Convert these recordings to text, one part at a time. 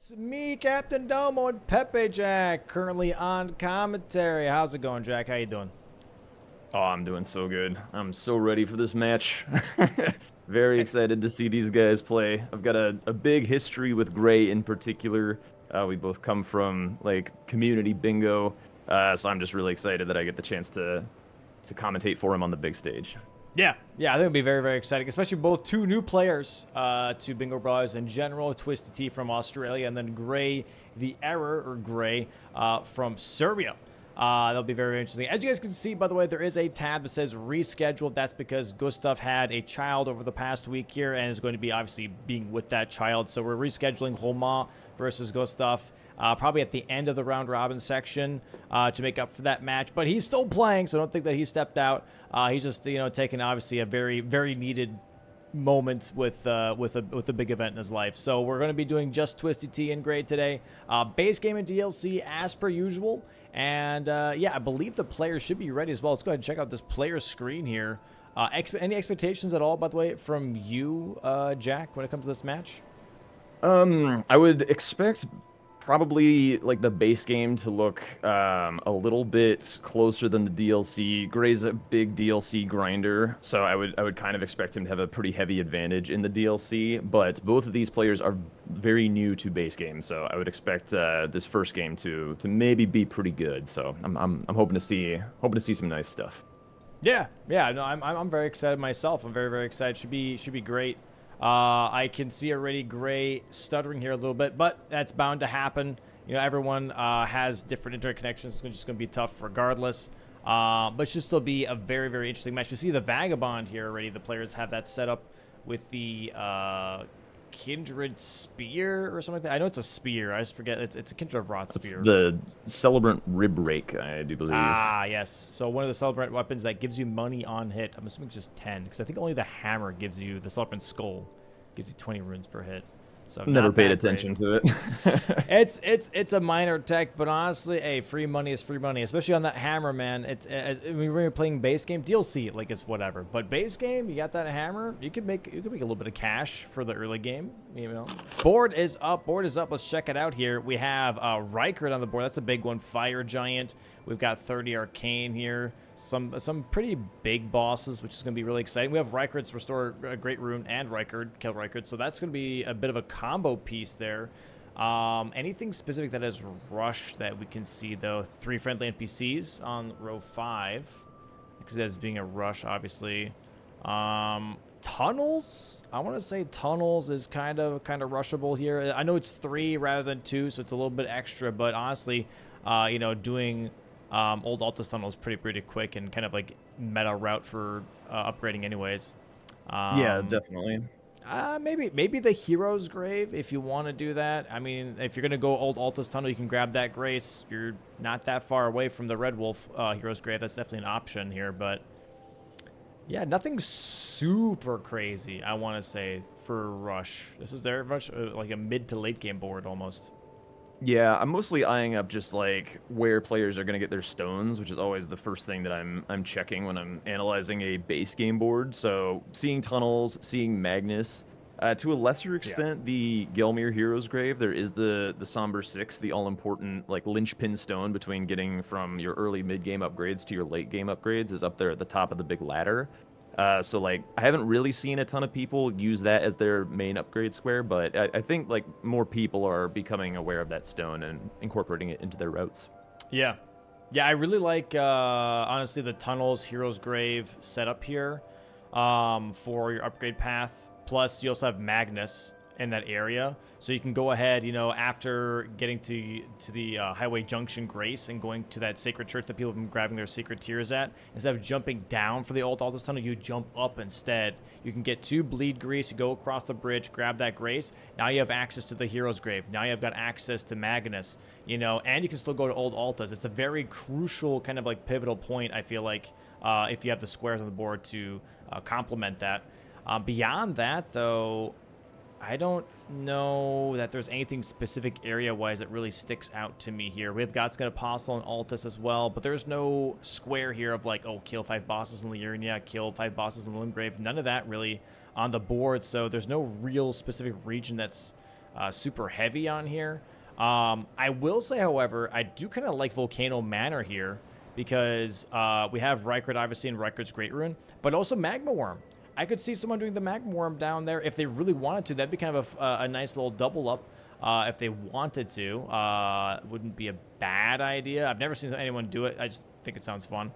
It's me, Captain Domo, and Pepe Jack, currently on commentary. How's it going, Jack? How you doing? Oh, I'm doing so good. I'm so ready for this match. Very Eh, excited to see these guys play. I've got a big history with Gray in particular. We both come from like community bingo, so I'm just really excited that I get the chance to commentate for him on the big stage. yeah, I think it'll be very, very exciting, especially both two new players to Bingo Brawlers in general. TwistieT from Australia, and then Gray, the Error, or Gray, from Serbia. That'll be very, very interesting. As you guys can see, by the way, there is a tab that says rescheduled. That's because Gustav had a child over the past week here and is going to be obviously being with that child. So we're rescheduling Romain versus Gustav. Probably at the end of the round robin section to make up for that match. But he's still playing, so I don't think that he stepped out. He's just, taking obviously a very, very needed moment with a big event in his life. So we're going to be doing just TwistieT and Gray today. Base game and DLC as per usual. And yeah, I believe the players should be ready as well. Let's go ahead and check out this player screen here. Any expectations at all, by the way, from you, Jack, when it comes to this match? I would expect probably like the base game to look a little bit closer than the DLC. Gray's a big DLC grinder, so I would kind of expect him to have a pretty heavy advantage in the DLC. But both of these players are very new to base game, so I would expect this first game to maybe be pretty good. So I'm hoping to see some nice stuff. Yeah. No, I'm very excited myself. I'm very, very excited. Should be great. I can see already Gray stuttering here a little bit, but that's bound to happen. Everyone has different internet connections. It's just going to be tough regardless. But it should still be a very, very interesting match. You see the Vagabond here already. The players have that set up with the Kindred Spear or something like that. I know it's a spear. I just forget. It's a Kindred Rot That's Spear. the Celebrant Rib Rake, I do believe. Ah, yes. So one of the Celebrant weapons that gives you money on hit. I'm assuming just 10, because I think only the hammer gives you, the Celebrant Skull gives you 20 runes per hit. So Never not paid that great. attention to it. It's a minor tech, but honestly, hey, free money is free money, especially on that hammer, man. When you're playing base game, DLC, like it's whatever. But base game, you got that hammer, you could make a little bit of cash for the early game. Board is up. Let's check it out here. We have Rykard on the board. That's a big one. Fire Giant. We've got 30 Arcane here. Some pretty big bosses, which is going to be really exciting. We have Rykard's Restore a Great Rune and Rykard, Kill Rykard. So that's going to be a bit of a combo piece there. Anything specific that has Rush that we can see, though? 3 friendly NPCs on row 5. Because that's being a Rush, obviously. Tunnels? I want to say Tunnels is kind of rushable here. I know it's 3 rather than 2, so it's a little bit extra. But honestly, doing Old Altus Tunnel is pretty quick and kind of like meta route for upgrading anyways. Yeah, definitely. Maybe the Hero's Grave if you want to do that. I mean, if you're going to go Old Altus Tunnel, you can grab that Grace. You're not that far away from the Red Wolf Hero's Grave. That's definitely an option here, but yeah, nothing super crazy, I want to say, for Rush. This is very much like a mid to late game board almost. Yeah, I'm mostly eyeing up just like where players are going to get their stones, which is always the first thing that I'm checking when I'm analyzing a base game board. So seeing tunnels, seeing Magnus, to a lesser extent, the Gelmir Hero's Grave. There is the Somber Six, the all important like linchpin stone between getting from your early mid game upgrades to your late game upgrades is up there at the top of the big ladder. So like I haven't really seen a ton of people use that as their main upgrade square, but I think like more people are becoming aware of that stone and incorporating it into their routes. Yeah. Yeah, I really like, honestly, the Tunnels Hero's Grave setup here for your upgrade path. Plus, you also have Magnus in that area. So you can go ahead, after getting to the Highway Junction Grace and going to that sacred church that people have been grabbing their secret tears at, instead of jumping down for the Old Altus Tunnel, you jump up instead. You can get 2 Bleed Grease, you go across the bridge, grab that Grace. Now you have access to the Hero's Grave. Now you've got access to Magnus, and you can still go to Old Altas. It's a very crucial kind of like pivotal point, I feel like, if you have the squares on the board to complement that. Beyond that, though, I don't know that there's anything specific area-wise that really sticks out to me here. We have Godskin Apostle and Altus as well, but there's no square here of like, oh, kill 5 bosses in Liurnia, kill 5 bosses in Limgrave. None of that really on the board, so there's no real specific region that's super heavy on here. I will say, however, I do kind of like Volcano Manor here because we have Rykard obviously in Rykard's Great Ruin, but also Magma Worm. I could see someone doing the Magma Worm down there if they really wanted to. That'd be kind of a nice little double up if they wanted to. Wouldn't be a bad idea. I've never seen anyone do it. I just think it sounds fun.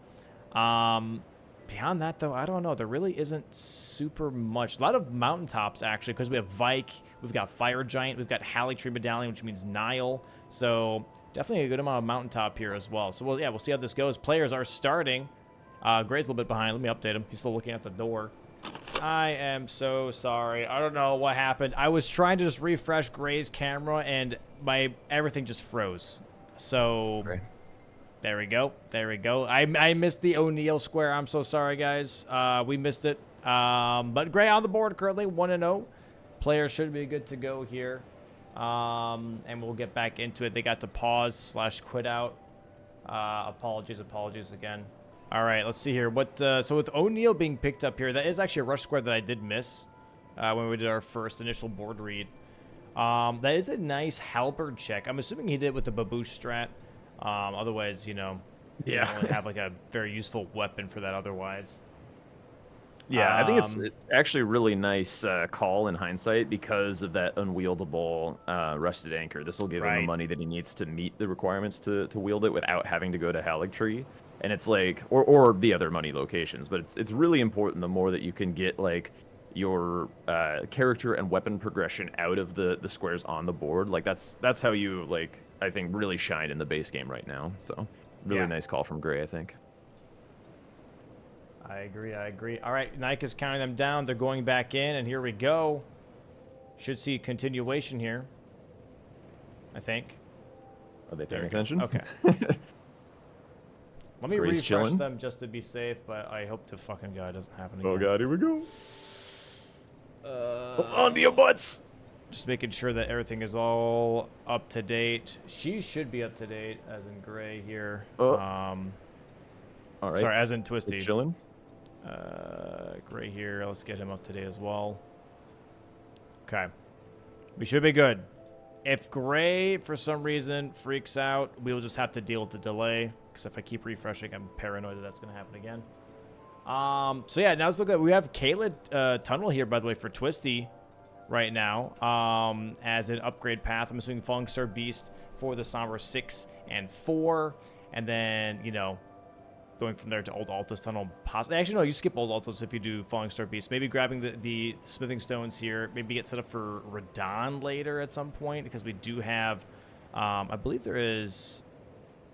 Beyond that, though, I don't know. There really isn't super much. A lot of mountaintops, actually, because we have Vike, we've got Fire Giant, we've got Haligtree Medallion, which means Nile. So definitely a good amount of mountaintop here as well. So, we'll see how this goes. Players are starting. Gray's a little bit behind. Let me update him. He's still looking at the door. I am so sorry. I don't know what happened. I was trying to just refresh Gray's camera, and everything just froze. So... Great. There we go. There we go. I missed the O'Neal square. I'm so sorry, guys. We missed it. But Gray on the board currently, 1-0. Players should be good to go here. And we'll get back into it. They got to pause / quit out. Apologies again. All right, let's see here. So with O'Neal being picked up here, that is actually a rush square that I did miss when we did our first initial board read. That is a nice halberd check. I'm assuming he did it with the baboosh strat. Otherwise, you don't really have like a very useful weapon for that otherwise. Yeah, I think it's actually a really nice call in hindsight because of that unwieldable rusted anchor. This will give him the money that he needs to meet the requirements to wield it without having to go to Haligtree. And it's like, or the other money locations, but it's really important the more that you can get like your character and weapon progression out of the squares on the board. Like that's how you like, I think, really shine in the base game right now. So really nice call from Gray, I think. I agree. All right, Nike is counting them down. They're going back in, and here we go. Should see continuation here, I think. Are they paying attention? Okay. Let me Gray's refresh chilling. them just to be safe, but I hope to fucking God it doesn't happen again. Oh God, here we go. On to your butts. Just making sure that everything is all up to date. She should be up to date, as in Gray here. All right. Sorry, as in TwistieT. Chilling. Gray here. Let's get him up to date as well. Okay. We should be good. If Gray, for some reason, freaks out, we'll just have to deal with the delay. Because if I keep refreshing, I'm paranoid that that's going to happen again. So yeah, now let's look at... We have Caelid Tunnel here, by the way, for TwistieT right now. As an upgrade path. I'm assuming Falling Star Beast for the Somber 6 and 4. And then, going from there to Old Altus Tunnel. Actually, no, you skip Old Altus if you do Falling Star Beast. Maybe grabbing the Smithing Stones here. Maybe get set up for Radon later at some point. Because we do have... I believe there is...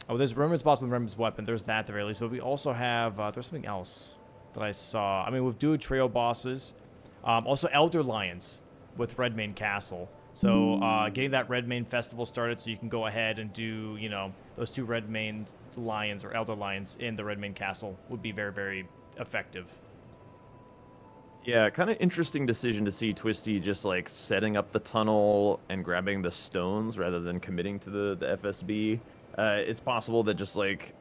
Oh, there's Remembrance Boss with Remembrance Weapon. There's that at the very least. But we also have... there's something else that I saw. I mean, with Duo Trio bosses. Also, Elder Lions with Redmane Castle. So, getting that Redmane Festival started so you can go ahead and do, those 2 Redmane Lions or Elder Lions in the Redmane Castle would be very, very effective. Yeah, kind of interesting decision to see TwistieT just like setting up the tunnel and grabbing the stones rather than committing to the FSB. It's possible that just like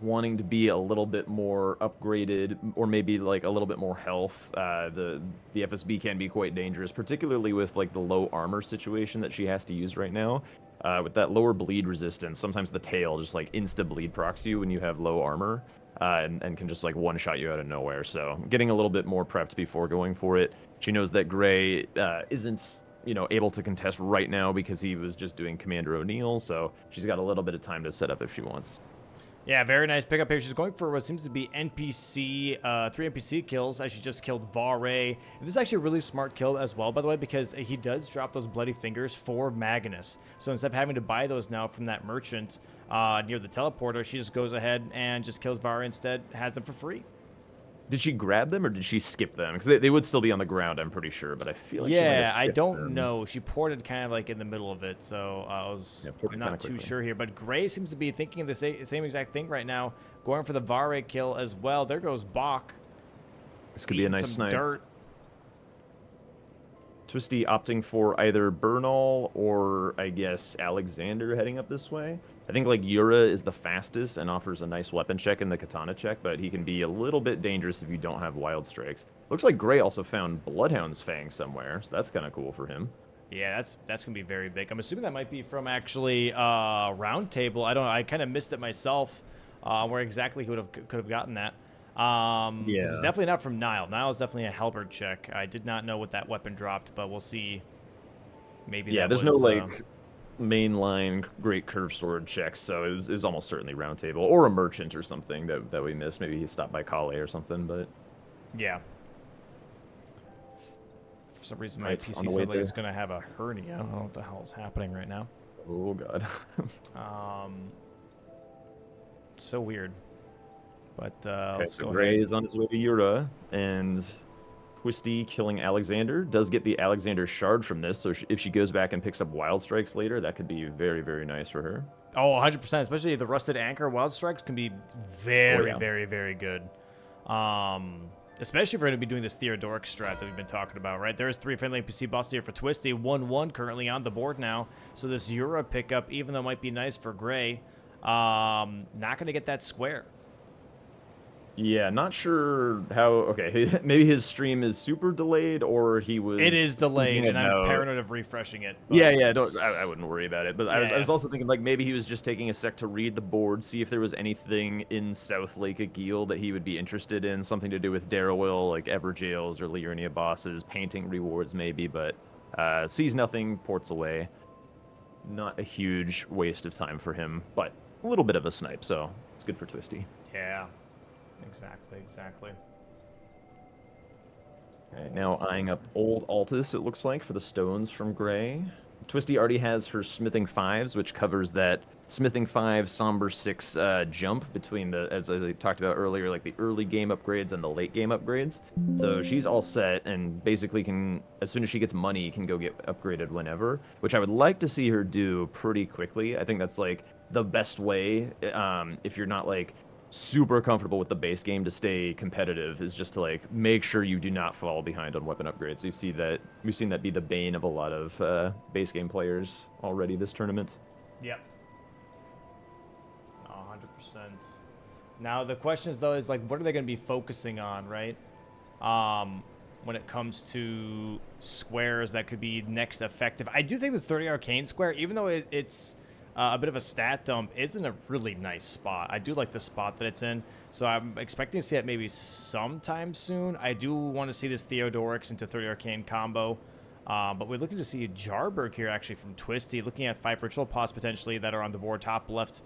wanting to be a little bit more upgraded or maybe like a little bit more health, the FSB can be quite dangerous, particularly with like the low armor situation that she has to use right now. With that lower bleed resistance, sometimes the tail just like insta bleed procs you when you have low armor, and can just like one shot you out of nowhere. So getting a little bit more prepped before going for it. She knows that Gray isn't able to contest right now because he was just doing Commander O'Neal, so she's got a little bit of time to set up if she wants. Yeah, very nice pickup here. She's going for what seems to be 3 NPC kills as she just killed Vare. And this is actually a really smart kill as well, by the way, because he does drop those Bloody Fingers for Magnus. So instead of having to buy those now from that merchant near the teleporter, she just goes ahead and just kills Vare instead, has them for free. Did she grab them or did she skip them? Because they would still be on the ground, I'm pretty sure, but I feel like she might have I skipped don't them. know. She ported kind of like in the middle of it, so I'm not too sure here. But Gray seems to be thinking the same exact thing right now, going for the Vare kill as well. There goes Bach. This could be a nice snipe. Dirt. TwistieT opting for either Bernal or, I guess, Alexander heading up this way. I think, like, Yura is the fastest and offers a nice weapon check in the Katana check, but he can be a little bit dangerous if you don't have Wild Strikes. Looks like Gray also found Bloodhound's Fang somewhere, so that's kind of cool for him. Yeah, that's gonna be very big. I'm assuming that might be from actually round table. I don't know. I kind of missed it myself. Where exactly he could have gotten that. Because it's Yeah. definitely not from Nile. Nile is definitely a halberd check. I did not know what that weapon dropped, but we'll see. Maybe Yeah, that there's no was. like mainline great curve sword checks, so it was almost certainly round table or a merchant or something that we missed. Maybe he stopped by Kale or something, but Yeah. For some reason, my right on PC the way sounds like it's there. gonna have a hernia. I don't know what the hell is happening right now. Oh god. So weird. But Okay, let's so go Gray ahead. is on his way to Yura, and TwistieT killing Alexander does get the Alexander shard from this, so if she goes back and picks up Wild Strikes later, that could be very, very nice for her. Oh, 100%. Especially the Rusted Anchor Wild Strikes can be Oh very, yeah. very, very good. Especially if we're going to be doing this Theodoric strat that we've been talking about, right? There's 3 friendly NPC bosses here for TwistieT. 1-1 currently on the board now. So this Yura pickup, even though it might be nice for Gray, not going to get that square. Yeah, not sure how. Okay, maybe his stream is super delayed, or he was It is delayed, thinking and I'm about. paranoid of refreshing it. Yeah, But yeah, don't. I wouldn't worry about it. But I yeah. was also thinking like maybe he was just taking a sec to read the board, see if there was anything in South Lake Agil that he would be interested in, something to do with Darrowil, like Everjails or Liurnia bosses, painting rewards maybe. But sees nothing, ports away. Not a huge waste of time for him, but a little bit of a snipe, so it's good for TwistieT. Yeah. Exactly. Okay, now eyeing up Old Altus, it looks like, for the stones from Gray. TwistieT already has her Smithing 5s, which covers that Smithing 5, Somber 6 jump between the, as I talked about earlier, like the early game upgrades and the late game upgrades. So she's all set and basically can, as soon as she gets money, can go get upgraded whenever, which I would like to see her do pretty quickly. I think that's like the best way, if you're not like super comfortable with the base game to stay competitive, is just to like make sure you do not fall behind on weapon upgrades. You see that we've seen that be the bane of a lot of base game players already this tournament. Yep. 100%. Now the question is though is like what are they going to be focusing on, right? When it comes to squares that could be next effective. I do think this 30 arcane square, even though it's a bit of a stat dump, is in a really nice spot. I do like the spot that it's in, so I'm expecting to see that maybe sometime soon. I do want to see this Theodorix into 30 arcane combo. But we're looking to see a Jarberg here actually from TwistieT, looking at 5 ritual pots potentially that are on the board, top left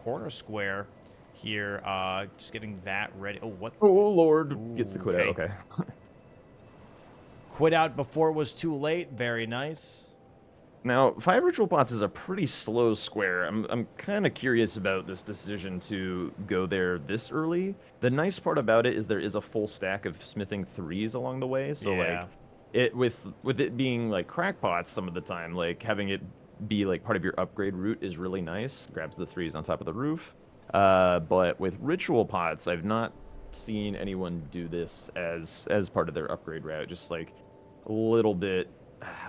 corner square here. Just getting that ready. Oh, what? Oh Lord, gets the Ooh, quit out. Okay. Quit out before it was too late. Very nice. Now, 5 ritual pots is a pretty slow square. I'm kind of curious about this decision to go there this early. The nice part about it is there is a full stack of smithing 3s along the way, so Yeah. like it with it being like crackpots some of the time, like having it be like part of your upgrade route is really nice. Grabs the 3s on top of the roof. But with ritual pots, I've not seen anyone do this as part of their upgrade route. Just like a little bit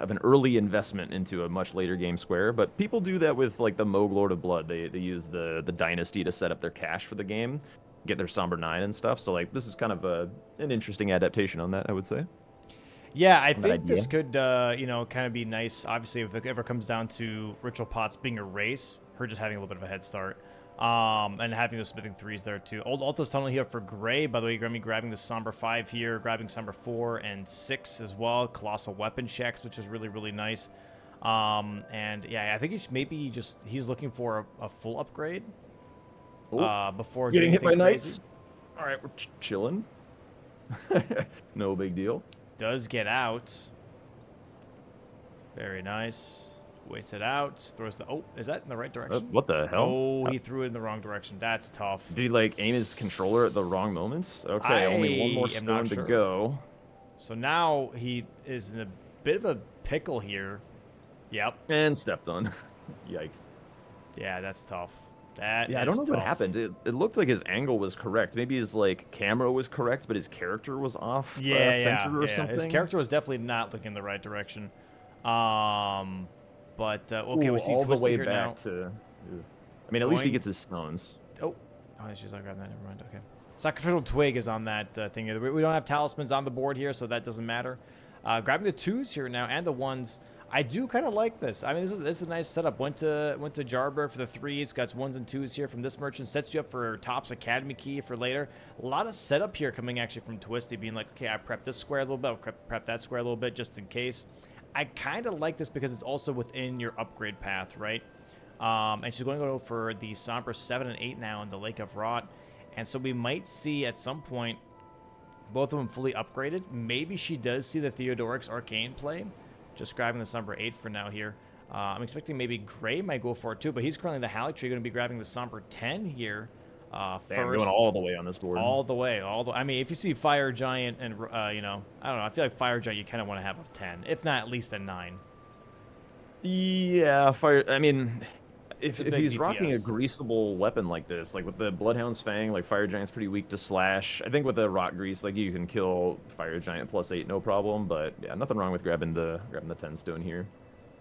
of an early investment into a much later game square, but people do that with like the Moog Lord of Blood. They use the dynasty to set up their cache for the game, get their Somber 9 and stuff. So like this is kind of an interesting adaptation on that, I would say. Yeah, I That think idea. this could, kind of be nice. Obviously, if it ever comes down to ritual pots being a race, her just having a little bit of a head start. And having those smithing 3s there too. Old Alto's tunnel here for Gray. By the way, you're going to be grabbing the Somber 5 here, grabbing Somber 4 and 6 as well. Colossal weapon checks, which is really, really nice. And yeah, I think he's looking for a full upgrade before Getting hit by anything knights. crazy. All right, we're chilling. No big deal. Does get out. Very nice. Waits it out. Throws the... Oh, is that in the right direction? What the hell? Oh, he threw it in the wrong direction. That's tough. Did he like aim his controller at the wrong moments? Okay, only one more I am stone not to sure. go. So now he is in a bit of a pickle here. Yep. And stepped on. Yikes. Yeah, that's tough. That Yeah, I is don't know what tough. happened. It looked like his angle was correct. Maybe his like camera was correct, but his character was off center or something. His character was definitely not looking in the right direction. But okay, Ooh, we see all the TwistieT way here now. back to. I mean, at least he Going- gets his stones. Oh, she's not grabbing that. Never mind. Okay. Sacrificial Twig is on that thing. We don't have talismans on the board here, so that doesn't matter. Grabbing the 2s here now and the 1s. I do kind of like this. I mean, this is a nice setup. Went to Jarbird for the 3s. Got 1s and 2s here from this merchant. Sets you up for Top's Academy key for later. A lot of setup here coming actually from TwistieT, being like, okay, I prepped this square a little bit. I'll prep that square a little bit just in case. I kind of like this because it's also within your upgrade path, right? And she's going to go for the Somber 7 and 8 now in the Lake of Rot. And so we might see at some point both of them fully upgraded. Maybe she does see the Theodoric's Arcane play. Just grabbing the Somber 8 for now here. I'm expecting maybe Gray might go for it too, but he's currently the Halleck tree, going to be grabbing the Somber 10 here first. Damn, going all the way on this board. All the way. I mean, if you see Fire Giant and, you know, I don't know. I feel like Fire Giant you kind of want to have a 10, if not at least a 9. Yeah, I mean, if he's DPS. rocking a greasable weapon like this, like with the Bloodhound's Fang, like Fire Giant's pretty weak to slash. I think with the Rot Grease, like you can kill Fire Giant +8 no problem. But yeah, nothing wrong with grabbing the 10 stone here.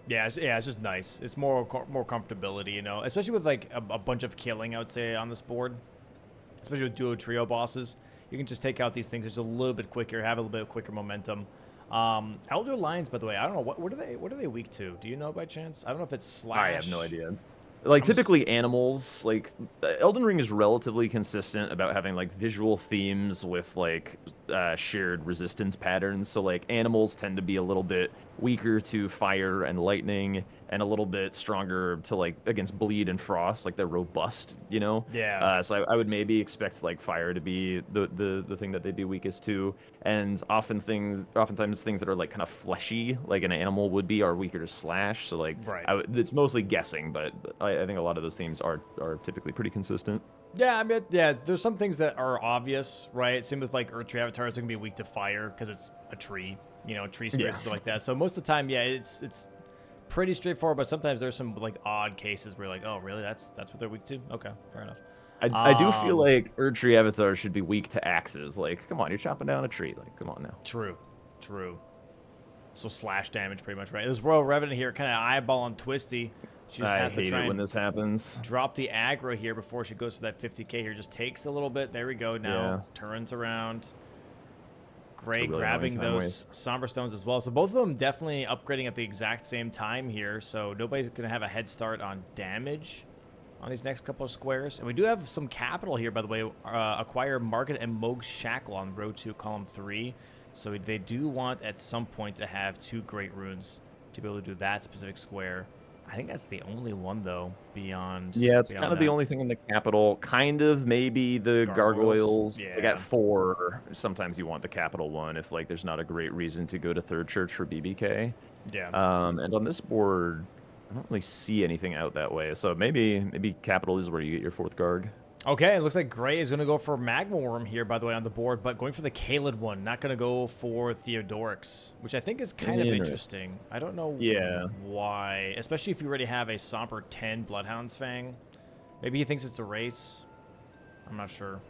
Yeah, it's just nice. It's more comfortability, you know, especially with like a bunch of killing, I would say, on this board. Especially with duo trio bosses, you can just take out these things just a little bit quicker, have a little bit quicker momentum. Elder Lions, by the way, I don't know what are they weak to? Do you know by chance? I don't know if it's slash. I have no idea. Like, typically animals, like, Elden Ring is relatively consistent about having, like, visual themes with, like, shared resistance patterns. So, like, animals tend to be a little bit weaker to fire and lightning and a little bit stronger to, like, against bleed and frost. Like, they're robust, you know? Yeah. So I would maybe expect, like, fire to be the thing that they'd be weakest to. And oftentimes things that are, like, kind of fleshy, like an animal would be, are weaker to slash. So, like, Right. It's mostly guessing, but I think a lot of those themes are typically pretty consistent. Yeah, I mean, yeah, there's some things that are obvious, right? Same with, like, Earth Tree Avatars are going to be weak to fire because it's a tree, you know, tree spirits and stuff like that. So most of the time, yeah, it's pretty straightforward, but sometimes there's some, like, odd cases where you're like, oh, really? That's what they're weak to? Okay, fair enough. I do feel like Erdtree Avatars should be weak to axes. Like, come on, you're chopping down a tree. Like, come on now. True. So slash damage pretty much, right? There's Royal Revenant here, kind of eyeballing TwistieT. She just has to try it when and this happens. drop the aggro here before she goes for that 50k here. Just takes a little bit. There we go. Now turns around. Gray really grabbing those Somber Stones as well. So both of them definitely upgrading at the exact same time here. So nobody's going to have a head start on damage on these next couple of squares. And we do have some capital here, by the way. Acquire Market and Moog's Shackle on row 2, column 3. So they do want at some point to have 2 Great Runes to be able to do that specific square. I think that's the only one, though, beyond... Yeah, it's beyond kind of that. the only thing in the capital. Kind of, maybe the gargoyles. Yeah. Like at 4, sometimes you want the capital one if, like, there's not a great reason to go to Third Church for BBK. Yeah. And on this board, I don't really see anything out that way. So maybe capital is where you get your 4th Garg. Okay, it looks like Gray is going to go for Magma Worm here, by the way, on the board, but going for the Kaled one, not going to go for Theodoric's, which I think is kind of interesting. I don't know why, especially if you already have a Somber 10 Bloodhound's Fang. Maybe he thinks it's a race. I'm not sure.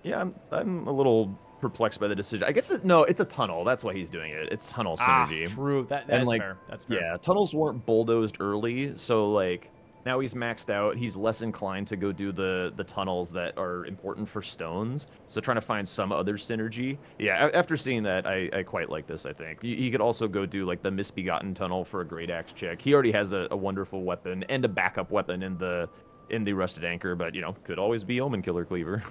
Yeah, I'm a little perplexed by the decision. I guess it's a tunnel. That's why he's doing it. It's tunnel synergy. True. That's fair. That's fair. Yeah, tunnels weren't bulldozed early, so like now he's maxed out. He's less inclined to go do the tunnels that are important for stones. So trying to find some other synergy. Yeah, after seeing that, I quite like this, I think. He could also go do like the Misbegotten tunnel for a Great Axe check. He already has a wonderful weapon and a backup weapon in the Rusted Anchor, but, you know, could always be Omen Killer Cleaver.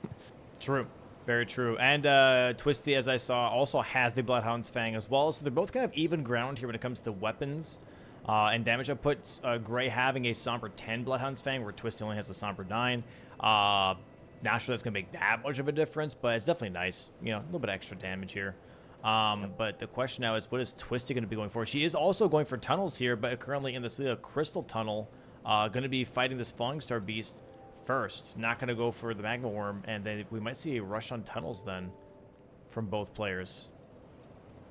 True. Very true. And TwistieT, as I saw, also has the Bloodhound's Fang as well. So they're both kind of even ground here when it comes to weapons and damage outputs. Gray having a Somber 10 Bloodhound's Fang, where TwistieT only has a Somber 9. Not sure that's going to make that much of a difference, but it's definitely nice. You know, a little bit of extra damage here. But the question now is, what is TwistieT going to be going for? She is also going for tunnels here, but currently in this Crystal Tunnel, going to be fighting this Falling Star Beast first. Not going to go for the Magma Worm, and then we might see a rush on tunnels then from both players.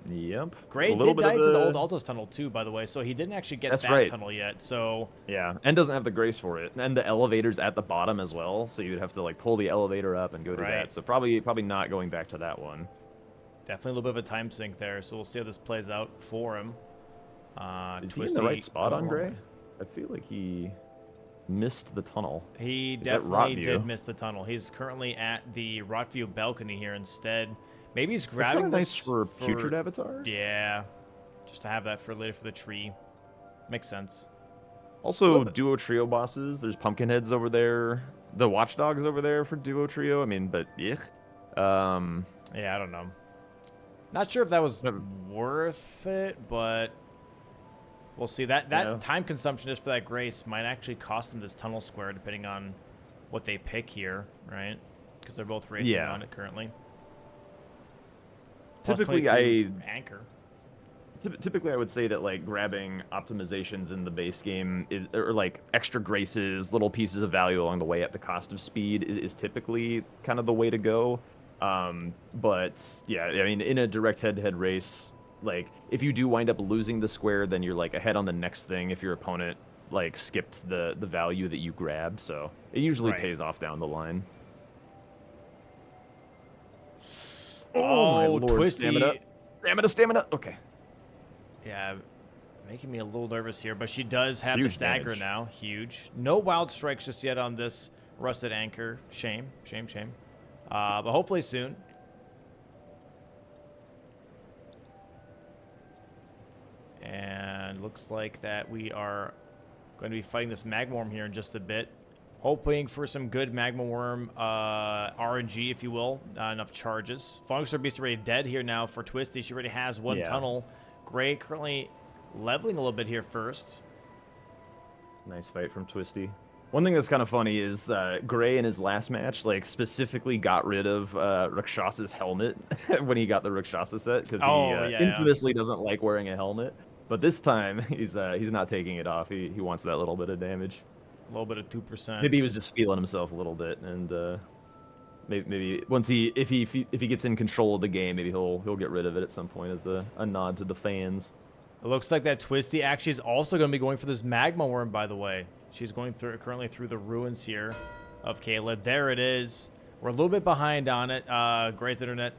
Yep. Gray did die to the old Altos tunnel too, by the way, so he didn't actually get that tunnel yet. So yeah, and doesn't have the grace for it, and the elevator's at the bottom as well, so you'd have to like pull the elevator up and go to that. So probably not going back to that one. Definitely a little bit of a time sink there. So we'll see how this plays out for him. Is he in the right spot on Gray? I feel like he missed the tunnel. He definitely did miss the tunnel. He's currently at the Rotview balcony here instead. Maybe he's grabbing this this for Putrid Avatar. Yeah, just to have that for later for the tree. Makes sense. Also, duo trio bosses. There's Pumpkinheads over there. The Watchdogs over there for duo trio. I mean, but yeah. Yeah, I don't know. Not sure if that was Whatever. worth it, but we'll see. That Yeah. time consumption just for that Grace might actually cost them this tunnel square, depending on what they pick here, right? Because they're both racing on it currently. Plus Typically, 22 anchor. Typically, I would say that like grabbing optimizations in the base game or like extra graces, little pieces of value along the way at the cost of speed is typically kind of the way to go. But yeah, I mean, in a direct head-to-head race, like if you do wind up losing the square, then you're like ahead on the next thing if your opponent like skipped the value that you grabbed. So it usually pays off down the line. Oh, my lord, Twisty. Stamina. Okay. Yeah, making me a little nervous here, but she does have the Huge stagger damage. now. Huge. No wild strikes just yet on this rusted anchor. Shame. But hopefully soon. And looks like that we are going to be fighting this Magma Worm here in just a bit. Hoping for some good Magma Worm RNG, if you will. Enough charges. Falling Beast already dead here now for Twisty. She already has one tunnel. Gray currently leveling a little bit here first. Nice fight from Twisty. One thing that's kind of funny is Gray in his last match, like specifically got rid of Rakshasa's helmet when he got the Rakshasa set because he infamously doesn't like wearing a helmet. But this time he's not taking it off. He wants that little bit of damage. A little bit of 2%. Maybe he was just feeling himself a little bit, and maybe once if he gets in control of the game, maybe he'll get rid of it at some point as a nod to the fans. It looks like that Twisty actually is also going to be going for this Magma Worm, by the way. She's going currently through the ruins here of Caleb. There it is. We're a little bit behind on it. Gray's internet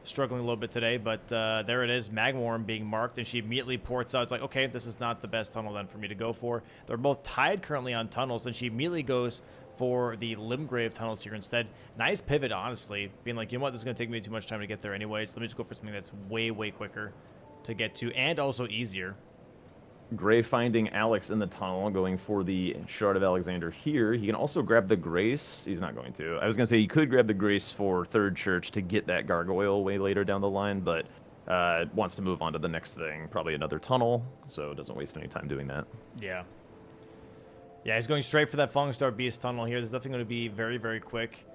struggling a little bit today, but there it is. Magma Worm being marked, and she immediately ports out. It's like, okay, this is not the best tunnel then for me to go for. They're both tied currently on tunnels, and she immediately goes for the Limgrave tunnels here instead. Nice pivot, honestly. Being like, you know what, this is going to take me too much time to get there anyways. Let me just go for something that's way, way quicker to get to, and also easier. Gray finding Alex in the tunnel, going for the Shard of Alexander here. He can also grab the Grace. He's not going to. I was going to say he could grab the Grace for Third Church to get that Gargoyle way later down the line, but wants to move on to the next thing, probably another tunnel, so doesn't waste any time doing that. Yeah. Yeah, he's going straight for that Falling Star Beast tunnel here. There's definitely going to be very, very quick.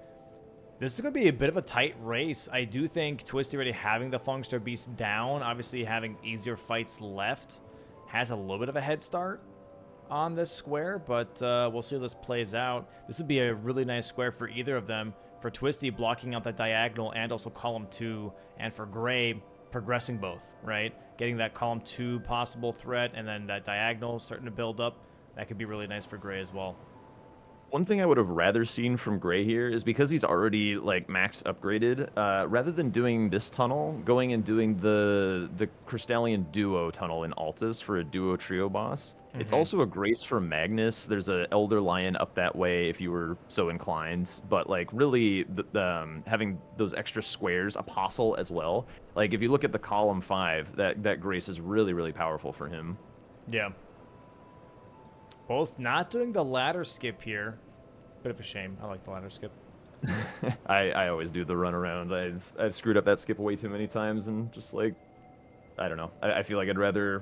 This is going to be a bit of a tight race. I do think Twisty already having the Falling Star Beast down, obviously having easier fights left, has a little bit of a head start on this square, but we'll see how this plays out. This would be a really nice square for either of them. For Twisty, blocking out that diagonal and also column 2, and for Gray, progressing both, right? Getting that column 2 possible threat, and then that diagonal starting to build up. That could be really nice for Gray as well. One thing I would have rather seen from Gray here is because he's already like max upgraded, rather than doing this tunnel, going and doing the Crystallian Duo tunnel in Altus for a duo trio boss. It's also a Grace for Magnus. There's a Elder Lion up that way if you were so inclined. But like really, having those extra squares, Apostle as well. Like if you look at the column 5, that Grace is really, really powerful for him. Yeah. Both not doing the ladder skip here. Bit of a shame. I like the ladder skip. I always do the run around. I've screwed up that skip way too many times, and just like, I don't know. I feel like I'd rather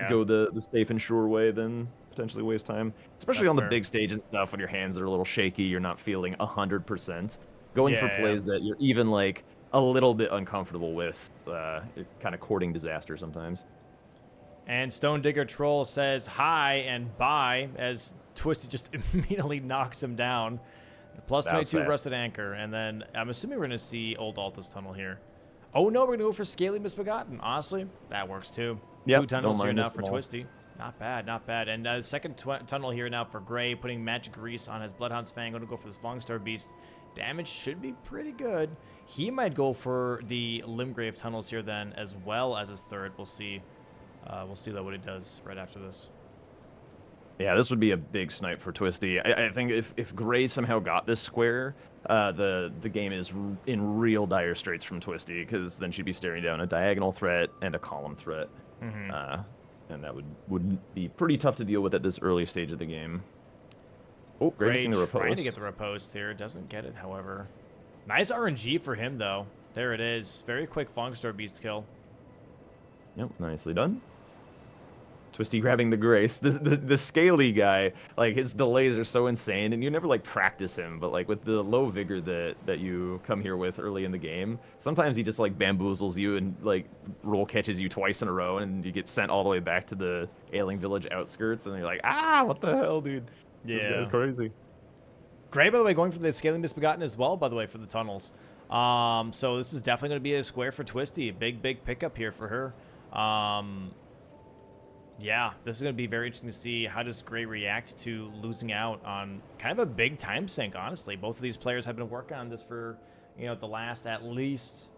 go the safe and sure way than potentially waste time, especially on the big stage and stuff when your hands are a little shaky. You're not feeling 100%. Going for plays that you're even like a little bit uncomfortable with, kind of courting disaster sometimes. And Stone Digger Troll says hi and bye as Twisty just immediately knocks him down. Plus 22 Rusted Anchor. And then I'm assuming we're going to see Old Altus Tunnel here. Oh, no, we're going to go for Scaly Misbegotten. Honestly, that works too. Yep, 2 tunnels here now for Twisty. Not bad, not bad. And second tunnel here now for Gray, putting Magic Grease on his Bloodhound's Fang. Going to go for this Longstar Beast. Damage should be pretty good. He might go for the Limgrave tunnels here then, as well as his third. We'll see. We'll see what it does right after this. Yeah, this would be a big snipe for Twisty. I think if Gray somehow got this square, the game is in real dire straits from Twisty, because then she'd be staring down a diagonal threat and a column threat. and that would be pretty tough to deal with at this early stage of the game. Oh, Gray getting the riposte. trying to get the riposte here. Doesn't get it, however. Nice RNG for him, though. There it is. Very quick Fongster beast kill. Yep, nicely done. TwistieT grabbing the Grace. The Scaly guy, like, his delays are so insane, and you never, like, practice him, but, like, with the low vigor that you come here with early in the game, sometimes he just, like, bamboozles you and, like, roll catches you twice in a row, and you get sent all the way back to the Ailing Village outskirts, and you're like, ah, what the hell, dude? Yeah. This guy's crazy. Gray, by the way, going for the Scaling Misbegotten as well, by the way, for the tunnels. So this is definitely going to be a square for TwistieT. Big pickup here for her. Yeah, this is going to be very interesting to see how does Gray react to losing out on kind of a big time sink, honestly. Both of these players have been working on this for, the last at least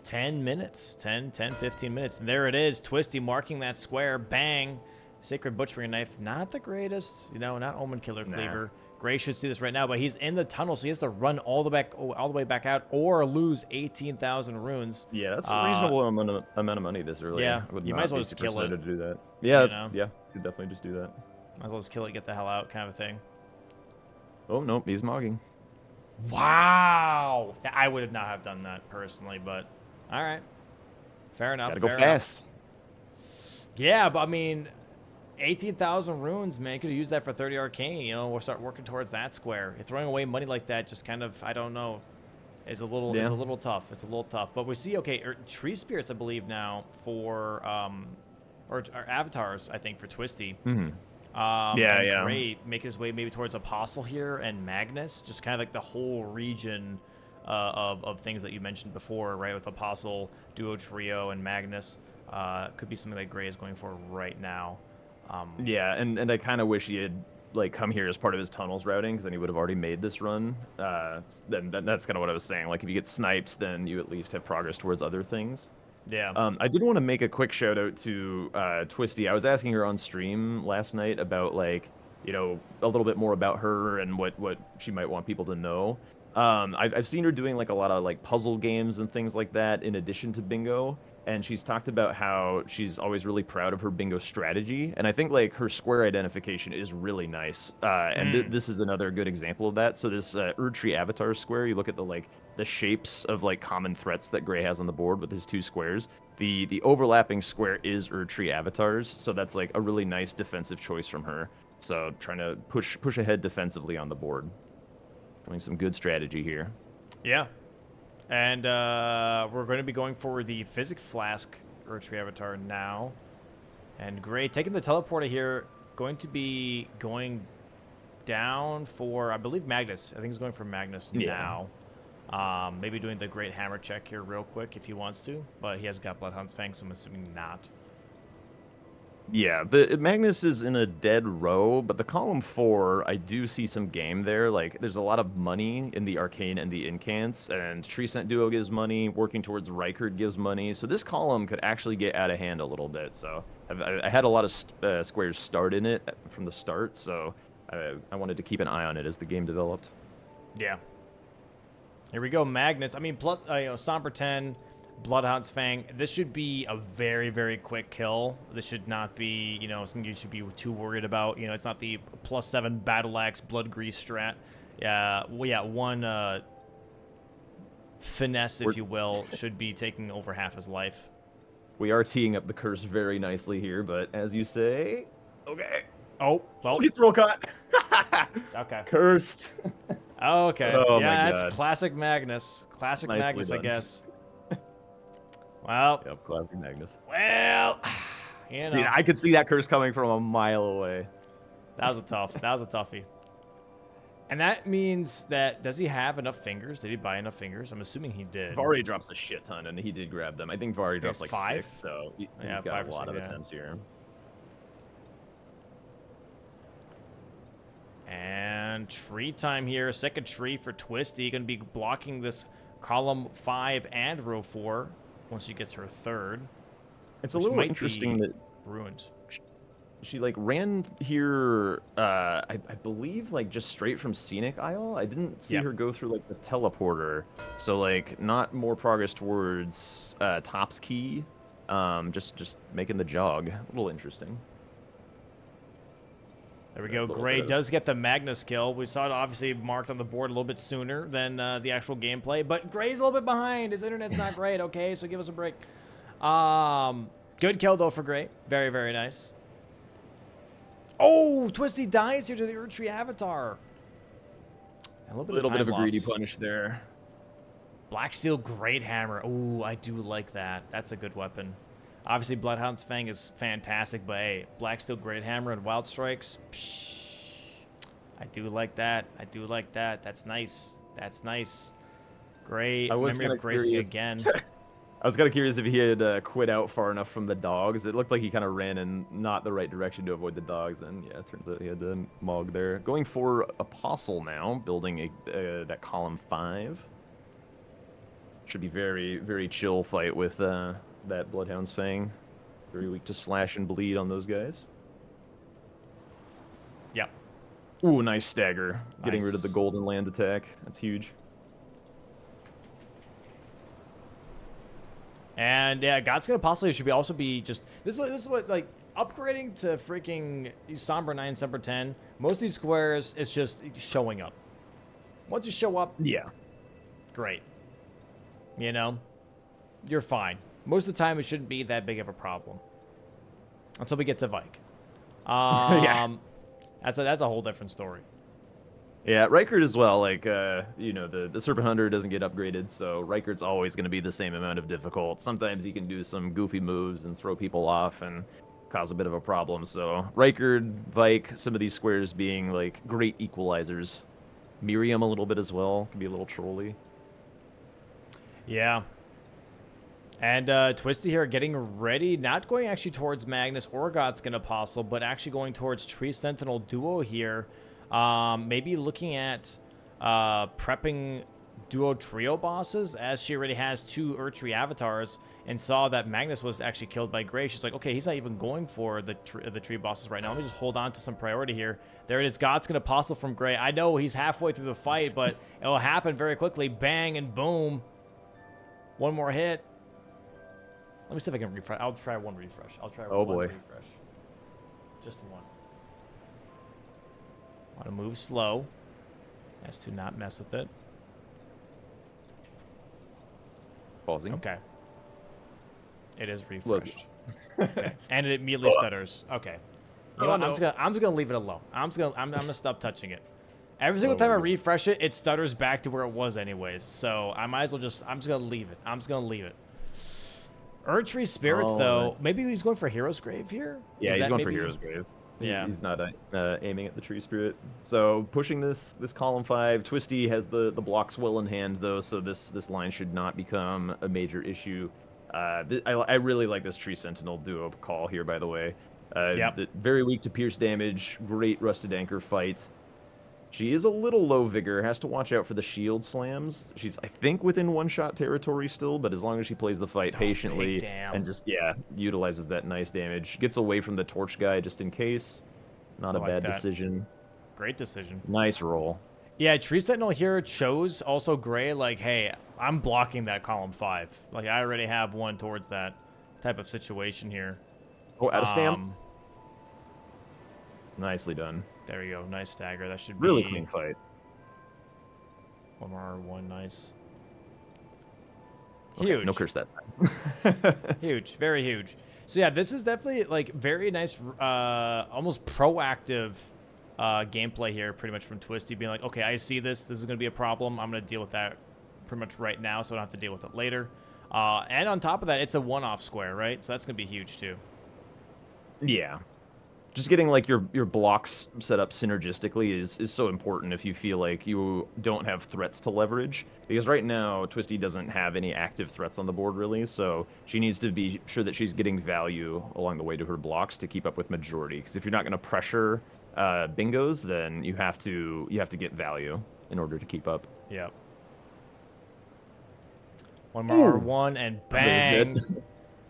10 minutes, 15 minutes. And there it is, TwistieT marking that square, bang. Sacred Butchering Knife, not the greatest, not Omen Killer Cleaver. Gray should see this right now, but he's in the tunnel, so he has to run all the way back out, or lose 18,000 runes. Yeah, that's a reasonable amount of money this early. Yeah, you might as well just kill it. To do that. Yeah, you could definitely just do that. Might as well just kill it, get the hell out, kind of thing. Oh nope, he's mogging. Wow, I would not have done that personally, but all right, fair enough. Gotta go fast. Yeah, but I mean, 18,000 runes, man. You could have used that for 30 arcane. We'll start working towards that square. You're throwing away money like that, just kind of, I don't know, is a little tough. It's a little tough. But we see, okay, tree spirits, I believe now for or avatars, I think, for TwistieT. Yeah. Great, making his way maybe towards Apostle here and Magnus, just kind of like the whole region of things that you mentioned before, right? With Apostle, Duo, Trio, and Magnus, could be something that Gray is going for right now. Yeah, and I kind of wish he had like come here as part of his tunnels routing, because then he would have already made this run. Then that's kind of what I was saying. Like, if you get sniped, then you at least have progress towards other things. Yeah. I did want to make a quick shout out to TwistieT. I was asking her on stream last night about, like, a little bit more about her and what she might want people to know. I've seen her doing like a lot of like puzzle games and things like that in addition to bingo. And she's talked about how she's always really proud of her bingo strategy. And I think, like, her square identification is really nice. And this is another good example of that. So this Erdtree Avatar square, you look at the shapes of, like, common threats that Gray has on the board with his two squares. The overlapping square is Erdtree Avatars. So that's, like, a really nice defensive choice from her. So trying to push ahead defensively on the board. Showing some good strategy here. Yeah. And we're going to be going for the Physic Flask Erdtree Avatar now. And Gray taking the teleporter here, going to be going down for, I believe, Magnus. I think he's going for Magnus now. Maybe doing the Great Hammer check here real quick if he wants to. But he has got Bloodhound's Fang, so I'm assuming not. Yeah, the Magnus is in a dead row, but the column 4, I do see some game there. Like, there's a lot of money in the Arcane and the Incants, and Tree Scent Duo gives money, working towards Rykard gives money, so this column could actually get out of hand a little bit. So I had a lot of squares start in it from the start, so I wanted to keep an eye on it as the game developed. Yeah. Here we go, Magnus. I mean, Somber 10... Bloodhound's Fang. This should be a very, very quick kill. This should not be, something you should be too worried about. It's not the +7 Battle Axe Blood Grease strat. One finesse, if you will, should be taking over half his life. We are teeing up the curse very nicely here, but as you say, okay. Oh, well. He throw caught. Okay. Cursed. Okay. Oh, yeah, my that's God. classic Magnus. Classic Nicely Magnus, done. I guess. Well. Yep, classic Magnus. Well, Dude, I could see that curse coming from a mile away. That was a toughie. And that means that, does he have enough fingers? Did he buy enough fingers? I'm assuming he did. Vari drops a shit ton, and he did grab them. I think Vari drops like 5? 6, so he's got 5 a or lot 6, of yeah. attempts here. And tree time here. Second tree for TwistieT. Going to be blocking this column 5 and row 4 once she gets her third. It's a little interesting that ruined. She like ran here, I believe, like just straight from Scenic Isle. I didn't see her go through like the teleporter, so like not more progress towards Top's Key. Just making the jog a little interesting. There we go. Gray does get the Magnus kill. We saw it obviously marked on the board a little bit sooner than the actual gameplay, but Gray's a little bit behind. His internet's not great, okay? So give us a break. Good kill, though, for Gray. Very, very nice. Oh, TwistieT dies here to the Erdtree Avatar. A little bit of a greedy punish there. Black Steel Great Hammer. Ooh, I do like that. That's a good weapon. Obviously, Bloodhound's Fang is fantastic, but hey, Black Steel Great Hammer and Wild Strikes. Psh, I do like that. I do like that. That's nice. That's nice. Great. Memory of Gracie again. I was kind of curious if he had quit out far enough from the dogs. It looked like he kind of ran in not the right direction to avoid the dogs, and yeah, it turns out he had the Mog there. Going for Apostle now, building that column 5. Should be very, very chill fight with that Bloodhound's Fang. Very weak to slash and bleed on those guys. Yep. Ooh, nice stagger. Nice. Getting rid of the Golden Land attack. That's huge. And yeah, God's Gonna possibly should also be just this is what like upgrading to freaking Sombra 9, Sombra 10. Most of these squares is just showing up. Once you show up, yeah, great. You know, you're fine. Most of the time, it shouldn't be that big of a problem until we get to Vike. Yeah, that's a whole different story. Yeah, Rykard as well. Like, you know, the Serpent Hunter doesn't get upgraded, so Rykard's always going to be the same amount of difficult. Sometimes he can do some goofy moves and throw people off and cause a bit of a problem. So Rykard, Vike, some of these squares being like great equalizers. Miriam a little bit as well, can be a little trolly. Yeah. And TwistieT here getting ready, not going actually towards Magnus or Godskin Apostle, but actually going towards Tree Sentinel Duo here. Maybe looking at prepping duo trio bosses, as she already has 2 Erdtree avatars, and saw that Magnus was actually killed by Gray. She's like, okay, he's not even going for the tree bosses right now. Let me just hold on to some priority here. There it is, Godskin Apostle from Gray. I know he's halfway through the fight, but it'll happen very quickly. Bang and boom. One more hit. Let me see if I can refresh. I'll try one refresh. I'll try one refresh. Just one. Want to move slow as to not mess with it. Pausing. Okay. It is refreshed. Okay. And it immediately stutters. Okay. You know what? I'm just gonna leave it alone. I'm gonna stop touching it. Every single time I refresh it, it stutters back to where it was anyways. So I might as well I'm just gonna leave it. Erdtree Spirits though, maybe he's going for Hero's Grave here? Yeah, he's going for Hero's Grave. Yeah, he's not aiming at the Tree Spirit. So pushing this column 5. TwistieT has the blocks well in hand though, so this line should not become a major issue. I really like this Tree Sentinel duo call here, by the way. Very weak to pierce damage. Great Rusted Anchor fight. She is a little low vigor, has to watch out for the shield slams. She's, I think, within one-shot territory still, but as long as she plays the fight patiently and just, utilizes that nice damage. Gets away from the torch guy just in case. Not a bad decision. Great decision. Nice roll. Yeah, Tree Sentinel here chose also Gray, like, hey, I'm blocking that column 5. Like, I already have one towards that type of situation here. Oh, out of stam. Nicely done. There we go. Nice stagger. That should be really clean fight. One more R1. Nice. Okay, huge. No curse that time. Huge. Very huge. So yeah, this is definitely like very nice, almost proactive gameplay here, pretty much from TwistieT, being like, okay, I see this. This is going to be a problem. I'm going to deal with that pretty much right now, so I don't have to deal with it later. And on top of that, it's a one-off square, right? So that's going to be huge too. Yeah. Just getting like your blocks set up synergistically is so important if you feel like you don't have threats to leverage. Because right now, TwistieT doesn't have any active threats on the board really, so she needs to be sure that she's getting value along the way to her blocks to keep up with majority. Because if you're not going to pressure bingos, then you have to get value in order to keep up. Yep. One more R1 and bang.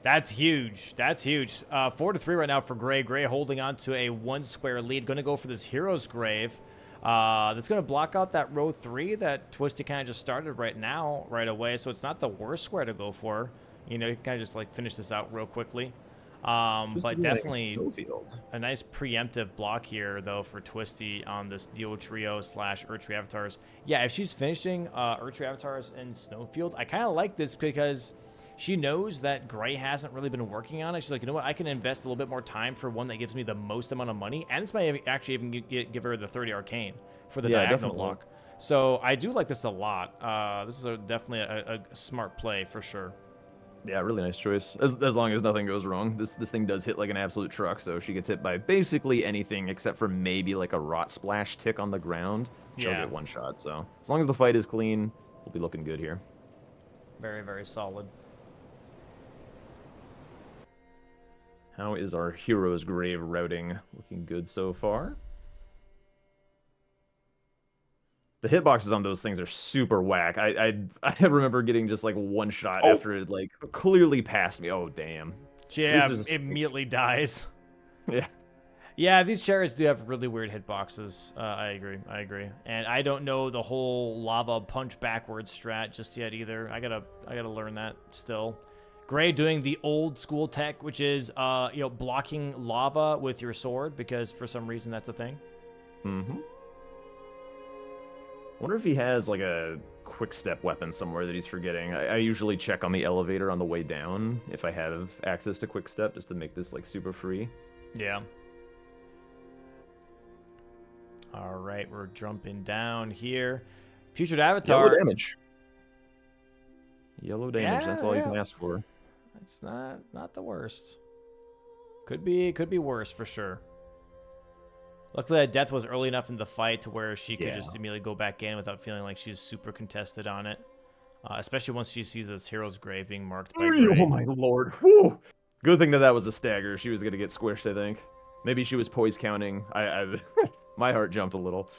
That's huge. That's huge. 4-3 right now for Gray. Gray holding on to a 1-square lead. Going to go for this Hero's Grave. That's going to block out that row 3 that TwistieT kind of just started right away. So it's not the worst square to go for. You know, you can kind of just like finish this out real quickly. Just But doing definitely snowfield. a nice preemptive block here, though, for TwistieT on this Duo Trio / Erdtree Avatars. Yeah, if she's finishing Erdtree Avatars in Snowfield, I kind of like this because she knows that Gray hasn't really been working on it. She's like, you know what, I can invest a little bit more time for one that gives me the most amount of money, and this might actually even give her the 30 Arcane for the diagonal definitely. block. So I do like this a lot. This is definitely a smart play for sure. Yeah, really nice choice. As long as nothing goes wrong. This thing does hit like an absolute truck, so she gets hit by basically anything except for maybe like a rot splash tick on the ground. She'll Yeah. get one shot, so as long as the fight is clean, we'll be looking good here. Very, very solid. How is our Hero's Grave routing looking good so far? The hitboxes on those things are super whack. I remember getting just like one shot after it like clearly passed me. Oh damn. Yeah, immediately dies. Yeah. Yeah, these chariots do have really weird hitboxes. I agree. And I don't know the whole lava punch backwards strat just yet either. I gotta learn that still. Gray doing the old school tech, which is blocking lava with your sword, because for some reason that's a thing. Mm-hmm. Wonder if he has like a quick step weapon somewhere that he's forgetting. I usually check on the elevator on the way down if I have access to quick step, just to make this like super free. Yeah. All right, we're jumping down here. Future Avatar. Yellow damage. Yellow damage. That's all you can ask for. It's not the worst. Could be worse for sure. Luckily, that death was early enough in the fight to where she could just immediately go back in without feeling like she's super contested on it. Especially once she sees this Hero's Grave being marked by Gray. Oh my lord. Whew. Good thing that was a stagger. She was going to get squished, I think. Maybe she was poise counting. My heart jumped a little.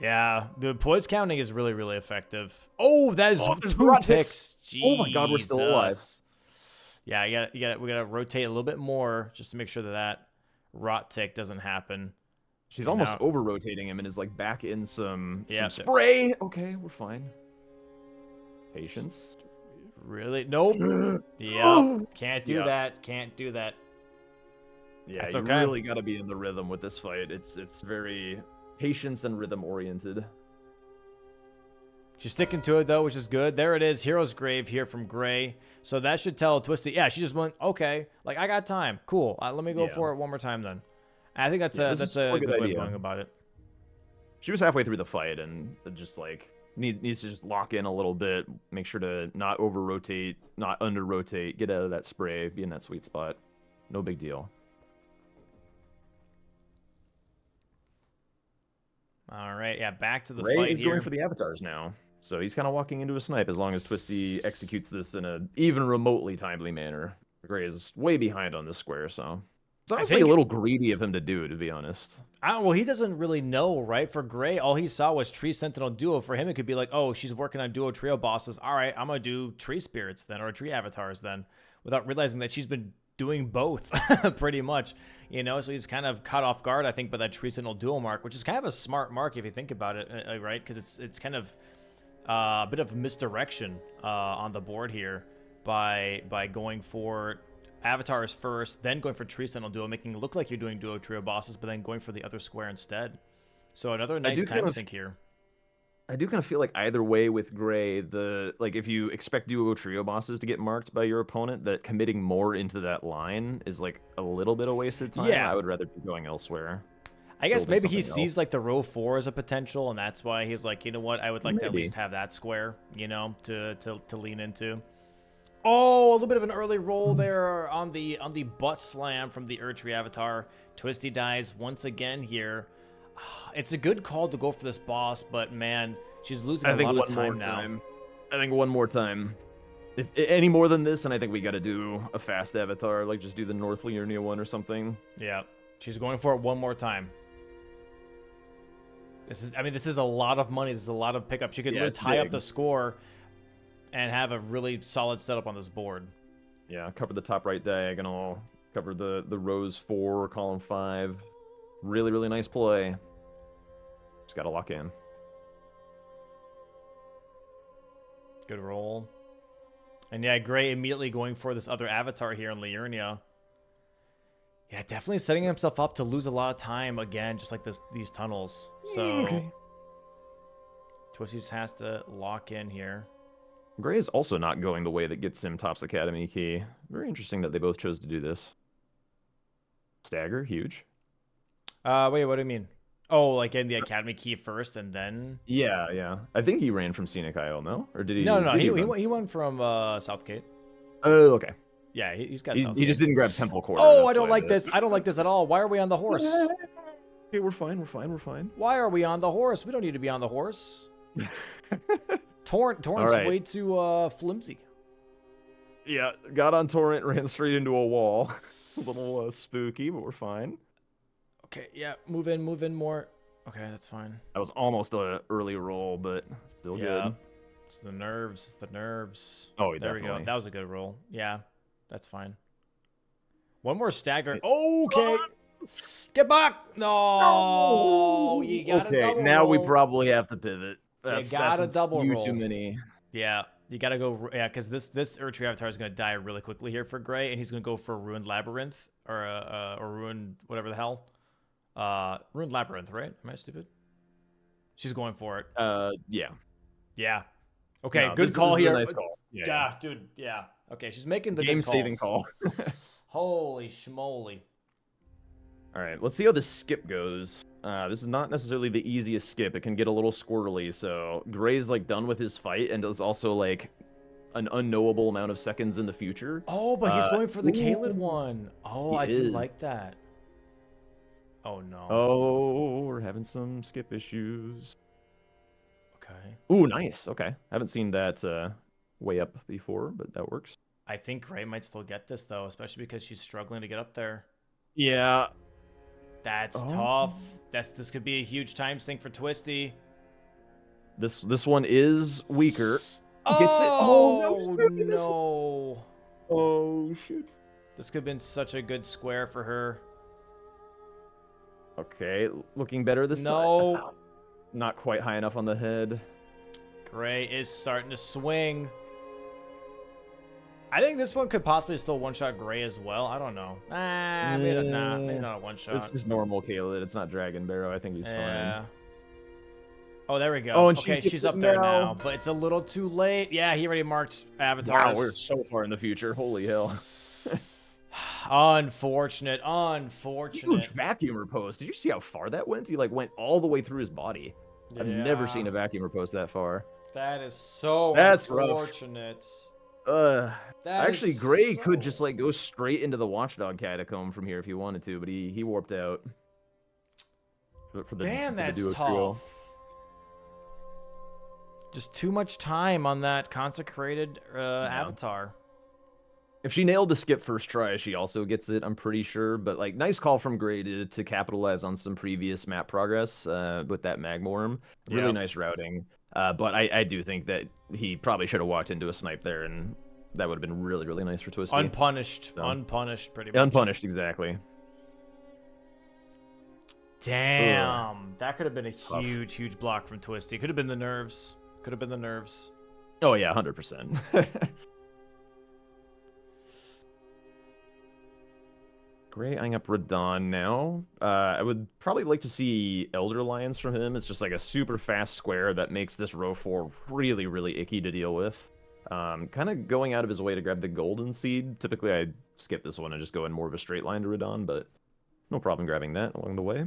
Yeah, the poise counting is really, really effective. Oh, that is 2 ticks. Oh my god, we're still alive. Yeah, we gotta rotate a little bit more just to make sure that rot tick doesn't happen. She's almost over-rotating him and is like back in some spray. Okay, we're fine. Patience. Really? Nope. Yep. Can't do that. Can't do that. Yeah, that's you okay. really got to be in the rhythm with this fight. It's very patience and rhythm oriented. She's sticking to it though, which is good. There it is, Hero's Grave here from Gray. So that should tell TwistieT. Yeah, she just went, okay, like I got time. Cool. Let me go for it one more time then. I think that's a good way of going about it. She was halfway through the fight and just like needs to just lock in a little bit, make sure to not over rotate, not under rotate, get out of that spray, be in that sweet spot. No big deal. All right, yeah, back to the Ray fight is here. going for the avatars now, so he's kind of walking into a snipe as long as TwistieT executes this in a even remotely timely manner. Gray is way behind on this square, so it's honestly a little greedy of him to do, to be honest. Well, he doesn't really know, right? For Gray, all he saw was Tree Sentinel Duo. For him, it could be like, oh, she's working on Duo Trio bosses. All right, I'm going to do Tree Spirits then, or Tree Avatars then, without realizing that she's been doing both, pretty much. You know, so he's kind of caught off guard, I think, by that Tree Sentinel Duo mark, which is kind of a smart mark if you think about it, right? Because it's kind of a bit of misdirection on the board here by going for Avatars first, then going for Tree Sentinel Duo, making it look like you're doing Duo Trio bosses, but then going for the other square instead. So another nice time sink here. I do kind of feel like either way with Gray, if you expect Duo Trio bosses to get marked by your opponent, that committing more into that line is like a little bit of wasted time. Yeah. I would rather be going elsewhere. I guess maybe he sees like the row 4 as a potential, and that's why he's like, you know what, I would like to at least have that square, you know, to lean into. Oh, a little bit of an early roll there on the butt slam from the Erdtree Avatar. TwistieT dies once again here. It's a good call to go for this boss, but man, she's losing a lot of time now. I think one more time. If any more than this, and I think we got to do a fast Avatar, like just do the North Liurnia one or something. Yeah, she's going for it one more time. This is a lot of money. This is a lot of pickup. She could really tie up the score and have a really solid setup on this board. Yeah, cover the top right diagonal, cover the rows 4, column 5. Really, really nice play. Just got to lock in. Good roll. And yeah, Gray immediately going for this other avatar here in Liurnia. Yeah, definitely setting himself up to lose a lot of time again, just like these tunnels. So Okay. Twisty just has to lock in here. Gray is also not going the way that gets him Topps Academy key. Very interesting that they both chose to do this. Stagger, huge. Wait, what do you mean? Oh, like getting the Academy key first and then? Yeah, yeah. I think he ran from Scenic Isle, no? Or did he? No, no, Did he run? he won from Southgate. Oh, okay. Yeah, he's got He Southgate. just didn't grab Temple Quarter. Oh, I that's don't why like this. I don't like this at all. Why are we on the horse? Okay, we're fine. We're fine. We're fine. Why are we on the horse? We don't need to be on the horse. Torrent's right. way too flimsy. Yeah, got on Torrent, ran straight into a wall. A little spooky, but we're fine. Okay, yeah, move in more. Okay, that's fine. That was almost an early roll, but still good. It's the nerves. It's the nerves. Oh, there definitely. we go. That was a good roll. Yeah, that's fine. One more stagger. Okay. Get back. No. You got a double now we roll. probably have to pivot. That's a double roll. Too many. Yeah, you got to go. Yeah, because this Erdtree Avatar is going to die really quickly here for Gray, and he's going to go for a Ruined Labyrinth or Ruined whatever the hell. Ruined Labyrinth, right? Am I stupid? She's going for it. Yeah. Yeah. Okay, No, good call this is here. a nice call. Yeah, dude. Yeah. Okay, she's making the game-saving good call. Holy schmoly. All right, let's see how this skip goes. This is not necessarily the easiest skip. It can get a little squirrely. So Gray's like done with his fight, and there's also like an unknowable amount of seconds in the future. Oh, but he's going for the Kaled one. Oh, I do like that. Oh no. Oh, we're having some skip issues. Okay. Ooh, nice. Okay, haven't seen that way up before, but that works. I think Gray might still get this though, especially because she's struggling to get up there. Yeah. That's tough. This could be a huge time sink for TwistieT. This one is weaker. Oh, Gets it. Oh no. Oh shoot. This could have been such a good square for her. Okay, looking better this time. No. Not quite high enough on the head. Gray is starting to swing. I think this one could possibly still one-shot Gray as well. I don't know. Maybe not a one-shot. It's just normal Kaled. It's not Dragon Barrow. I think he's fine. Oh, there we go. Oh, and okay, she's up there now, but it's a little too late. Yeah, he already marked avatars. Wow, we're so far in the future. Holy hell. Unfortunate. Huge vacuum repose. Did you see how far that went? He like went all the way through his body. Yeah. I've never seen a vacuum repose that far. That is so unfortunate. Actually, Gray could just like go straight into the Watchdog Catacomb from here if he wanted to, but he warped out. Damn, that's duo tough. trio. Just too much time on that consecrated avatar. If she nailed the skip first try, she also gets it, I'm pretty sure. But like, nice call from Gray to capitalize on some previous map progress with that Magmorm. Really nice routing. But I do think that he probably should have walked into a snipe there, and that would have been really, really nice for TwistieT. Unpunished. So. Unpunished, pretty much. Unpunished, exactly. Damn. Ugh. That could have been a huge, huge block from TwistieT. Could have been the nerves. Could have been the nerves. Oh, yeah, 100%. Gray eyeing up Radon now. I would probably like to see Elder Alliance from him. It's just like a super fast square that makes this row 4 really, really icky to deal with. Kind of going out of his way to grab the Golden Seed. Typically, I'd skip this one and just go in more of a straight line to Radon, but no problem grabbing that along the way.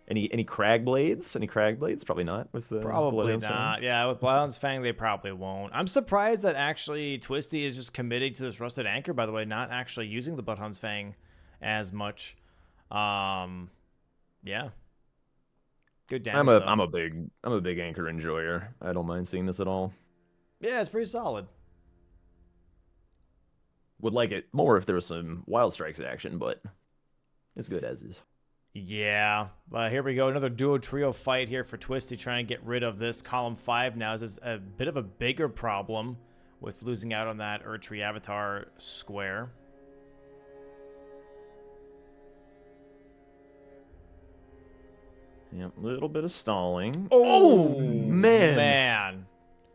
Any Crag Blades? Any Crag Blades? Probably not with the probably not. Yeah, with Bloodhound's Fang, they probably won't. I'm surprised that actually TwistieT is just committing to this Rusted Anchor. By the way, not actually using the Bloodhound's Fang as much. Yeah, good damage. I'm a big Anchor enjoyer. I don't mind seeing this at all. Yeah, it's pretty solid. Would like it more if there was some Wild Strikes action, but it's good as is. Yeah, here we go. Another duo trio fight here for TwistieT, trying to get rid of this column 5 now. This is a bit of a bigger problem with losing out on that Erdtree Avatar square. Yep, a little bit of stalling. Oh man.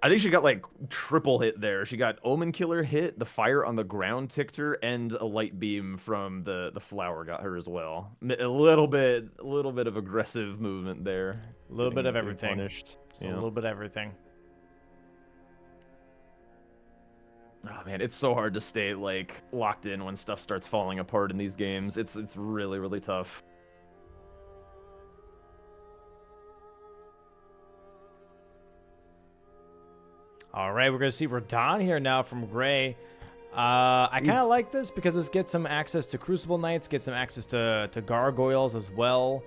I think she got like triple hit there. She got Omen Killer hit, the fire on the ground ticked her, and a light beam from the flower got her as well. A little bit of aggressive movement there. A little bit of Getting everything. punished. Just a little bit of everything. Oh man, it's so hard to stay like locked in when stuff starts falling apart in these games. It's really, really tough. All right, we're going to see Radon here now from Gray. I kind of like this because this gets some access to Crucible Knights, gets some access to Gargoyles as well.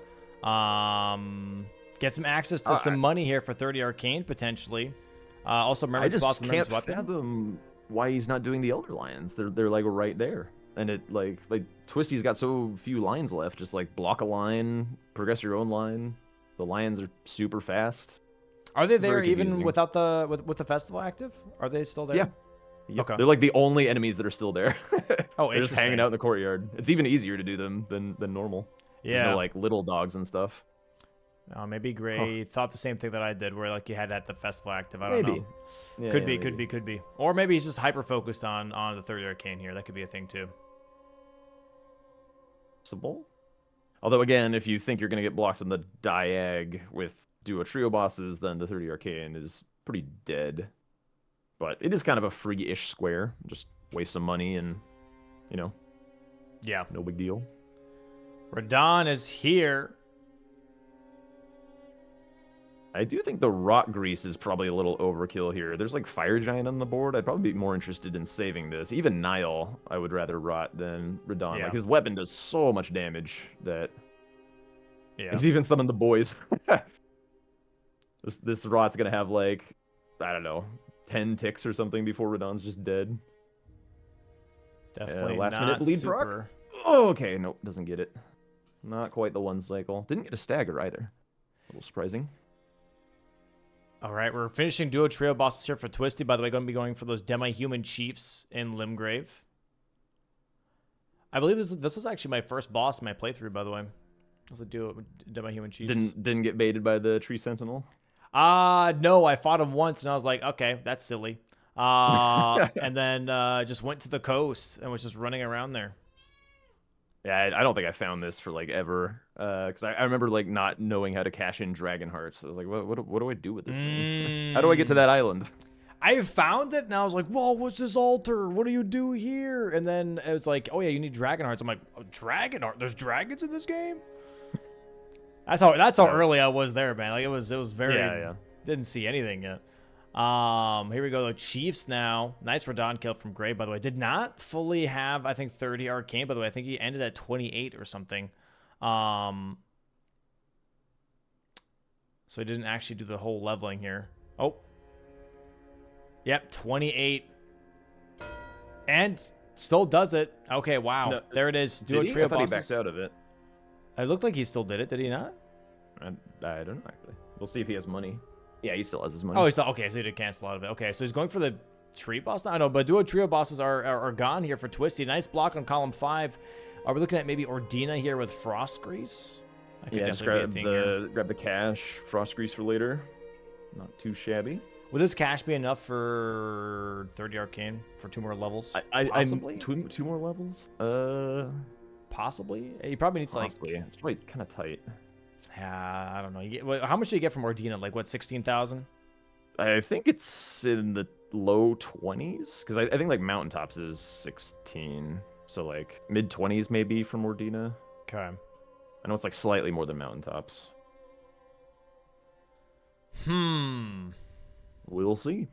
Get some access to some money here for 30 Arcane, potentially. Also, I just can't weapon. fathom why he's not doing the Elder Lions. They're like right there. And it like TwistieT's got so few lines left. Just like block a line, progress your own line. The lions are super fast. Are they there even without with the festival active? Are they still there? Yeah. Yep. Okay. They're like the only enemies that are still there. Oh, they're just hanging out in the courtyard. It's even easier to do them than normal. Yeah. There's no like little dogs and stuff. Maybe Gray thought the same thing that I did, where like you had at the festival active. I don't know. Yeah, could be. Or maybe he's just hyper focused on the 30 Arcane here. That could be a thing too. Possible. Although again, if you think you're gonna get blocked on the diag with duo trio bosses, then the 30 Arcane is pretty dead. But it is kind of a free-ish square. Just waste some money and, you know. Yeah. No big deal. Radon is here. I do think the rock grease is probably a little overkill here. There's like Fire Giant on the board. I'd probably be more interested in saving this. Even Nile, I would rather rot than Radon. Yeah. Like his weapon does so much damage that Yeah. even some of the boys. This rot's gonna have like, I don't know, 10 ticks or something before Radon's just dead. Definitely last not minute bleed super. proc. Oh, okay, nope, doesn't get it. Not quite the one cycle. Didn't get a stagger either. A little surprising. All right, we're finishing duo trio bosses here for TwistieT. By the way, going to be going for those demi-human chiefs in Limgrave. I believe this was actually my first boss in my playthrough, by the way. It was a duo demi-human chiefs. Didn't get baited by the tree sentinel. No, I fought him once and I was like, okay, that's silly. And then just went to the coast and was just running around there. Yeah, I don't think I found this for like ever, because I remember like not knowing how to cash in Dragon Hearts. I was like, what do I do with this thing? How do I get to that island? I found it and I was like, whoa, what's this altar? What do you do here? And then it was like, oh yeah, you need Dragon Hearts. I'm like, oh, Dragon Heart? There's dragons in this game? That's how early I was there, man. Like it was very didn't see anything yet. Here we go, the Chiefs now. Nice Radon kill from Gray, by the way. Did not fully have, I think, 30 Arcane, by the way. I think he ended at 28 or something. So he didn't actually do the whole leveling here. Oh. Yep, 28. And still does it. Okay, wow. No, there it is. Do a trio bosses. He backed out of it. It looked like he still did it. Did he not? I don't know, actually. We'll see if he has money. Yeah, he still has his money. Oh, he's still, okay, so he did cancel out of it. Okay, so he's going for the tree boss? I don't know, but duo trio bosses are gone here for TwistieT. Nice block on column 5. Are we looking at maybe Ordina here with Frost Grease? Yeah, just grab the cash, Frost Grease for later. Not too shabby. Would this cash be enough for 30 Arcane for 2 more levels? Possibly? Two more levels? Possibly? He probably needs possibly. It's probably kind of tight. I don't know. How much do you get from Ordina? Like, what, 16,000? I think it's in the low 20s. Because I think, like, Mountaintops is 16. So, like, mid-20s maybe from Ordina. Okay. I know it's, like, slightly more than Mountaintops. We'll see.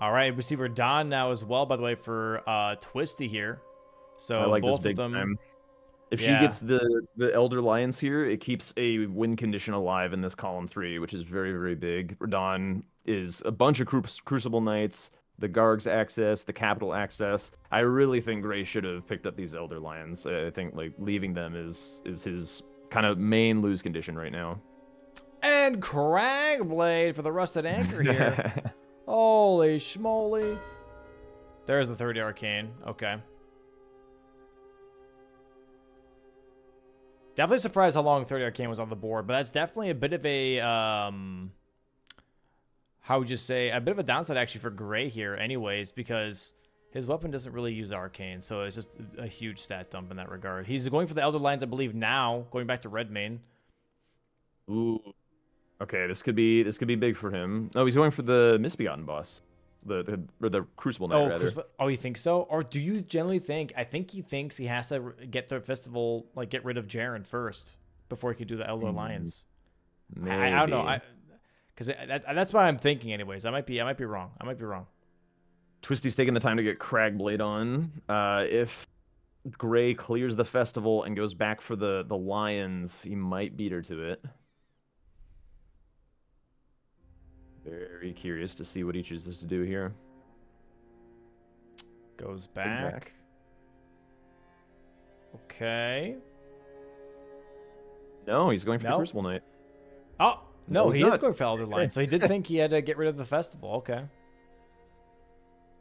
All right, we see Radon now as well, by the way, for TwistieT here. So I like both this big of them. time. If she gets the Elder Lions here, it keeps a win condition alive in this column 3, which is very, very big. Radon is a bunch of Crucible Knights, the Garg's access, the Capital access. I really think Gray should have picked up these Elder Lions. I think like leaving them is his kind of main lose condition right now. And Cragblade for the Rusted Anchor here. Holy schmoly. There's the 30 Arcane. Okay. Definitely surprised how long 30 Arcane was on the board, but that's definitely a bit of a, how would you say, a bit of a downside actually for Grey here anyways, because his weapon doesn't really use Arcane, so it's just a huge stat dump in that regard. He's going for the Elder Lions, I believe, now, going back to red main. Ooh. Okay, this could be big for him. Oh, he's going for the Misbegotten boss. The Crucible Knight, rather. Oh, you think so? Or do you generally think... I think he thinks he has to get the festival, like, get rid of Jaren first before he could do the Elder Alliance. I don't know. Because that's what I'm thinking anyways. I might be wrong. TwistieT's taking the time to get Cragblade on. If Grey clears the festival and goes back for the Lions, he might beat her to it. Very curious to see what he chooses to do here. Goes back. Okay. No, he's going for the Crucible Knight. Oh, no, he is not. going for Elder Line. So he did think he had to get rid of the festival. Okay.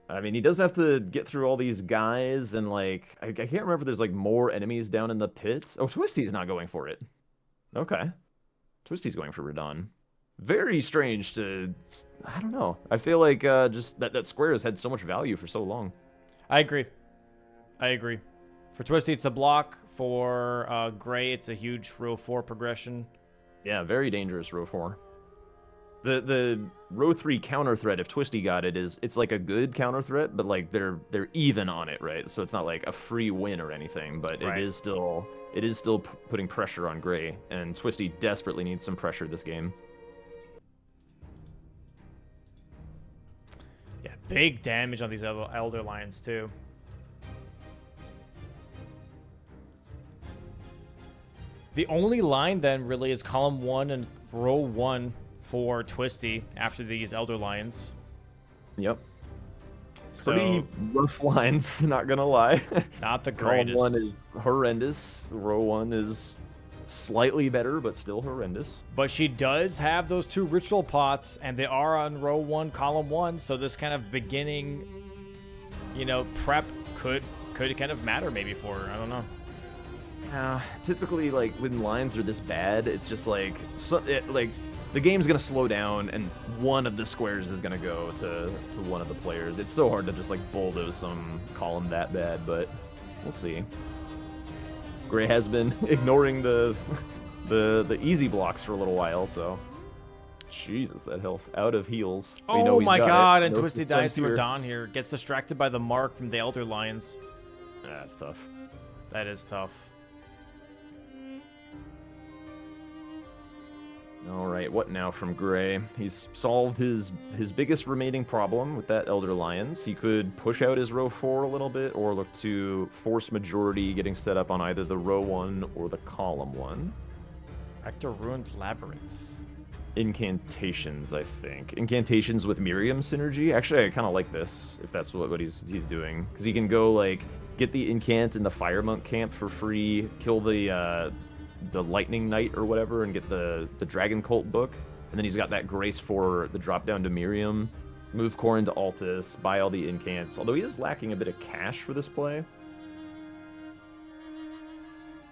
I mean, he does have to get through all these guys, and, like, I can't remember if there's, like, more enemies down in the pit. Oh, TwistieT's not going for it. Okay. TwistieT's going for Radahn. Very strange to... I don't know. I feel like just that square has had so much value for so long. I agree. For TwistieT, it's a block. For Grey, it's a huge row 4 progression. Yeah, very dangerous row 4. The row 3 counter threat, if TwistieT got it, it's like a good counter threat, but like they're even on it, right? So it's not like a free win or anything, but right. It is still putting pressure on Grey, and TwistieT desperately needs some pressure this game. Yeah, big damage on these Elder Lions too. The only line then really is column 1 and row 1 for TwistieT after these Elder Lions. Yep. So, pretty rough lines, not gonna lie. Not the greatest. Column 1 is horrendous. Row 1 is slightly better, but still horrendous. But she does have those 2 ritual pots, and they are on row 1, column 1. So this kind of beginning, prep could kind of matter maybe for her. I don't know. Typically, like, when lines are this bad, it's just like, the game's gonna slow down, and one of the squares is gonna go to one of the players. It's so hard to just like bulldoze some column that bad, but we'll see. Grey has been ignoring the easy blocks for a little while, so Jesus, that health out of heals. Oh my God! And TwistieT dies to Radahn here. Gets distracted by the mark from the Elder Lions. That's tough. That is tough. All right, what now from Grey? He's solved his biggest remaining problem with that Elder Lions. He could push out his row 4 a little bit, or look to force majority getting set up on either the row 1 or the column 1. Back to Ruined Labyrinth. Incantations, I think. Incantations with Miriam synergy. Actually, I kind of like this, if that's what he's doing. Because he can go, like, get the incant in the Fire Monk camp for free, kill the Lightning Knight or whatever, and get the Dragon Cult book. And then he's got that Grace for the drop down to Miriam. Move core into Altus, buy all the incants. Although he is lacking a bit of cash for this play.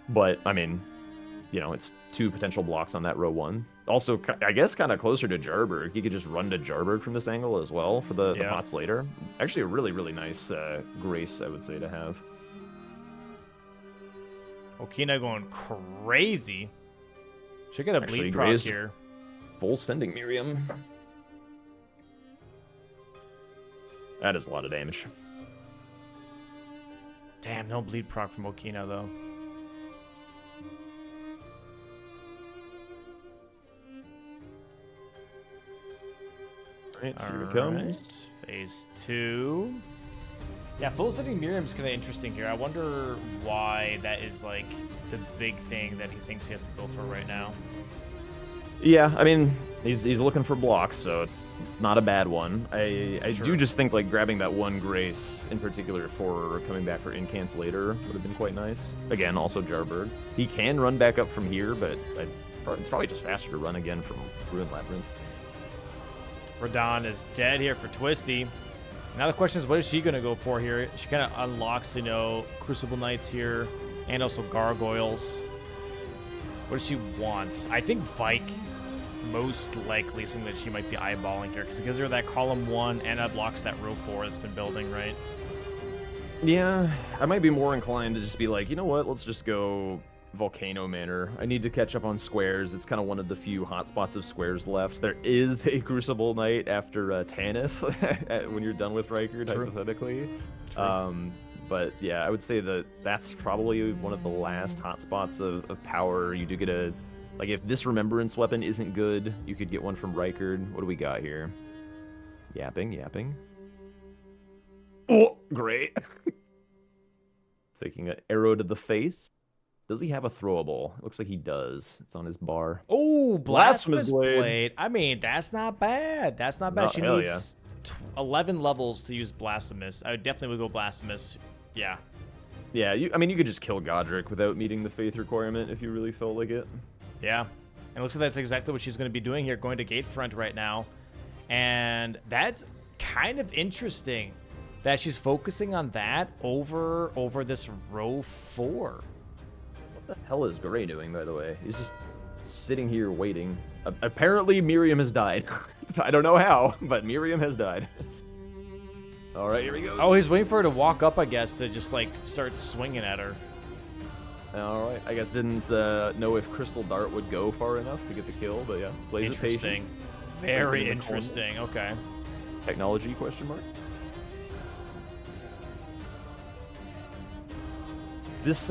But, I mean, it's 2 potential blocks on that row 1. Also, I guess kind of closer to Jarberg. He could just run to Jarberg from this angle as well for the pots later. Actually, a really, really nice Grace, I would say, to have. Okina going crazy. Should get a bleed proc here. Full sending Miriam. That is a lot of damage. Damn, no bleed proc from Okina though. Alright, here we go. Phase 2. Yeah, full setting Miriam's kind of interesting here. I wonder why that is like the big thing that he thinks he has to go for right now. Yeah, I mean, he's looking for blocks, so it's not a bad one. I do just think like grabbing that one Grace in particular for coming back for incants later would have been quite nice. Again, also Jarberg. He can run back up from here, but it's probably just faster to run again from Ruined Labyrinth. Radahn is dead here for TwistieT. Now the question is, what is she going to go for here? She kind of unlocks, Crucible Knights here, and also Gargoyles. What does she want? I think Vike most likely something that she might be eyeballing here because it gives her that column 1 and it blocks that row 4 that's been building, right? Yeah, I might be more inclined to just be like, you know what, let's just go Volcano Manor. I need to catch up on squares. It's kind of one of the few hotspots of squares left. There is a Crucible Knight after Tanith when you're done with Riker, hypothetically. True. But yeah, I would say that that's probably one of the last hotspots of power. You do get a... Like, if this Remembrance weapon isn't good, you could get one from Riker. What do we got here? Yapping. Oh, great. Taking an arrow to the face. Does he have a throwable? It looks like he does. It's on his bar. Oh, Blasphemous Blade. I mean, that's not bad. That's not bad. She needs 11 levels to use Blasphemous. I definitely would go Blasphemous. Yeah. Yeah, I mean, you could just kill Godric without meeting the faith requirement if you really felt like it. Yeah. And it looks like that's exactly what she's going to be doing here, going to Gatefront right now. And that's kind of interesting that she's focusing on that over this row 4. What the hell is Gray doing, by the way? He's just sitting here waiting. Apparently, Miriam has died. I don't know how, but Miriam has died. All right, here we go. Oh, he's waiting for her to walk up, I guess, to just, like, start swinging at her. All right, I guess didn't know if Crystal Dart would go far enough to get the kill, but yeah, plays with patience. Interesting. Very interesting. Okay. Technology, question mark? This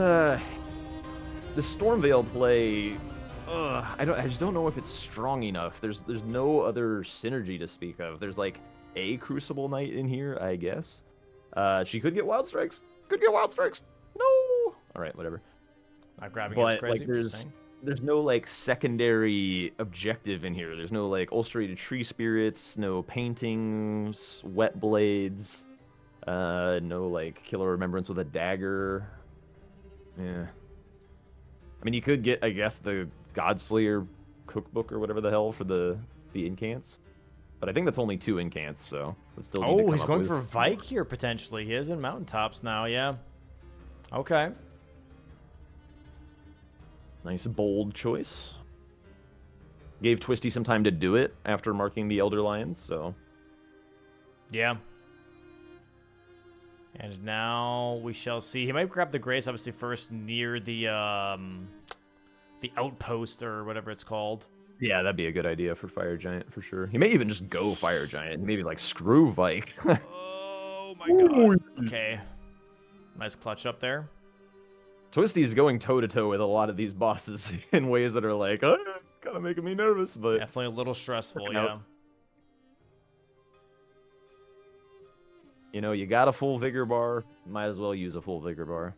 Stormveil play, I just don't know if it's strong enough. There's no other synergy to speak of. There's like a Crucible Knight in here, I guess. She could get Wild Strikes. No. All right, whatever. Not grabbing but is crazy. Like there's no like secondary objective in here. There's no like ulcerated tree spirits, no paintings, wet blades, no like killer remembrance with a dagger. Yeah. I mean, you could get, I guess, the Godslayer cookbook or whatever the hell for the incants. But I think that's only 2 incants, so would still need to come he's up going with... for Vike here, potentially. He is in Mountaintops now, yeah. Okay. Nice, bold choice. Gave TwistieT some time to do it after marking the Elder Lions, so... Yeah. And now we shall see. He might grab the Grace, obviously, first near the outpost or whatever it's called. Yeah, that'd be a good idea for Fire Giant, for sure. He may even just go Fire Giant. Maybe, like, screw Vike. Oh, my God. Okay. Nice clutch up there. TwistieT's going toe-to-toe with a lot of these bosses in ways that are like, kind of making me nervous, but... Definitely a little stressful, yeah. You know, you got a full Vigor bar, might as well use a full Vigor bar.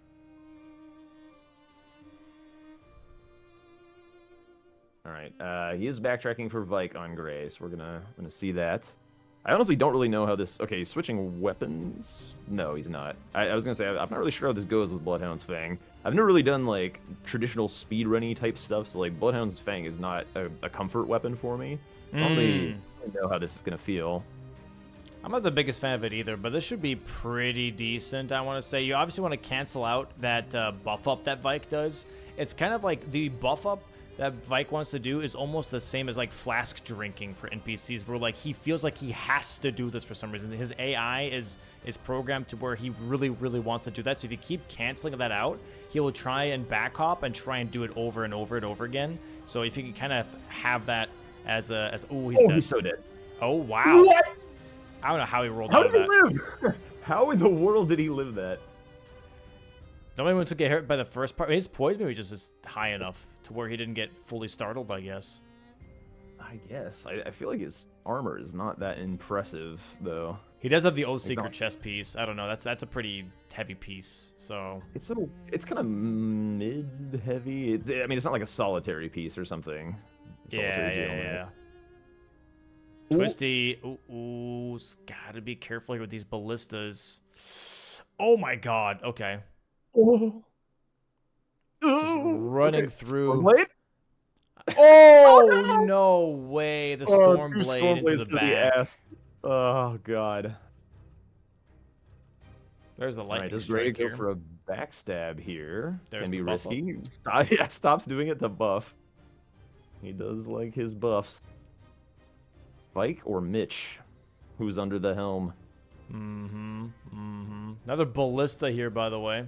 Alright, he is backtracking for Vike on Gray, so we're gonna see that. I honestly don't really know how this... Okay, he's switching weapons? No, he's not. I was gonna say, I'm not really sure how this goes with Bloodhound's Fang. I've never really done, like, traditional speedrunny type stuff, so, like, Bloodhound's Fang is not a comfort weapon for me. I don't really know how this is gonna feel. I'm not the biggest fan of it either, but this should be pretty decent, I want to say. You obviously want to cancel out that buff up that Vike does. It's kind of like the buff up that Vike wants to do is almost the same as like flask drinking for NPCs, where like he feels like he has to do this for some reason. His AI is programmed to where he really, really wants to do that. So if you keep canceling that out, he will try and back hop and try and do it over and over and over again. So if you can kind of have that as he's dead. He's so dead. Oh wow. What? I don't know how he rolled out of that. How did he live? How in the world did he live that? Nobody wants to get hurt by the first part. His poise maybe just is high enough to where he didn't get fully startled, I guess. I guess. I feel like his armor is not that impressive, though. He does have the Oath Seeker chest piece. I don't know. That's a pretty heavy piece. So it's kind of mid-heavy. I mean, it's not like a solitary piece or something. Yeah. TwistieT, gotta be careful here with these ballistas. Oh my God. Okay. Just running through. Stormblade? Oh no way! The Stormblade into the back. Oh God. There's the lightning. Does Gray go for a backstab here There's can the be buff risky. Yeah, stops doing it to buff. He does like his buffs. Spike or Mitch? Who's under the helm? Another ballista here, by the way.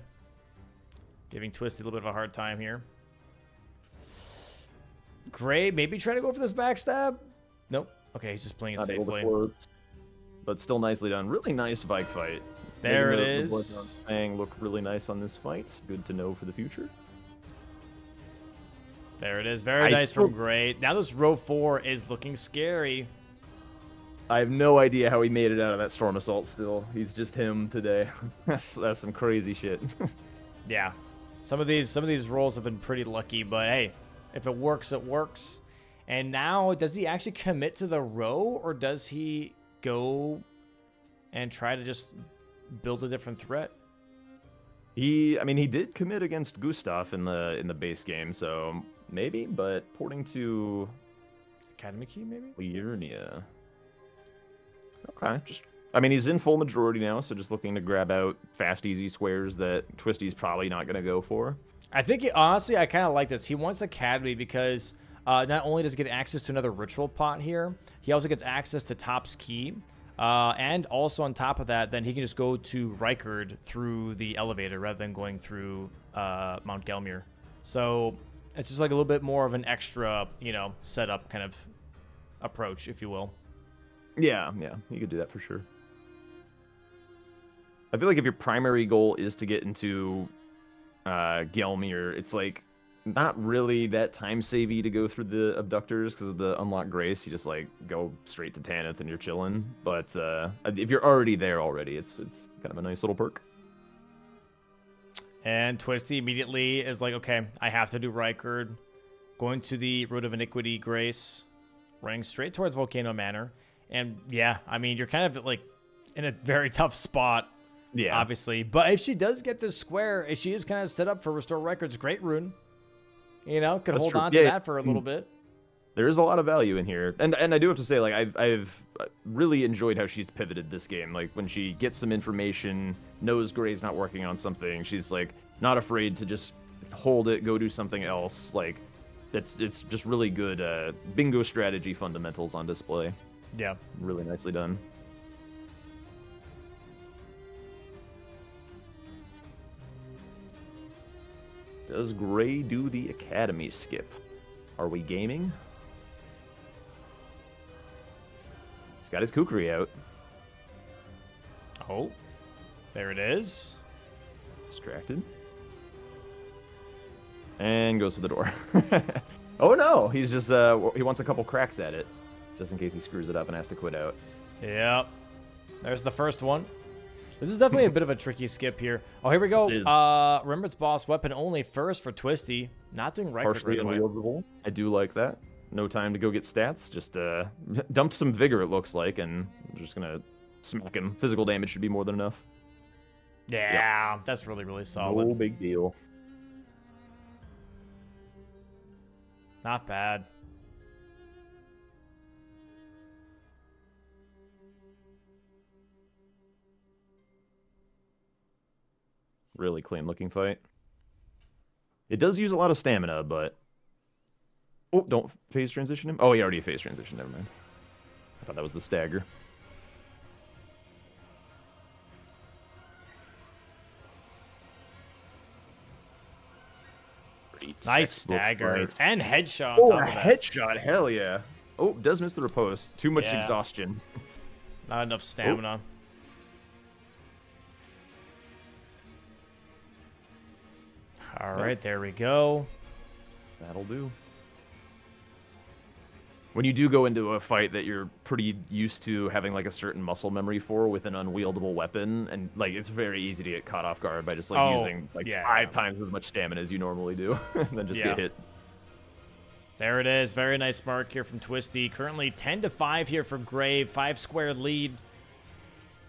Giving TwistieT a little bit of a hard time here. Gray, maybe trying to go for this backstab? Nope. Okay, he's just playing it Not able to safely. close, but still nicely done. Really nice Vike fight. There it Making the is. Fang look really nice on this fight. Good to know for the future. There it is. Very nice from Gray. Now this row 4 is looking scary. I have no idea how he made it out of that Storm Assault still. He's just him today. That's some crazy shit. Yeah. Some of these rolls have been pretty lucky, but hey, if it works, it works. And now, does he actually commit to the row, or does he go and try to just build a different threat? I mean, he did commit against Gustav in the base game, so maybe. But porting to Academy Key, maybe. Liurnia. Okay, I mean, he's in full majority now, so just looking to grab out fast, easy squares that TwistieT's probably not going to go for. I think, honestly, I kind of like this. He wants Academy because not only does he get access to another ritual pot here, he also gets access to Top's Key. And also on top of that, then he can just go to Rykard through the elevator rather than going through Mount Gelmir. So it's just like a little bit more of an extra, setup kind of approach, if you will. Yeah, you could do that for sure. I feel like if your primary goal is to get into Gelmir, it's like not really that time savvy to go through the abductors because of the unlocked grace. You just like go straight to Tanith and you're chilling. But if you're already there already, it's kind of a nice little perk. And TwistieT immediately is like, okay, I have to do Rykard. Going to the Road of Iniquity Grace, running straight towards Volcano Manor. And yeah, I mean, you're kind of like in a very tough spot, yeah, obviously. But if she does get this square, if she is kind of set up for Restore Rykard's great rune, could That's hold true. on to that for a little bit. There is a lot of value in here, and I do have to say, like I've really enjoyed how she's pivoted this game. Like when she gets some information, knows Gray's not working on something, she's like not afraid to just hold it, go do something else. Like it's just really good bingo strategy fundamentals on display. Yeah, really nicely done. Does Gray do the Academy skip? Are we gaming? He's got his kukri out. Oh, there it is. Distracted. And goes for the door. Oh no, he's just, he wants a couple cracks at it. Just in case he screws it up and has to quit out. Yep. There's the first one. This is definitely a bit of a tricky skip here. Oh, here we go. Remembrance Boss weapon only first for TwistieT. Not doing Rykard Partially right away. unwieldable. I do like that. No time to go get stats. Just dumped some vigor, it looks like, and I'm just going to smack him. Physical damage should be more than enough. Yeah, that's really, really solid. No big deal. Not bad. Really clean looking fight. It does use a lot of stamina, but... Oh, don't phase transition him? Oh, he already phase transition, never mind. I thought that was the stagger. Nice stagger. And headshot. Oh, a headshot, hell yeah. Oh, does miss the riposte. Too much Yeah. exhaustion. Not enough stamina. All right, there we go. That'll do. When you do go into a fight that you're pretty used to having like a certain muscle memory for with an unwieldable weapon, and like it's very easy to get caught off guard by just like using like 5 times as much stamina as you normally do, and then just get hit. There it is. Very nice mark here from TwistieT. Currently 10-5 here for Gray. 5-square lead.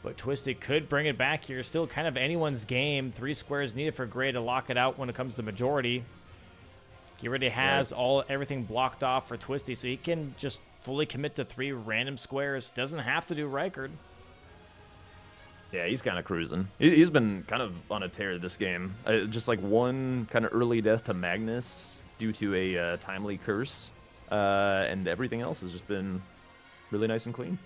But TwistieT could bring it back here. Still kind of anyone's game. 3 squares needed for Gray to lock it out when it comes to majority. He already has everything blocked off for TwistieT, so he can just fully commit to 3 random squares. Doesn't have to do Rykard. Yeah, he's kind of cruising. He's been kind of on a tear this game. Just like one kind of early death to Magnus due to a timely curse, and everything else has just been really nice and clean.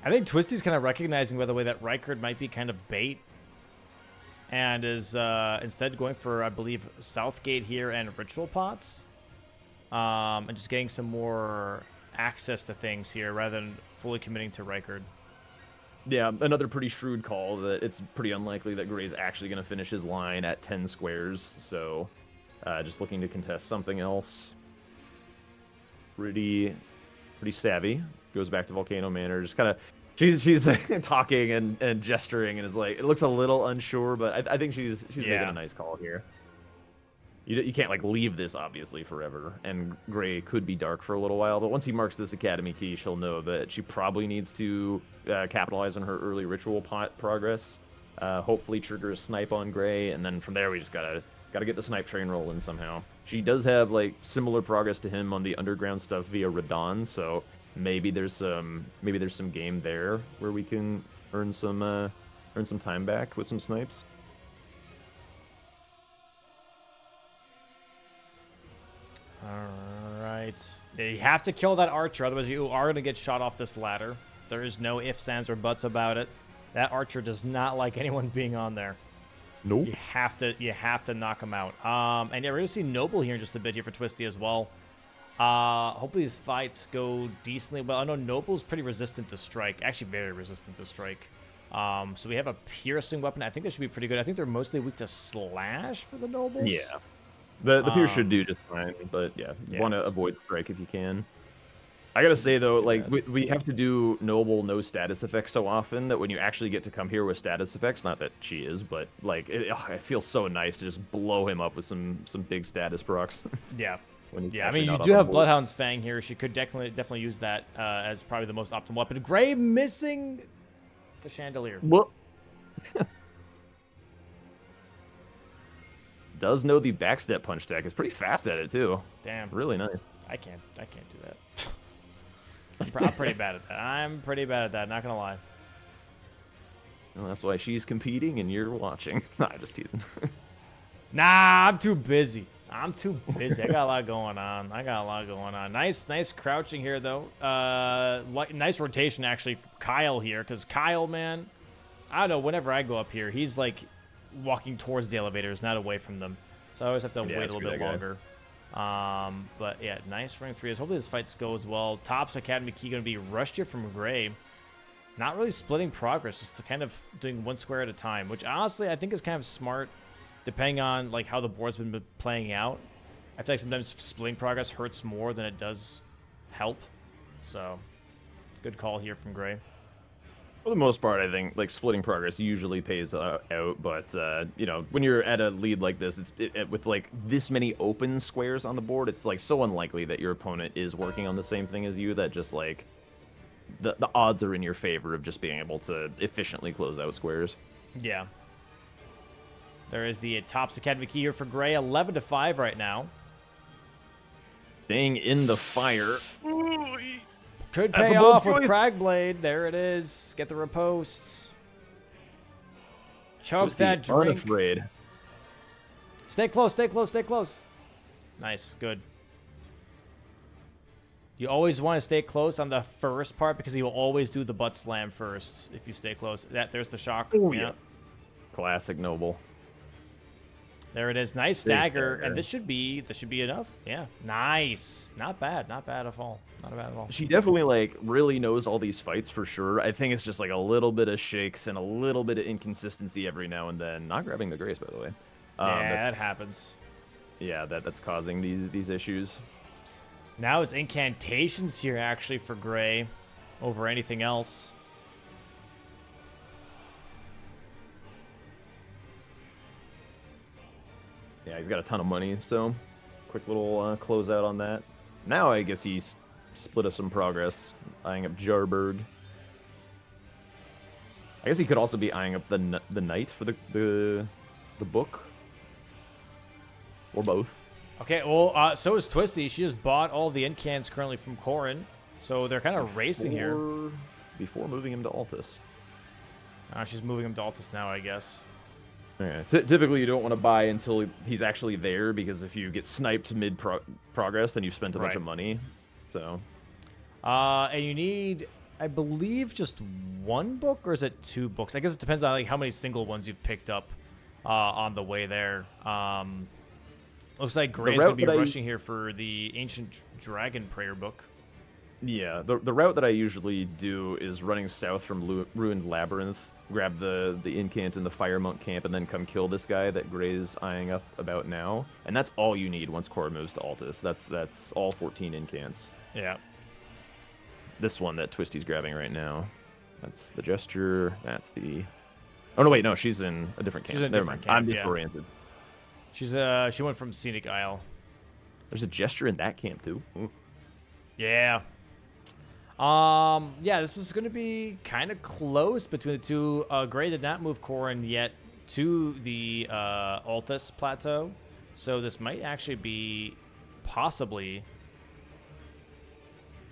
I think TwistieT's kind of recognizing, by the way, that Rykard might be kind of bait, and is instead going for, I believe, Southgate here and Ritual Pots, and just getting some more access to things here rather than fully committing to Rykard. Yeah, another pretty shrewd call that it's pretty unlikely that Gray's actually going to finish his line at 10 squares, so just looking to contest something else. Pretty savvy. Goes back to Volcano Manor, just kind of... She's talking and gesturing and is like, it looks a little unsure, but I think she's making a nice call here. You can't like leave this obviously forever, and Gray could be dark for a little while, but once he marks this Academy key, she'll know that she probably needs to capitalize on her early ritual pot progress. Hopefully trigger a snipe on Gray, and then from there we just gotta get the snipe train rolling somehow. She does have like similar progress to him on the underground stuff via Radon, so maybe there's some game there where we can earn some time back with some snipes. Alright. You have to kill that archer, otherwise you are going to get shot off this ladder. There is no ifs, ands, or buts about it. That archer does not like anyone being on there. Nope. You have to knock him out. And yeah, we're going to see Noble here in just a bit here for TwistieT as well. Hopefully these fights go decently well. I know Noble's pretty resistant to strike. Actually, very resistant to strike. So we have a piercing weapon. I think that should be pretty good. I think they're mostly weak to slash for the Nobles. Yeah. The Pierce should do just fine, but yeah, you want to avoid strike if you can. I gotta say though, like we have to do Noble no status effects so often that when you actually get to come here with status effects, not that she is, but like it feels so nice to just blow him up with some big status procs. Yeah. Yeah, I mean, you do have Bloodhound's Fang here. She could definitely use that as probably the most optimal weapon. Gray missing the chandelier. Well, does know the backstep punch deck. It's pretty fast at it too. Damn, really nice. I can't do that. I'm pretty bad at that. I'm pretty bad at that. Not gonna lie. Well, that's why she's competing and you're watching. Nah, I'm just teasing. Nah, I'm too busy. I got a lot going on. Nice crouching here, though. Nice rotation, actually, for Kyle here. Because Kyle, man, I don't know, whenever I go up here, he's, like, walking towards the elevators, not away from them. So I always have to wait a little bit longer. But, yeah, nice ring 3. Hopefully this fight goes well. Top's Academy key going to be rushed here from Gray. Not really splitting progress, just kind of doing one square at a time, which, honestly, I think is kind of smart. Depending on like how the board's been playing out, I feel like sometimes splitting progress hurts more than it does help. So, good call here from Gray. For the most part, I think like splitting progress usually pays out, but you know, when you're at a lead like this, with like this many open squares on the board, it's like so unlikely that your opponent is working on the same thing as you that just like the odds are in your favor of just being able to efficiently close out squares. Yeah. There is the Topps Academy key here for Gray, 11-5 right now. Staying in the fire. Could pay off with Cragblade. There it is. Get the riposts. Chokes that drink. Unafraid. Stay close. Nice, good. You always want to stay close on the first part because he will always do the butt slam first if you stay close. There's the shock. Ooh, yeah. Classic Noble. There it is. Nice stagger, and this should be enough. Yeah, nice. Not bad at all. She definitely like really knows all these fights for sure. I think it's just like a little bit of shakes and a little bit of inconsistency every now and then. Not grabbing the grace, by the way. Yeah, that happens. Yeah, that's causing these issues. Now it's incantations here actually for Gray over anything else. Yeah, he's got a ton of money, so quick little closeout on that. Now I guess he's split us some progress, eyeing up Jarberg. I guess he could also be eyeing up the knight for the book, or both. Okay, well, so is TwistieT. She just bought all the incans currently from Corrin, so they're kind of racing here. Before moving him to Altus. She's moving him to Altus now, I guess. Yeah. Typically, you don't want to buy until he's actually there, because if you get sniped mid progress, then you've spent a bunch of money. So. And you need, I believe, just one book, or is it 2 books? I guess it depends on like how many single ones you've picked up on the way there. Looks like Gray's going to be rushing here for the Ancient Dragon Prayer book. Yeah, the route that I usually do is running south from Ruined Labyrinth, grab the Incant and the Fire Monk camp, and then come kill this guy that Gray's eyeing up about now. And that's all you need once Korra moves to Altus. That's all 14 Incants. Yeah. This one that TwistieT's grabbing right now. That's the Gesture. That's the... Oh, no, wait, no, she's in a different camp. She's in a different camp, I'm disoriented. She went from Scenic Isle. There's a Gesture in that camp, too. Ooh. Yeah. Yeah, this is going to be kind of close between the two. Gray did not move Corrin yet to the Altus Plateau, so this might actually be possibly...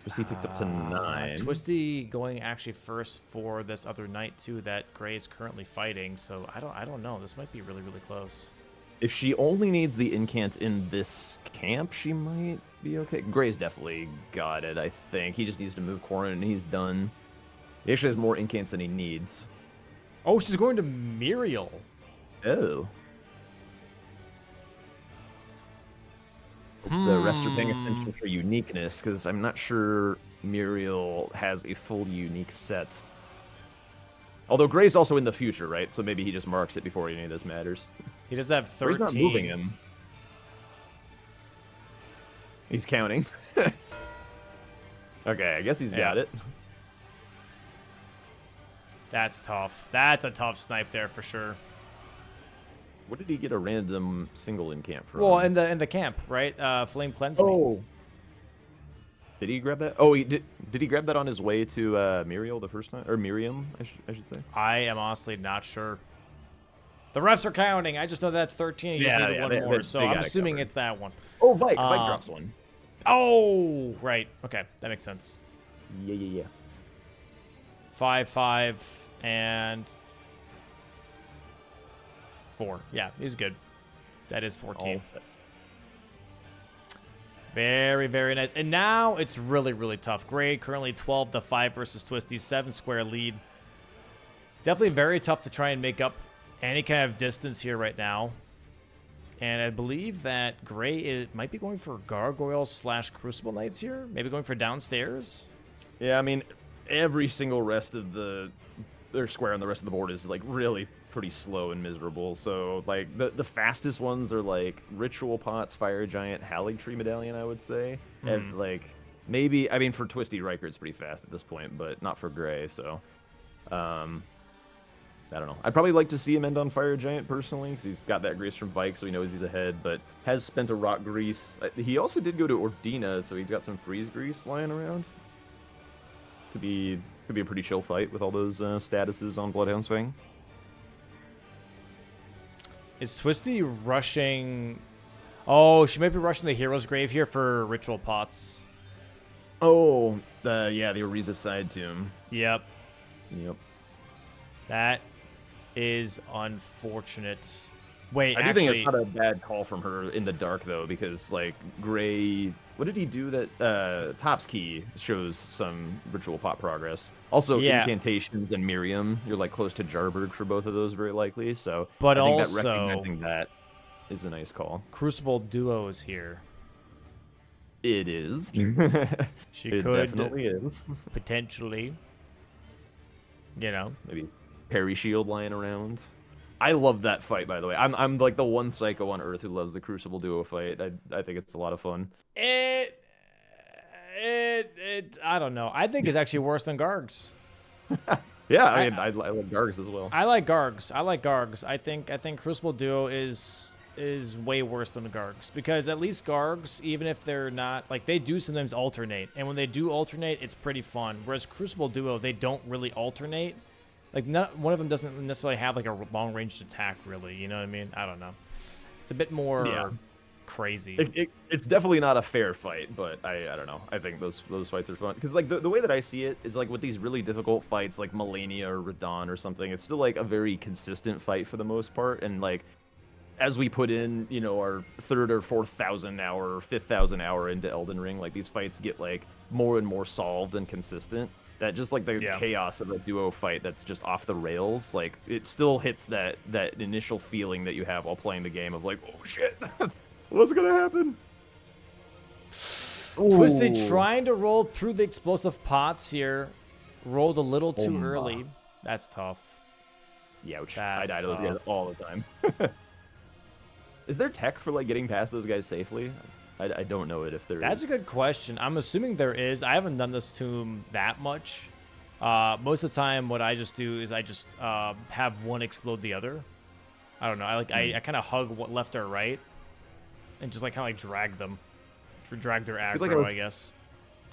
TwistieT ticked up to 9. TwistieT going actually first for this other knight too that Gray is currently fighting. So I don't know. This might be really close. If she only needs the Incant in this camp, she might be okay. Gray's definitely got it, I think. He just needs to move Corrin and he's done. He actually has more Incants than he needs. Oh, she's going to Muriel. Oh. The rest are paying attention for uniqueness, because I'm not sure Muriel has a full unique set. Although Gray's also in the future, right? So maybe he just marks it before any of this matters. He does have 13. He's not moving him. He's counting. Okay, I guess he's got it. That's tough. That's a tough snipe there for sure. What did he get a random single Incant from? Well, in the camp, right? Flame Cleanse Me. Did he grab that? Oh, did he grab that on his way to Muriel the first time? Or Miriam, I should say. I am honestly not sure. The refs are counting. I just know that's 13. You just need one more. So I'm assuming it's that one. Oh, Vike. Vike drops one. Oh, right. Okay, that makes sense. Yeah. 5, and 4. Yeah, he's good. That is 14. Oh, very nice. And now it's really tough. Gray currently 12-5 versus TwistieT, 7 square lead. Definitely very tough to try and make up any kind of distance here right now. And I believe that Gray might be going for Gargoyles / Crucible Knights here. Maybe going for downstairs. Yeah, I mean, every single rest of their square on the rest of the board is like really pretty slow and miserable. So like the fastest ones are like Ritual Pots, Fire Giant, Hallig Tree Medallion, I would say. And like maybe, I mean, for TwistieT, Rikert's pretty fast at this point, but not for Gray. So I don't know. I'd probably like to see him end on Fire Giant personally, because he's got that grease from Vike, so he knows he's ahead, but has spent a rock grease. He also did go to Ordina, so he's got some freeze grease lying around. Could be a pretty chill fight with all those statuses on Bloodhound's Fang. Is TwistieT rushing... Oh, she might be rushing the Hero's Grave here for Ritual Pots. Oh, yeah, the Oriza Side Tomb. Yep. That is unfortunate. Wait, I do think it's not a bad call from her in the dark, though, because, like, Gray... What did he do that... Top's Key shows some Ritual Pot progress. Also, Incantations and Miriam, you're, like, close to Jarberg for both of those, very likely, so... But I think also... that recognizing that is a nice call. Crucible Duo is here. It is. It definitely is. Potentially. You know. Maybe Parry Shield lying around. I love that fight, by the way. I'm like the one psycho on Earth who loves the Crucible Duo fight. I think it's a lot of fun. I don't know. I think it's actually worse than Gargs. Yeah, I mean, I like Gargs as well. I like Gargs. I think Crucible Duo is way worse than the Gargs, because at least Gargs, even if they're not, like, they do sometimes alternate, and when they do alternate, it's pretty fun. Whereas Crucible Duo, they don't really alternate. Like, one of them doesn't necessarily have like a long-ranged attack, really. You know what I mean? I don't know. It's a bit more crazy. It's definitely not a fair fight, but I don't know. I think those fights are fun because like the way that I see it is like with these really difficult fights like Melania or Radon or something, it's still like a very consistent fight for the most part, and like as we put in, you know, our 3rd or 4,000 hour or 5,000 hour into Elden Ring, like these fights get like more and more solved and consistent. That just like the chaos of a duo fight that's just off the rails, like it still hits that initial feeling that you have while playing the game of like, oh shit, what's gonna happen? TwistieT trying to roll through the explosive pots here, rolled a little too early. That's tough. Ouch. I die to those guys all the time. Is there tech for like getting past those guys safely? I don't know it if there is. That's a good question. I'm assuming there is. I haven't done this to him that much. Most of the time, what I just do is I just have one explode the other. I don't know. I kind of hug left or right, and just like kind of like drag them, drag their aggro, I guess.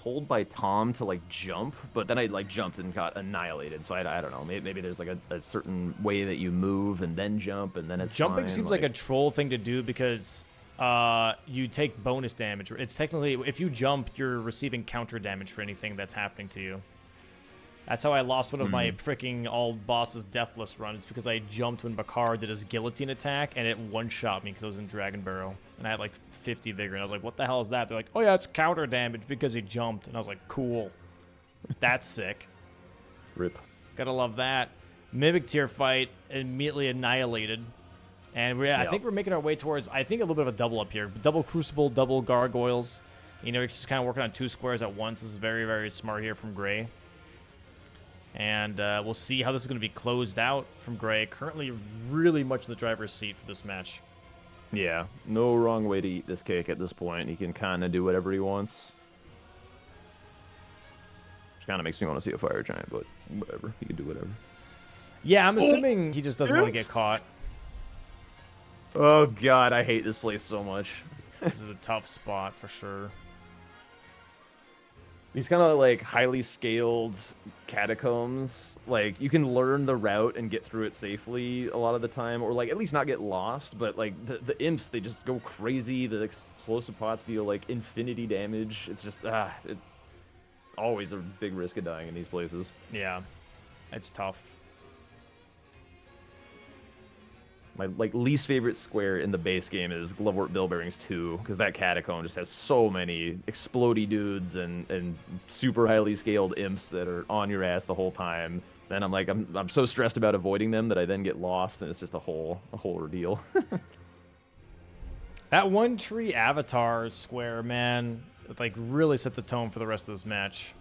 Told by Tom to like jump, but then I like jumped and got annihilated. So I don't know. Maybe there's like a certain way that you move and then jump and then it's jumping fine. Seems like a troll thing to do because you take bonus damage. It's technically, if you jump, you're receiving counter damage for anything that's happening to you. That's how I lost one of my freaking all bosses deathless runs, because I jumped when Bakar did his guillotine attack and it one-shot me because I was in Dragon Barrel and I had like 50 vigor and I was like, what the hell is that? They're like, oh yeah, it's counter damage because he jumped, and I was like, cool, that's sick. Rip. Gotta love that. Mimic tier fight immediately annihilated. And I think we're making our way towards, I think, a little bit of a double up here. Double Crucible, double Gargoyles. You know, it's just kind of working on 2 squares at once. This is very, very smart here from Gray. And we'll see how this is going to be closed out from Gray. Currently really much in the driver's seat for this match. Yeah, no wrong way to eat this cake at this point. He can kind of do whatever he wants. Which kind of makes me want to see a Fire Giant, but whatever. He can do whatever. Yeah, I'm assuming he just doesn't want to get caught. Oh god, I hate this place so much. This is a tough spot for sure. These kind of like highly scaled catacombs, like you can learn the route and get through it safely a lot of the time, or like at least not get lost, but like the imps, they just go crazy. The explosive pots deal like infinity damage. It's just it always a big risk of dying in these places. Yeah, it's tough. My like least favorite square in the base game is Glovewort Billbearings 2, because that catacomb just has so many explodey dudes and super highly scaled imps that are on your ass the whole time. Then I'm like I'm so stressed about avoiding them that I then get lost, and it's just a whole ordeal. That one tree avatar square, man, it like really set the tone for the rest of this match.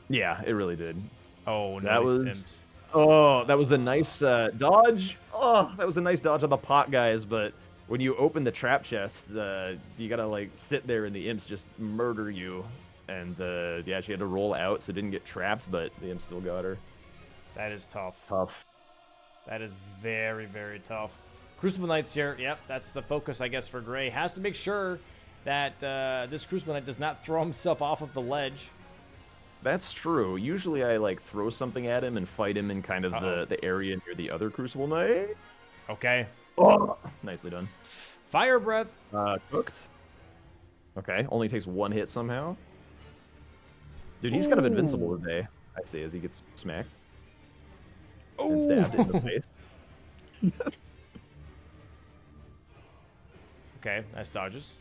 Yeah, it really did. Oh, that nice was imps. Oh, that was a nice dodge. Oh, that was a nice dodge on the pot guys, but when you open the trap chest, you gotta like sit there and the imps just murder you. And yeah, she had to roll out so didn't get trapped, but the imp still got her. That is tough. Tough. That is very, very tough. Crucible Knights here. Yep, that's the focus, I guess, for Gray. Has to make sure that this Crucible Knight does not throw himself off of the ledge. That's true. Usually I like throw something at him and fight him in kind of the area near the other Crucible Knight. Okay. Oh, nicely done. Fire Breath. Cooked. Okay, only takes 1 hit somehow. Dude, he's kind of invincible today, I see, as he gets smacked. And stabbed in the face. Okay, nice dodges.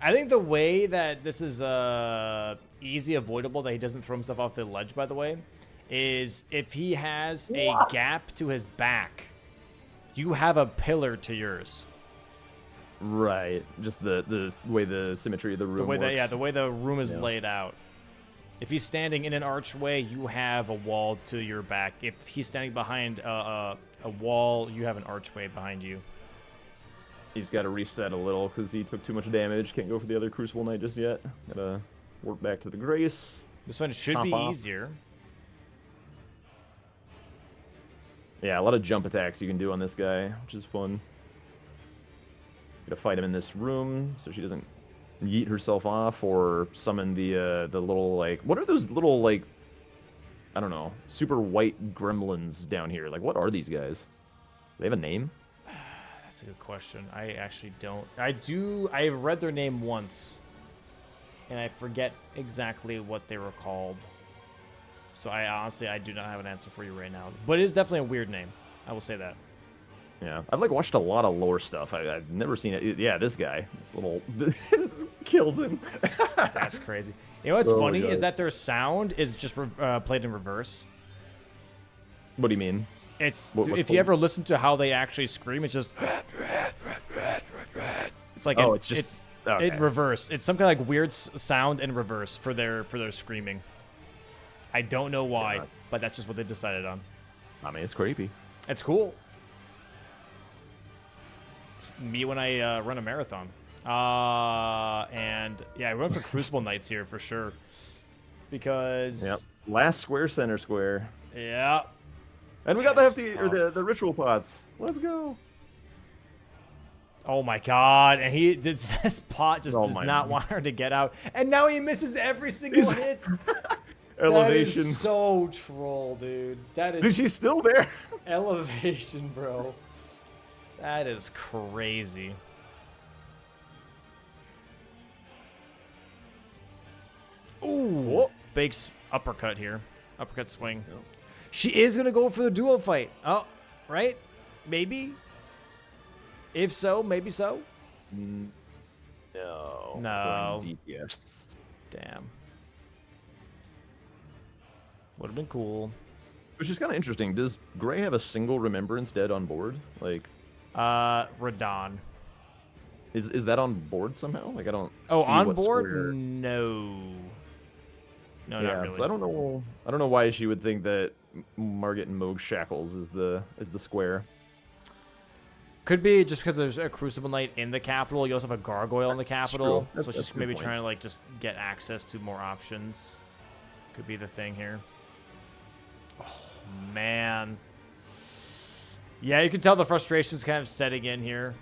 I think the way that this is easy avoidable, that he doesn't throw himself off the ledge, by the way, is if he has a gap to his back, you have a pillar to yours. Right. Just the way the symmetry of the room works. The way the room is laid out. If he's standing in an archway, you have a wall to your back. If he's standing behind a wall, you have an archway behind you. He's got to reset a little because he took too much damage. Can't go for the other Crucible Knight just yet. Gotta work back to the Grace. This one should be easier. Yeah, a lot of jump attacks you can do on this guy, which is fun. Gotta fight him in this room so she doesn't yeet herself off or summon the little, like... What are those little, like... I don't know. Super white gremlins down here. Like, what are these guys? Do they have a name? That's a good question. I actually don't. I've read their name once, and I forget exactly what they were called. So I do not have an answer for you right now. But it is definitely a weird name. I will say that. Yeah, I've like watched a lot of lore stuff. I've never seen it. Yeah, this guy, this little, killed him. That's crazy. You know what's Oh my funny is God. that their sound is just played in reverse. What do you mean? It's What's if you played? ever listen to how they actually scream, it's just. It's like Oh, it's just okay. in reverse. It's some kind of like weird sound in reverse for their screaming. I don't know why, God. but that's just what they decided on. I mean, it's creepy. It's cool. It's me when I run a marathon. And yeah, I run for Crucible Nights here for sure. Because Yep. Last square, center square. yeah. And we got the That's hefty, tough. or the ritual pots. Let's go. Oh my god, and this pot just Oh does my not want her to get out. And now he misses every single hit. Elevation. That is so troll, dude. That Dude, is she's still there. elevation, bro. That is crazy. Ooh, Oh. big uppercut here. Uppercut swing. She is going to go for the duo fight. Oh, right? Maybe? If so, maybe so. No. No. Going DTS. Damn. Would have been cool. Which is kind of interesting. Does Gray have a single Remembrance dead on board? Like, Radon. is that on board somehow? Like, I don't. Oh, see on what board? square- No. No, Yeah, not really. so I don't know. I don't know why she would think that Margit and Moog Shackles is the square. Could be just because there's a Crucible Knight in the capital. You also have a Gargoyle in the capital. true. That's So a she's good maybe point. trying to like just get access to more options. Could be the thing here. Oh, man. Yeah, you can tell the frustration's kind of setting in here.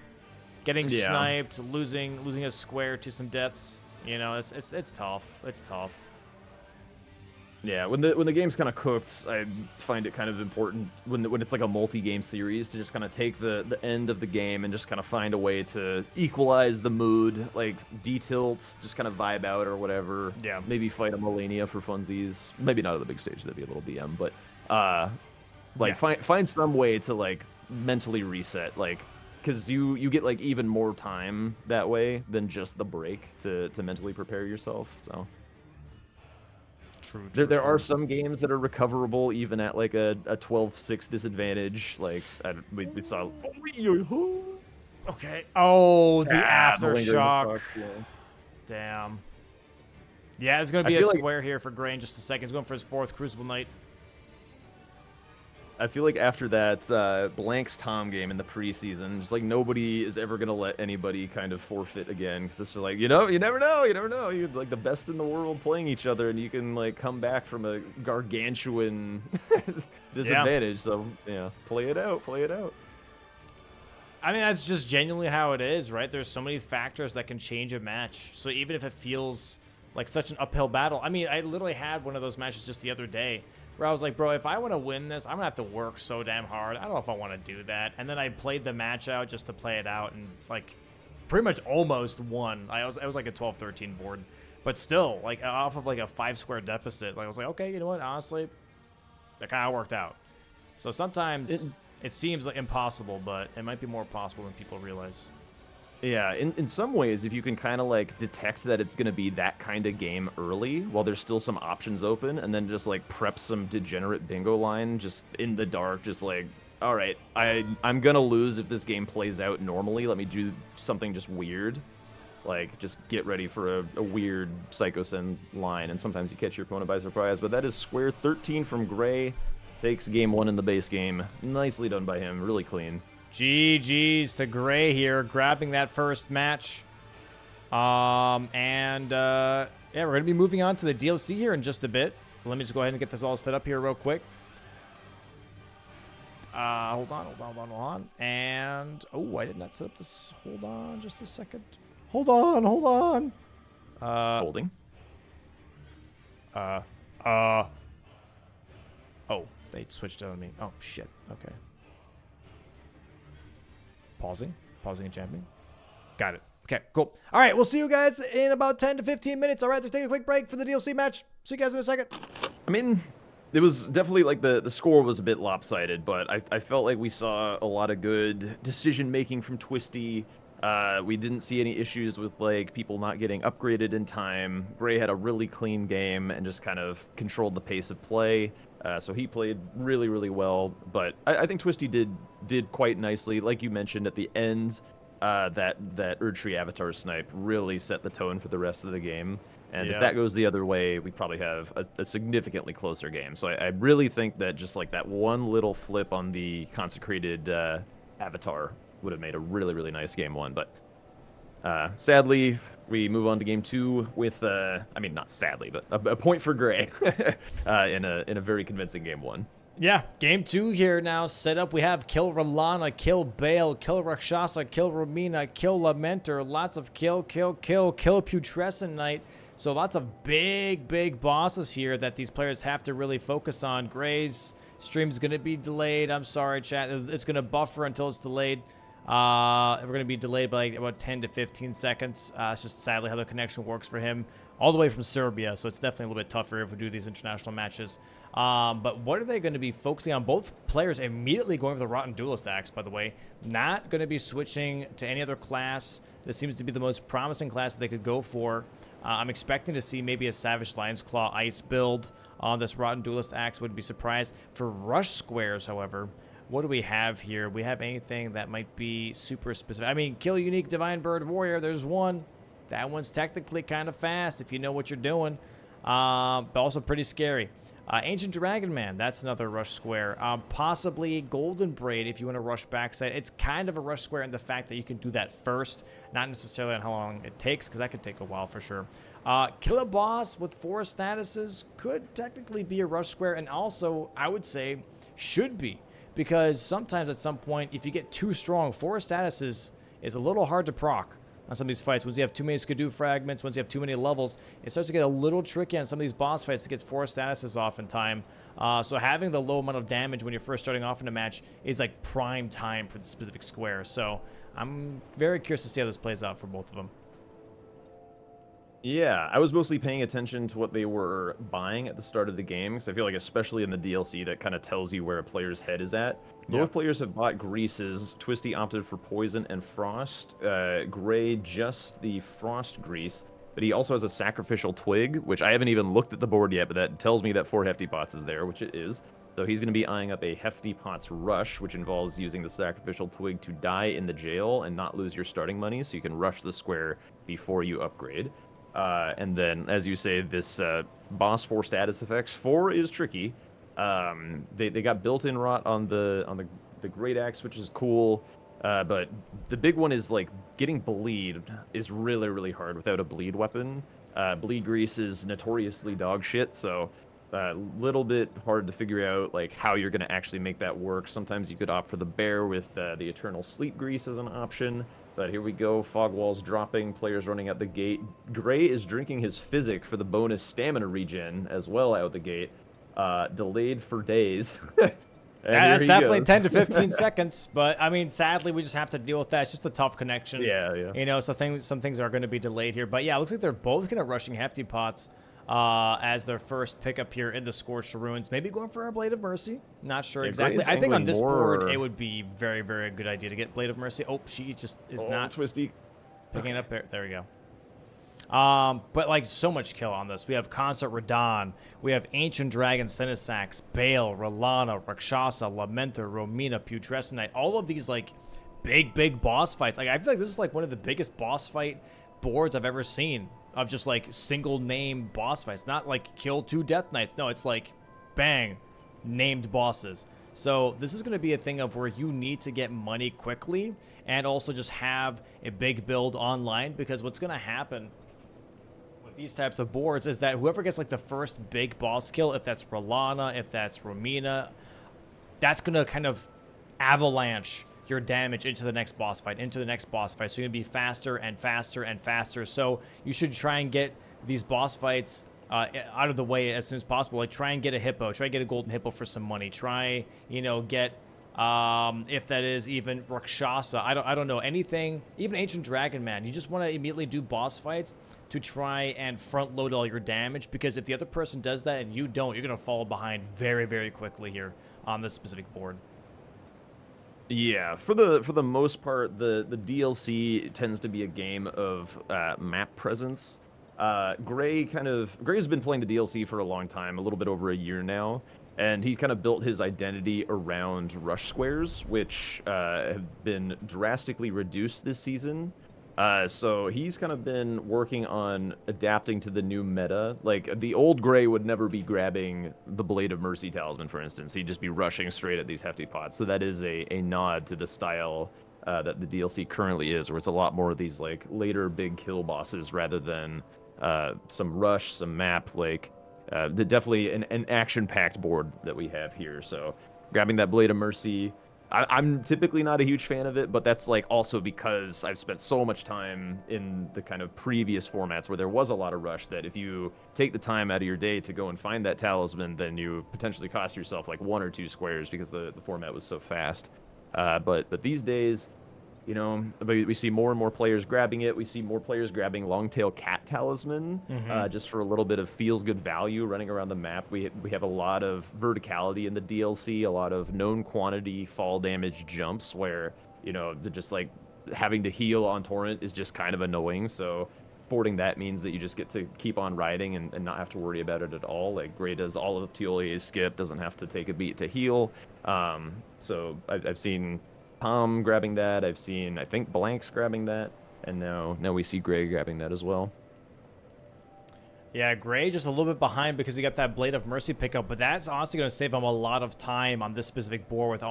Getting Yeah. sniped, losing a square to some deaths. You know, it's tough. It's tough. Yeah, when the game's kind of cooked, I find it kind of important when it's like a multi-game series to just kind of take the end of the game and just kind of find a way to equalize the mood, like D-tilts, just kind of vibe out or whatever. Yeah. Maybe fight a Melania for funsies. Maybe not at the big stage, that'd be a little BM, but like Yeah. find some way to like mentally reset, like because you get like even more time that way than just the break to mentally prepare yourself. So. True. There are some games that are recoverable even at like a 12-6 disadvantage. Like we saw. Okay. Oh, the the lingering aftershock. effects, yeah. Damn. Yeah, it's going to I be a feel like- square here for Gray in just a second. He's going for his 4th Crucible Knight. I feel like after that Blanks Tom game in the preseason, just like nobody is ever gonna let anybody kind of forfeit again because it's just like you never know. You're like the best in the world playing each other, and you can like come back from a gargantuan disadvantage. So yeah, play it out. I mean, that's just genuinely how it is, right? There's so many factors that can change a match. So even if it feels like such an uphill battle, I mean, I literally had one of those matches just the other day where I was like, bro, if I want to win this, I'm going to have to work so damn hard. I don't know if I want to do that. And then I played the match out just to play it out and, like, pretty much almost won. I was like a 12-13 board. But still, like, off of, like, a 5-square deficit, like, I was like, okay, you know what? Honestly, that kind of worked out. So sometimes it seems like impossible, but it might be more possible than people realize. Yeah, in some ways, if you can kind of like detect that it's going to be that kind of game early while there's still some options open, and then just like prep some degenerate bingo line just in the dark, just like, all right, I'm going to lose if this game plays out normally. Let me do something just weird. Like, just get ready for a weird Psycho Send line, and sometimes you catch your opponent by surprise. But that is square 13 from Gray. Takes game 1 in the base game. Nicely done by him. Really clean. GG's to Gray here, grabbing that first match. Yeah, we're going to be moving on to the DLC here in just a bit. Let me just go ahead and get this all set up here real quick. Hold on. And, oh, I did not set up this. Hold on just a second. Hold on. Holding. Oh, they switched on me. Oh, shit. Okay. Pausing and jumping. Got it. Okay, cool. All right, we'll see you guys in about 10 to 15 minutes. All right, let's take a quick break for the DLC match. See you guys in a second. I mean, it was definitely like the score was a bit lopsided, but I felt like we saw a lot of good decision making from TwistieT. We didn't see any issues with like people not getting upgraded in time. Gray had a really clean game and just kind of controlled the pace of play. So he played really, really well. But I think TwistieT did quite nicely. Like you mentioned at the end, that Erdtree Avatar snipe really set the tone for the rest of the game. And if that goes the other way, we probably have a significantly closer game. So I really think that just like that one little flip on the consecrated Avatar would have made a really, really nice game one. But sadly, we move on to game two with, I mean, not sadly, but a point for Gray in a very convincing game one. Yeah, game two here now set up. We have kill Ralana, kill Bale, kill Rakshasa, kill Romina, kill Lamenter. Lots of kill Putrescent Knight. So lots of big bosses here that these players have to really focus on. Gray's stream's going to be delayed. I'm sorry, chat. It's going to buffer until it's delayed. We're going to be delayed by like about 10 to 15 seconds. It's just sadly how the connection works for him. All the way from Serbia, so it's definitely a little bit tougher if we do these international matches. But what are they going to be focusing on? Both players immediately going for the Rotten Duelist axe, by the way. Not going to be switching to any other class. This seems to be the most promising class that they could go for. I'm expecting to see maybe a Savage Lion's Claw Ice build on this Rotten Duelist axe. Wouldn't be surprised. For rush squares, however, what do we have here? We have anything that might be super specific? I mean, kill Unique Divine Bird Warrior. There's one. That one's technically kind of fast if you know what you're doing, but also pretty scary. Ancient Dragon Man, that's another rush square. Possibly Golden Braid if you want to rush backside. It's kind of a rush square in the fact that you can do that first, not necessarily on how long it takes, because that could take a while for sure. Kill a boss with 4 statuses could technically be a rush square, and also, I would say, should be. Because sometimes at some point, if you get too strong, 4 statuses is a little hard to proc on some of these fights. Once you have too many Skidoo fragments, once you have too many levels, it starts to get a little tricky on some of these boss fights to get 4 statuses off in time. So having the low amount of damage when you're first starting off in a match is like prime time for the specific square. So I'm very curious to see how this plays out for both of them. Yeah, I was mostly paying attention to what they were buying at the start of the game, because I feel like especially in the DLC that kind of tells you where a player's head is at. Both players have bought greases. TwistieT opted for Poison and Frost. Gray just the Frost grease, but he also has a Sacrificial Twig, which I haven't even looked at the board yet, but that tells me that 4 Hefty Pots is there, which it is. So he's going to be eyeing up a Hefty Pots Rush, which involves using the Sacrificial Twig to die in the jail and not lose your starting money, so you can rush the square before you upgrade. And then, as you say, this boss 4 status effects. 4 is tricky. They got built-in rot on the Great Axe, which is cool. But the big one is like getting bleed is really, really hard without a bleed weapon. Bleed grease is notoriously dog shit, so a little bit hard to figure out like how you're gonna actually make that work. Sometimes you could opt for the bear with the Eternal Sleep Grease as an option. But here we go, fog walls dropping, players running out the gate. Gray is drinking his Physic for the bonus stamina regen as well out the gate. Delayed for days. That's definitely 10 to 15 seconds, but I mean, sadly, we just have to deal with that. It's just a tough connection. Yeah, yeah. You know, so some things are going to be delayed here. But yeah, it looks like they're both kind of rushing Hefty Pots as their first pickup here in the Scorched Ruins. Maybe going for a Blade of Mercy. Not sure exactly. I think on this board, it would be very, very good idea to get Blade of Mercy. Oh, she just is not TwistieT picking it up there. There we go. But like so much kill on this. We have Consort Radon. We have Ancient Dragon, Sinisax, Bale, Ralana, Rakshasa, Lamenter, Romina, Putrescent Knight. All of these like big boss fights. Like I feel like this is like one of the biggest boss fight boards I've ever seen of just like single name boss fights. Not like kill 2 Death Knights. No, it's like bang, named bosses. So this is going to be a thing of where you need to get money quickly and also just have a big build online, because what's going to happen these types of boards is that whoever gets like the first big boss kill, if that's Ralana, if that's Romina, that's gonna kind of avalanche your damage into the next boss fight, So you're gonna be faster and faster and faster. So you should try and get these boss fights out of the way as soon as possible. Like try and get a hippo, try and get a golden hippo for some money. Try, you know, get If that is even Rakshasa, I don't know anything. Even Ancient Dragon Man, you just want to immediately do boss fights to try and front load all your damage, because if the other person does that and you don't, you're gonna fall behind very, very quickly here on this specific board. Yeah, for the most part, the DLC tends to be a game of map presence. Gray's been playing the DLC for a long time, a little bit over a year now, and he's kind of built his identity around rush squares, which have been drastically reduced this season. So he's kind of been working on adapting to the new meta. Like, the old Gray would never be grabbing the Blade of Mercy talisman, for instance. He'd just be rushing straight at these hefty pots. So that is a nod to the style that the DLC currently is, where it's a lot more of these, like, later big kill bosses rather than some rush, some map, like, definitely an action-packed board that we have here. So grabbing that Blade of Mercy... I'm typically not a huge fan of it, but that's like also because I've spent so much time in the kind of previous formats where there was a lot of rush, that if you take the time out of your day to go and find that talisman, then you potentially cost yourself like 1 or 2 squares because the format was so fast. But these days, you know, we see more and more players grabbing it. We see more players grabbing Longtail Cat Talisman, just for a little bit of feels-good value running around the map. We have a lot of verticality in the DLC, a lot of known quantity fall damage jumps where, you know, just like having to heal on Torrent is just kind of annoying. So boarding that means that you just get to keep on riding and not have to worry about it at all. Like, Gray does all of Tiolier's skip, doesn't have to take a beat to heal. So I've seen... Tom grabbing that. I've seen, I think, Blanks grabbing that, and now we see Gray grabbing that as well. Yeah, Gray just a little bit behind because he got that Blade of Mercy pickup, but that's honestly going to save him a lot of time on this specific board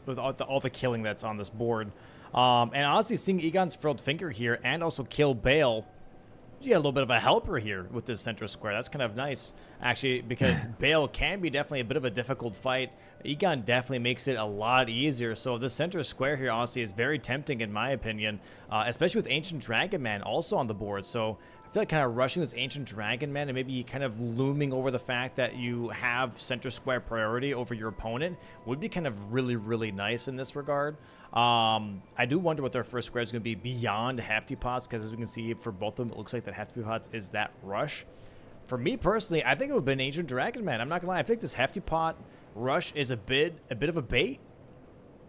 with all the killing that's on this board. And honestly, seeing Egon's Furled Finger here and also kill Bale, you get a little bit of a helper here with this center square. That's kind of nice, actually, because Bale can be definitely a bit of a difficult fight. Egon definitely makes it a lot easier. So the center square here, honestly, is very tempting in my opinion, especially with Ancient Dragon Man also on the board. So I feel like kind of rushing this Ancient Dragon Man and maybe kind of looming over the fact that you have center square priority over your opponent would be kind of really, really nice in this regard. I do wonder what their first square is going to be beyond Hefty Pots, because as we can see for both of them, it looks like that Hefty Pots is that rush. For me personally, I think it would have been Ancient Dragon Man. I'm not gonna lie, I think this Hefty Pot rush is a bit of a bait.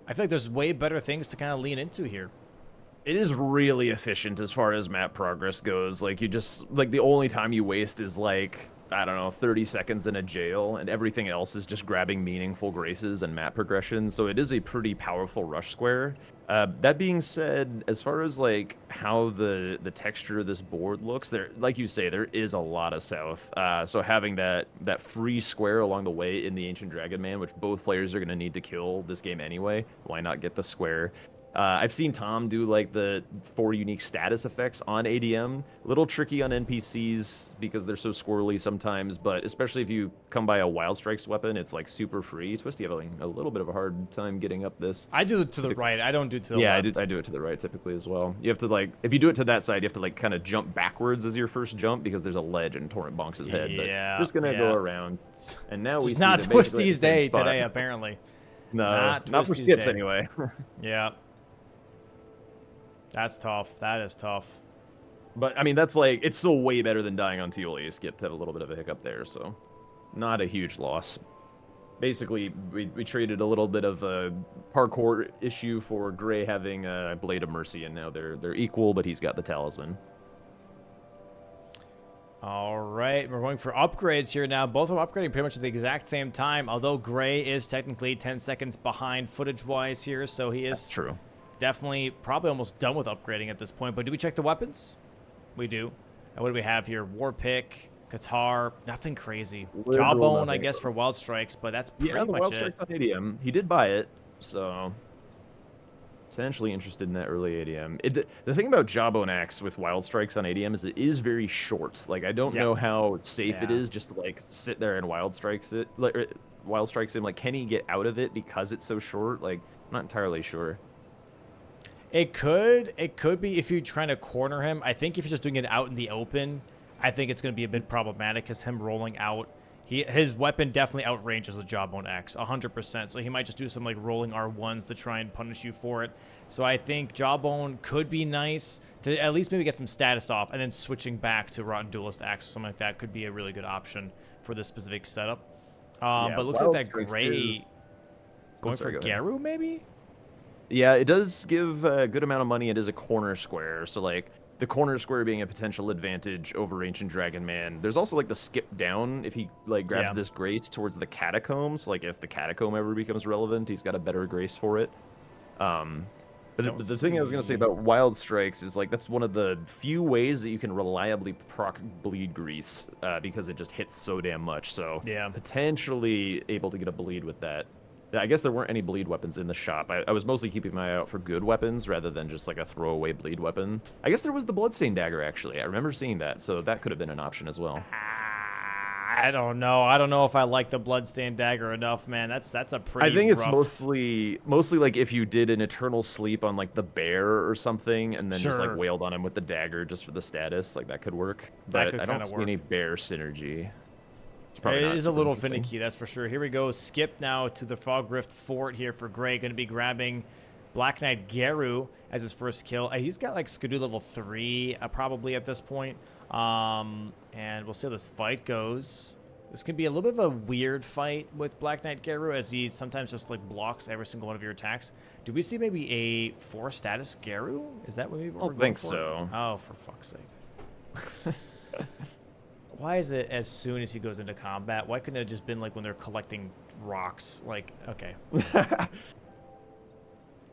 I feel like there's way better things to kind of lean into here. It is really efficient as far as map progress goes. Like, you just, like, the only time you waste is like, I don't know, 30 seconds in a jail, and everything else is just grabbing meaningful graces and map progression. So it is a pretty powerful rush square. That being said, as far as like how the texture of this board looks, there, like you say, there is a lot of south. So having that free square along the way in the Ancient Dragon Man, which both players are going to need to kill this game anyway, why not get the square? I've seen Tom do like the 4 unique status effects on ADM. A little tricky on NPCs because they're so squirrely sometimes, but especially if you come by a Wild Strikes weapon, it's like super free. TwistieT having a little bit of a hard time getting up this. I do it to the right. I don't do it to the left. Yeah, I do it to the right typically as well. You have to, like, if you do it to that side, you have to like kind of jump backwards as your first jump because there's a ledge and Torrent bonks his head. Yeah, but just gonna go around. And now we just see not TwistieT's day spot. today, apparently. No, not for skips day. anyway. Yeah. That's tough. That is tough. But, I mean, that's like, it's still way better than dying on Tiolier's skip to have a little bit of a hiccup there, so not a huge loss. Basically, we traded a little bit of a parkour issue for Gray having a Blade of Mercy, and now they're equal, but he's got the talisman. All right, we're going for upgrades here now. Both of them upgrading pretty much at the exact same time, although Gray is technically 10 seconds behind footage-wise here, so he is... That's true. Definitely, probably almost done with upgrading at this point. But do we check the weapons? We do. And what do we have here? War Pick, Guitar, nothing crazy. Jawbone, I guess, for Wild Strikes, but that's pretty much Wild it. Strikes on ADM. He did buy it, so potentially interested in that early ADM. The thing about Jawbone Axe with Wild Strikes on ADM is it is very short. Like, I don't know how safe it is just to like sit there and Wild Strikes it. Like, Wild Strikes him. Like, can he get out of it because it's so short? Like, I'm not entirely sure. It could be if you're trying to corner him. I think if you're just doing it out in the open, I think it's going to be a bit problematic because him rolling out His weapon definitely outranges the Jawbone X 100%. So he might just do some like rolling R1s to try and punish you for it. So I think Jawbone could be nice to at least maybe get some status off, and then switching back to Rotten Duelist Axe or something like that could be a really good option for this specific setup. Yeah, but it looks like that Gray is... going for Garu maybe. Yeah, it does give a good amount of money. It is a corner square, so like the corner square being a potential advantage over Ancient Dragon Man. There's also like the skip down if he like grabs this grace towards the catacombs. Like if the catacomb ever becomes relevant, he's got a better grace for it. But the thing I was gonna say about Wild Strikes is like that's one of the few ways that you can reliably proc bleed grease because it just hits so damn much. So potentially able to get a bleed with that. I guess there weren't any bleed weapons in the shop. I was mostly keeping my eye out for good weapons rather than just like a throwaway bleed weapon. I guess there was the Bloodstained Dagger, actually. I remember seeing that, so that could have been an option as well. I don't know. I don't know if I like the Bloodstained Dagger enough, man. That's a pretty I think it's rough... mostly like if you did an Eternal Sleep on like the bear or something and then just like wailed on him with the dagger just for the status, like that could work. But I don't see any bear synergy. It is a little finicky, that's for sure. Here we go. Skip now to the Fog Rift Fort here for Gray. Going to be grabbing Black Knight Garu as his first kill. He's got like Skidoo level 3 probably at this point. And we'll see how this fight goes. This can be a little bit of a weird fight with Black Knight Garu as he sometimes just like blocks every single one of your attacks. Do we see maybe a 4 status Garu? Is that what we're going for? I don't think so. Oh, for fuck's sake. Why is it as soon as he goes into combat? Why couldn't it have just been like when they're collecting rocks? Like, okay.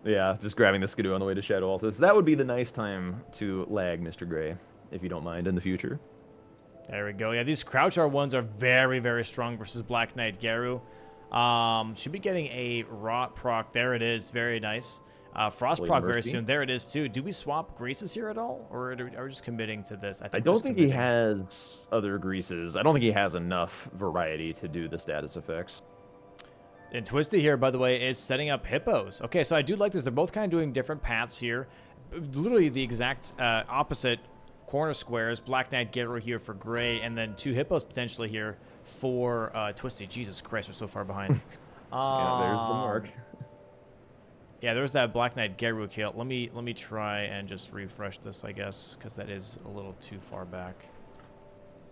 Yeah, just grabbing the Skidoo on the way to Shadow Altus. That would be the nice time to lag Mr. Gray, if you don't mind, in the future. There we go. Yeah, these Crouch R1s are very, very strong versus Black Knight Garu. Should be getting a Rot proc. There it is. Very nice. Frost proc very soon. There it is, too. Do we swap greases here at all? Or are we just committing to this? I don't think he has other greases. I don't think he has enough variety to do the status effects. And TwistieT here, by the way, is setting up hippos. Okay, so I do like this. They're both kind of doing different paths here. Literally the exact opposite corner squares. Black Knight Garu here for Gray, and then 2 hippos potentially here for TwistieT. Jesus Christ, we're so far behind. Yeah, there's the mark. Yeah, there's that Black Knight Garu kill. Let me try and just refresh this, I guess, because that is a little too far back.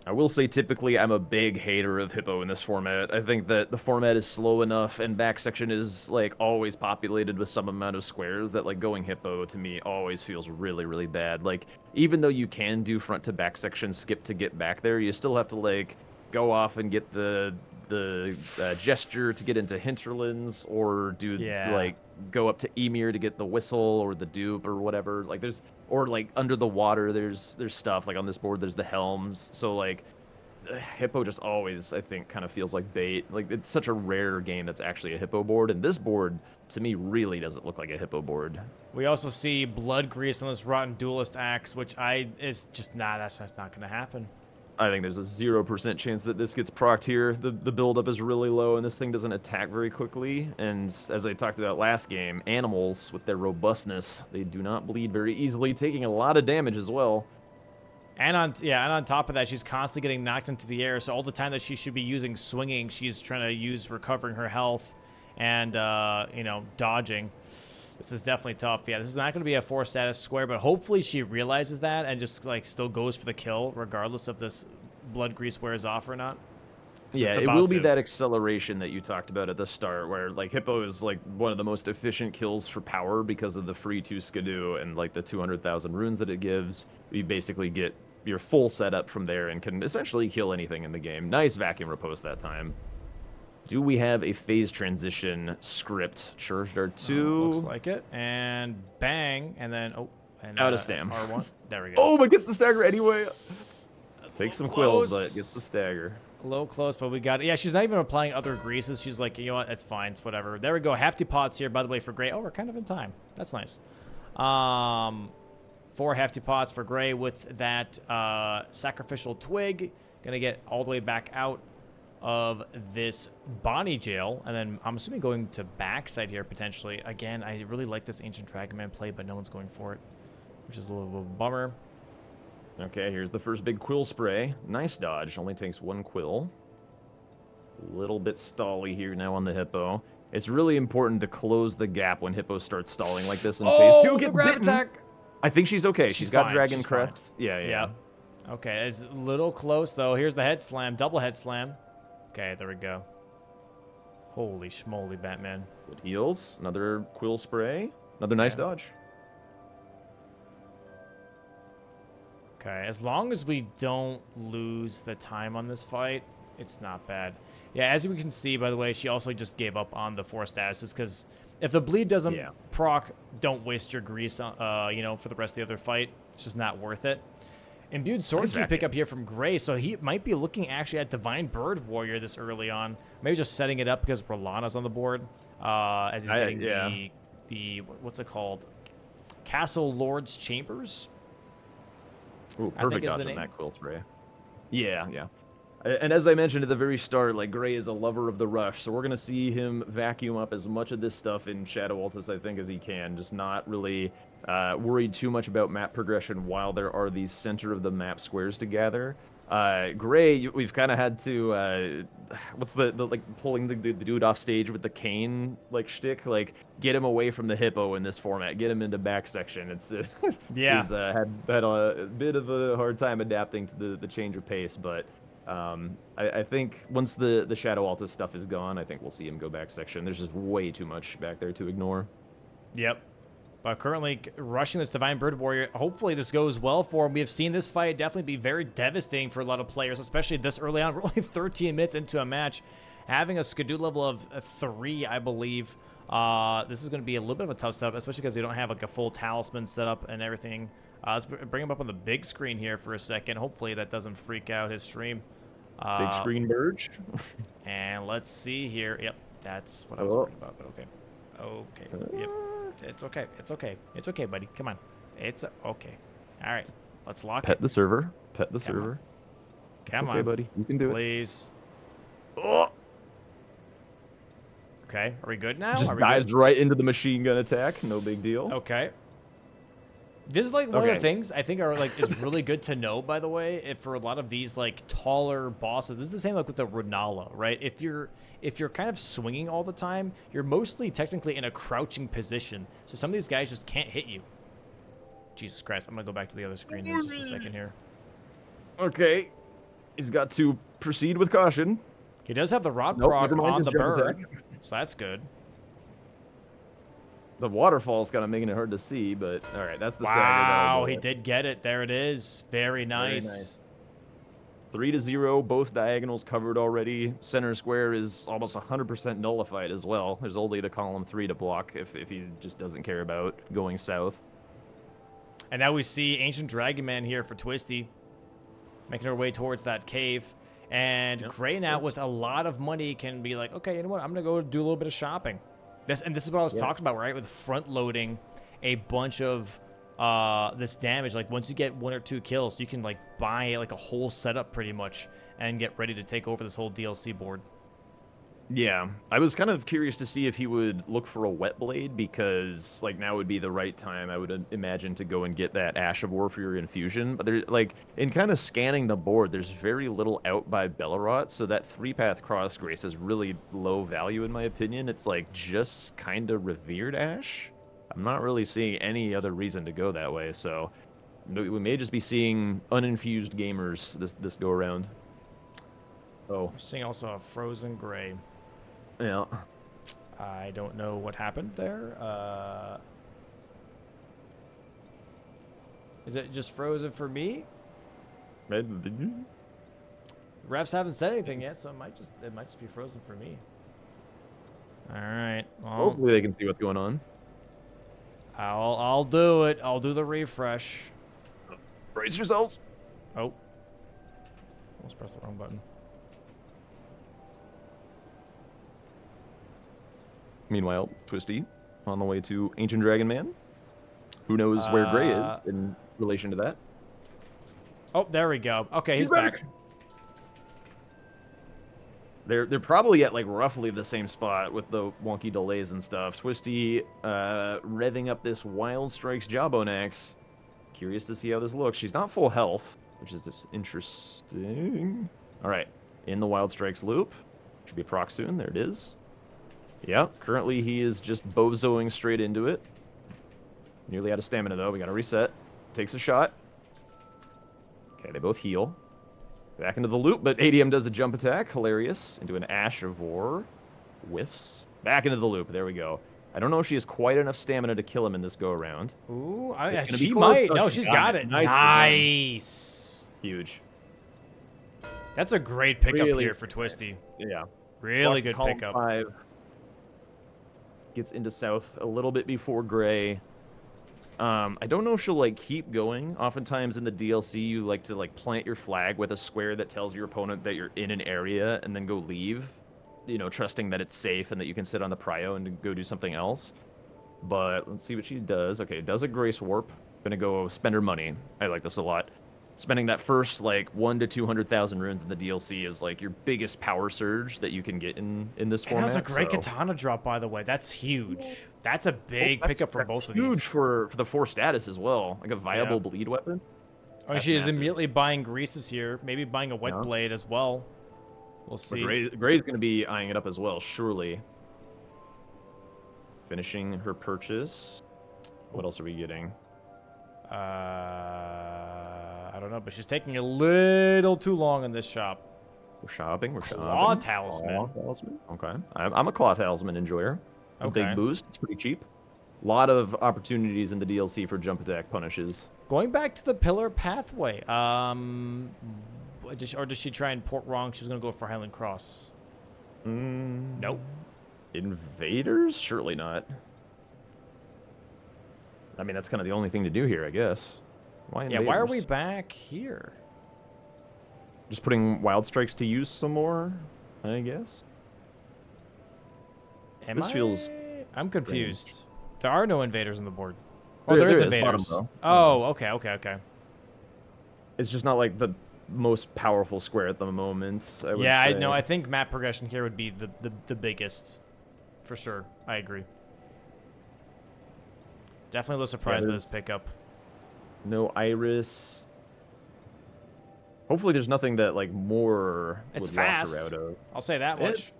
I will say typically I'm a big hater of Hippo in this format. I think that the format is slow enough and back section is like always populated with some amount of squares that like going Hippo to me always feels really, really bad. Like even though you can do front to back section skip to get back there, you still have to like go off and get the gesture to get into hinterlands or do like go up to Emir to get the whistle or the dupe or whatever. Like there's or like under the water there's stuff like on this board there's the helms. So like Hippo just always I think kind of feels like bait. Like it's such a rare game that's actually a Hippo board, and this board to me really doesn't look like a Hippo board. We also see blood grease on this Rotten Duelist Axe, which is just that's not gonna happen. I think there's a 0% chance that this gets procced here. The buildup is really low, and this thing doesn't attack very quickly. And as I talked about last game, animals, with their robustness, they do not bleed very easily, taking a lot of damage as well. And on top of that, she's constantly getting knocked into the air, so all the time that she should be using swinging, she's trying to use recovering her health and, dodging. This is definitely tough. Yeah, this is not going to be a 4 status square, but hopefully she realizes that and just like still goes for the kill regardless if this blood grease wears off or not. Yeah, it will be that acceleration that you talked about at the start where like Hippo is like one of the most efficient kills for power because of the free 2 Skidoo and like the 200,000 runes that it gives. You basically get your full setup from there and can essentially kill anything in the game. Nice vacuum riposte that time. Do we have a phase transition script? Charge Dart 2. Looks like it. And bang. And then, out of stam. R1. There we go. Oh, but gets the stagger anyway. Takes some close. quills, but gets the stagger. A little close, but we got it. Yeah, she's not even applying other greases. She's like, you know what? It's fine. It's whatever. There we go. Hefty pots here, by the way, for Gray. Oh, we're kind of in time. That's nice. 4 hefty pots for Gray with that sacrificial twig. Gonna get all the way back out of this Bonnie jail, and then I'm assuming going to backside here potentially. Again, I really like this Ancient Dragon Man play, but no one's going for it, which is a little bit of a bummer. Okay, here's the first big quill spray. Nice dodge. Only takes 1 quill. A little bit stally here now on the Hippo. It's really important to close the gap when Hippo starts stalling like this in phase 2. The grab attack! I think she's okay. She's got fine, Dragon she's Crest. fine. Yeah. Okay, it's a little close, though. Here's the head slam. Double head slam. Okay, there we go. Holy schmoly, Batman. Good heals. Another Quill Spray. Another nice dodge. Okay, as long as we don't lose the time on this fight, it's not bad. Yeah, as we can see, by the way, she also just gave up on the 4 statuses, because if the bleed doesn't proc, don't waste your grease, you know, for the rest of the other fight. It's just not worth it. Imbued Swordskeep pick up here from Grey, so he might be looking actually at Divine Bird Warrior this early on. Maybe just setting it up because Rolana's on the board, as he's getting the what's it called? Castle Lord's Chambers? Ooh, perfect dodge on that Quill Spray. Yeah. And as I mentioned at the very start, like, Grey is a lover of the rush, so we're going to see him vacuum up as much of this stuff in Shadow Altus, I think, as he can. Just not really worried too much about map progression while there are these center-of-the-map squares to gather. Grey, we've kind of had to, what's the like, pulling the dude off stage with the cane, like, shtick? Like, get him away from the Hippo in this format. Get him into back section. It's yeah. He's had a bit of a hard time adapting to the change of pace, but... I think once the Shadow Altus stuff is gone, I think we'll see him go back section. There's just way too much back there to ignore. Yep. But currently rushing this Divine Bird Warrior. Hopefully this goes well for him. We have seen this fight definitely be very devastating for a lot of players, especially this early on. We're only 13 minutes into a match. Having a Skidoo level of 3, I believe. This is going to be a little bit of a tough setup, especially because you don't have like a full talisman setup and everything. Let's bring him up on the big screen here for a second. Hopefully that doesn't freak out his stream. Big screen Burge. And let's see here. Yep, that's what I was worried about, but okay. Okay, yep. It's okay. It's okay. It's okay, buddy. Come on. It's okay. All right. Let's lock Pet the server. Pet the server. Come on. Okay, buddy. You can do it. Please. Oh. Okay. Are we good now? Just dives right into the machine gun attack. No big deal. Okay. This is like one of the things I think are like is really good to know, by the way, for a lot of these like taller bosses. This is the same like with the Runala, right? If you're kind of swinging all the time, you're mostly technically in a crouching position. So some of these guys just can't hit you. Jesus Christ, I'm gonna go back to the other screen in just a second here. Okay. He's got to proceed with caution. He does have the rod proc on the bird, so that's good. The waterfall's kind of making it hard to see, but all right, that's the stagger. Wow, he did get it. There it is. Very nice. 3-0, both diagonals covered already. Center square is almost 100% nullified as well. There's only the column 3 to block if he just doesn't care about going south. And now we see Ancient Dragon Man here for TwistieT, making her way towards that cave. And Grey now with a lot of money can be like, okay, you know what? I'm going to go do a little bit of shopping. This is what I was talking about, right? With front loading a bunch of this damage. Like once you get 1 or 2 kills, you can like buy like a whole setup pretty much and get ready to take over this whole DLC board. Yeah, I was kind of curious to see if he would look for a Wet Blade, because like now would be the right time, I would imagine, to go and get that Ash of War for your infusion. But there's like, in kind of scanning the board, there's very little out by Bellerot, so that 3-path Cross Grace is really low value in my opinion. It's like just kind of revered Ash. I'm not really seeing any other reason to go that way, so we may just be seeing uninfused gamers this go around. Oh, we're seeing also a Frozen Grey. Yeah. I don't know what happened there. Is it just frozen for me? Refs haven't said anything yet, so it might just be frozen for me. All right. Well, hopefully they can see what's going on. I'll do it. I'll do the refresh. Brace yourselves. Oh. Almost pressed the wrong button. Meanwhile, TwistieT on the way to Ancient Dragon Man. Who knows where Grey is in relation to that? Oh, there we go. Okay, he's back. They're probably at like roughly the same spot with the wonky delays and stuff. TwistieT revving up this Wild Strikes Jawbone Axe. Curious to see how this looks. She's not full health, which is just interesting. All right, in the Wild Strikes loop. Should be proc soon. There it is. Yeah, currently he is just bozoing straight into it. Nearly out of stamina, though. We got to reset. Takes a shot. Okay, they both heal. Back into the loop, but ADM does a jump attack. Hilarious. Into an Ash of War. Whiffs. Back into the loop. There we go. I don't know if she has quite enough stamina to kill him in this go-around. Ooh, she might. Oh, No, she's got it. Nice. Huge. That's a great pickup Really here for TwistieT. Yeah. Really good column pickup. 5. Gets into south a little bit before gray. I don't know if she'll like keep going. Oftentimes in the DLC, you like to like plant your flag with a square that tells your opponent that you're in an area and then go leave. You know, trusting that it's safe and that you can sit on the prio and go do something else. But let's see what she does. Okay, does a Grace Warp. Gonna go spend her money. I like this a lot. Spending that first like 1 to 200,000 runes in the DLC is like your biggest power surge that you can get in this format. And that was a great katana drop, by the way. That's huge. That's a big pickup for both of these. Huge for the 4 status as well. Like a viable bleed weapon. Oh, she is immediately buying greases here. Maybe buying a wet blade as well. We'll see. Gray's going to be eyeing it up as well, surely. Finishing her purchase. What else are we getting? I don't know, but she's taking a little too long in this shop. We're shopping. Claw talisman. Okay. I'm a claw talisman enjoyer. It's a big boost. It's pretty cheap. A lot of opportunities in the DLC for jump attack punishes. Going back to the pillar pathway. Or does she try and port wrong? She was going to go for Highland Cross. Nope. Invaders? Surely not. I mean, that's kind of the only thing to do here, I guess. Why invaders? Yeah, why are we back here? Just putting Wild Strikes to use some more, I guess. I'm confused. Strange. There are no invaders on the board. Oh, there is is invaders. bottom, oh, okay. It's just not like the most powerful square at the moment, I would say. I know. I think map progression here would be the biggest. For sure. I agree. Definitely a little surprised by this pickup. No Iris. Hopefully there's nothing that, like, more it's would fast. lock her out of. I'll say that much.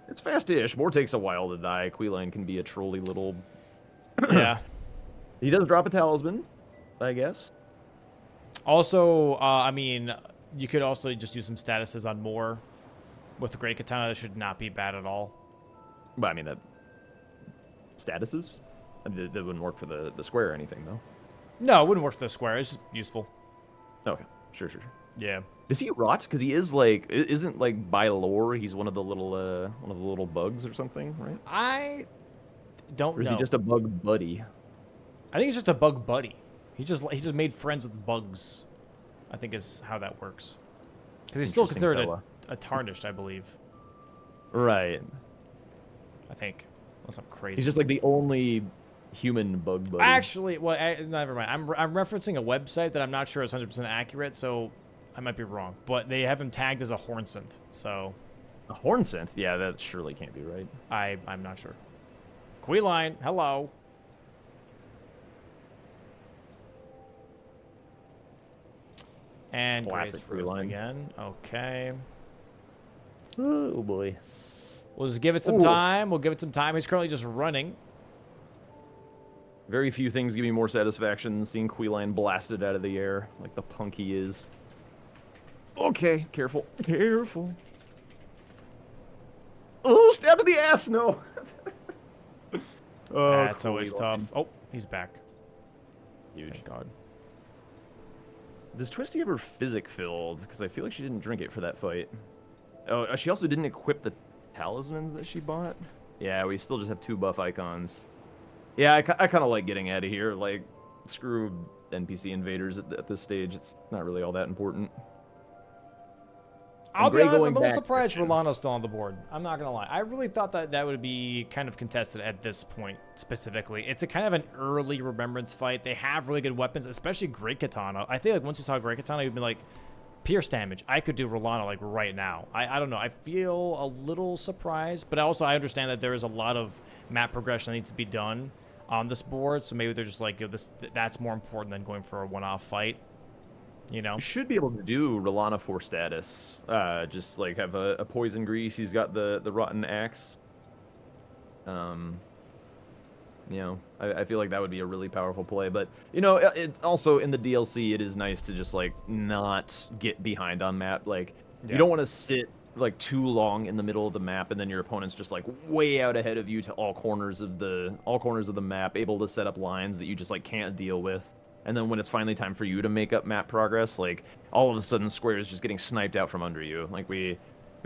It's fast-ish. More takes a while to die. Queeline can be a trolly little... Yeah. He does drop a talisman, I guess. Also, I mean, you could also just use some statuses on more. With the Great Katana, that should not be bad at all. But, I mean, that... Statuses? That wouldn't work for the square or anything, though. No, it wouldn't work for the square. It's just useful. Okay. Sure. Yeah. Is he rot? Because he is like, isn't like by lore he's one of the little bugs or something, right? I don't know. Or is he just a bug buddy? I think he's just a bug buddy. He just made friends with bugs. I think is how that works. Because he's still considered a tarnished, I believe. Right. I think. Unless I'm crazy. He's just like the only human bug buddy. Actually, well, never mind. I'm referencing a website that I'm not sure is 100% accurate, so I might be wrong. But they have him tagged as a Hornsent, so... A Hornsent? Yeah, that surely can't be right. I'm not sure. Queeline, hello. And Gray's frozen again. Okay. Oh, boy. We'll just give it some time. He's currently just running. Very few things give me more satisfaction than seeing Queeline blasted out of the air, like the punk he is. Okay, careful. Oh, stabbed in the ass, no! Oh, that's always tough. Oh, he's back. Huge. Thank God. Does TwistieT ever physic filled? Because I feel like she didn't drink it for that fight. Oh, she also didn't equip the talismans that she bought? Yeah, we still just have 2 buff icons. Yeah, I kind of like getting out of here. Like, screw NPC invaders at this stage. It's not really all that important. I'll be honest, I'm a little surprised Rolana's still on the board. I'm not going to lie. I really thought that would be kind of contested at this point, specifically. It's a kind of an early Remembrance fight. They have really good weapons, especially Great Katana. I feel like once you saw Great Katana, you'd be like, pierce damage. I could do Rolana, like, right now. I don't know. I feel a little surprised, but also I understand that there is a lot of map progression that needs to be done on this board, so maybe they're just like, yo, that's more important than going for a one-off fight. You know? You should be able to do Rolana 4 status. Just like have a poison grease. He's got the rotten axe. You know, I feel like that would be a really powerful play. But you know, it's also in the DLC. It is nice to just like not get behind on map. Like you don't want to sit like too long in the middle of the map, and then your opponent's just like way out ahead of you to all corners of the map, able to set up lines that you just like can't deal with. And then when it's finally time for you to make up map progress, like all of a sudden Square is just getting sniped out from under you. Like we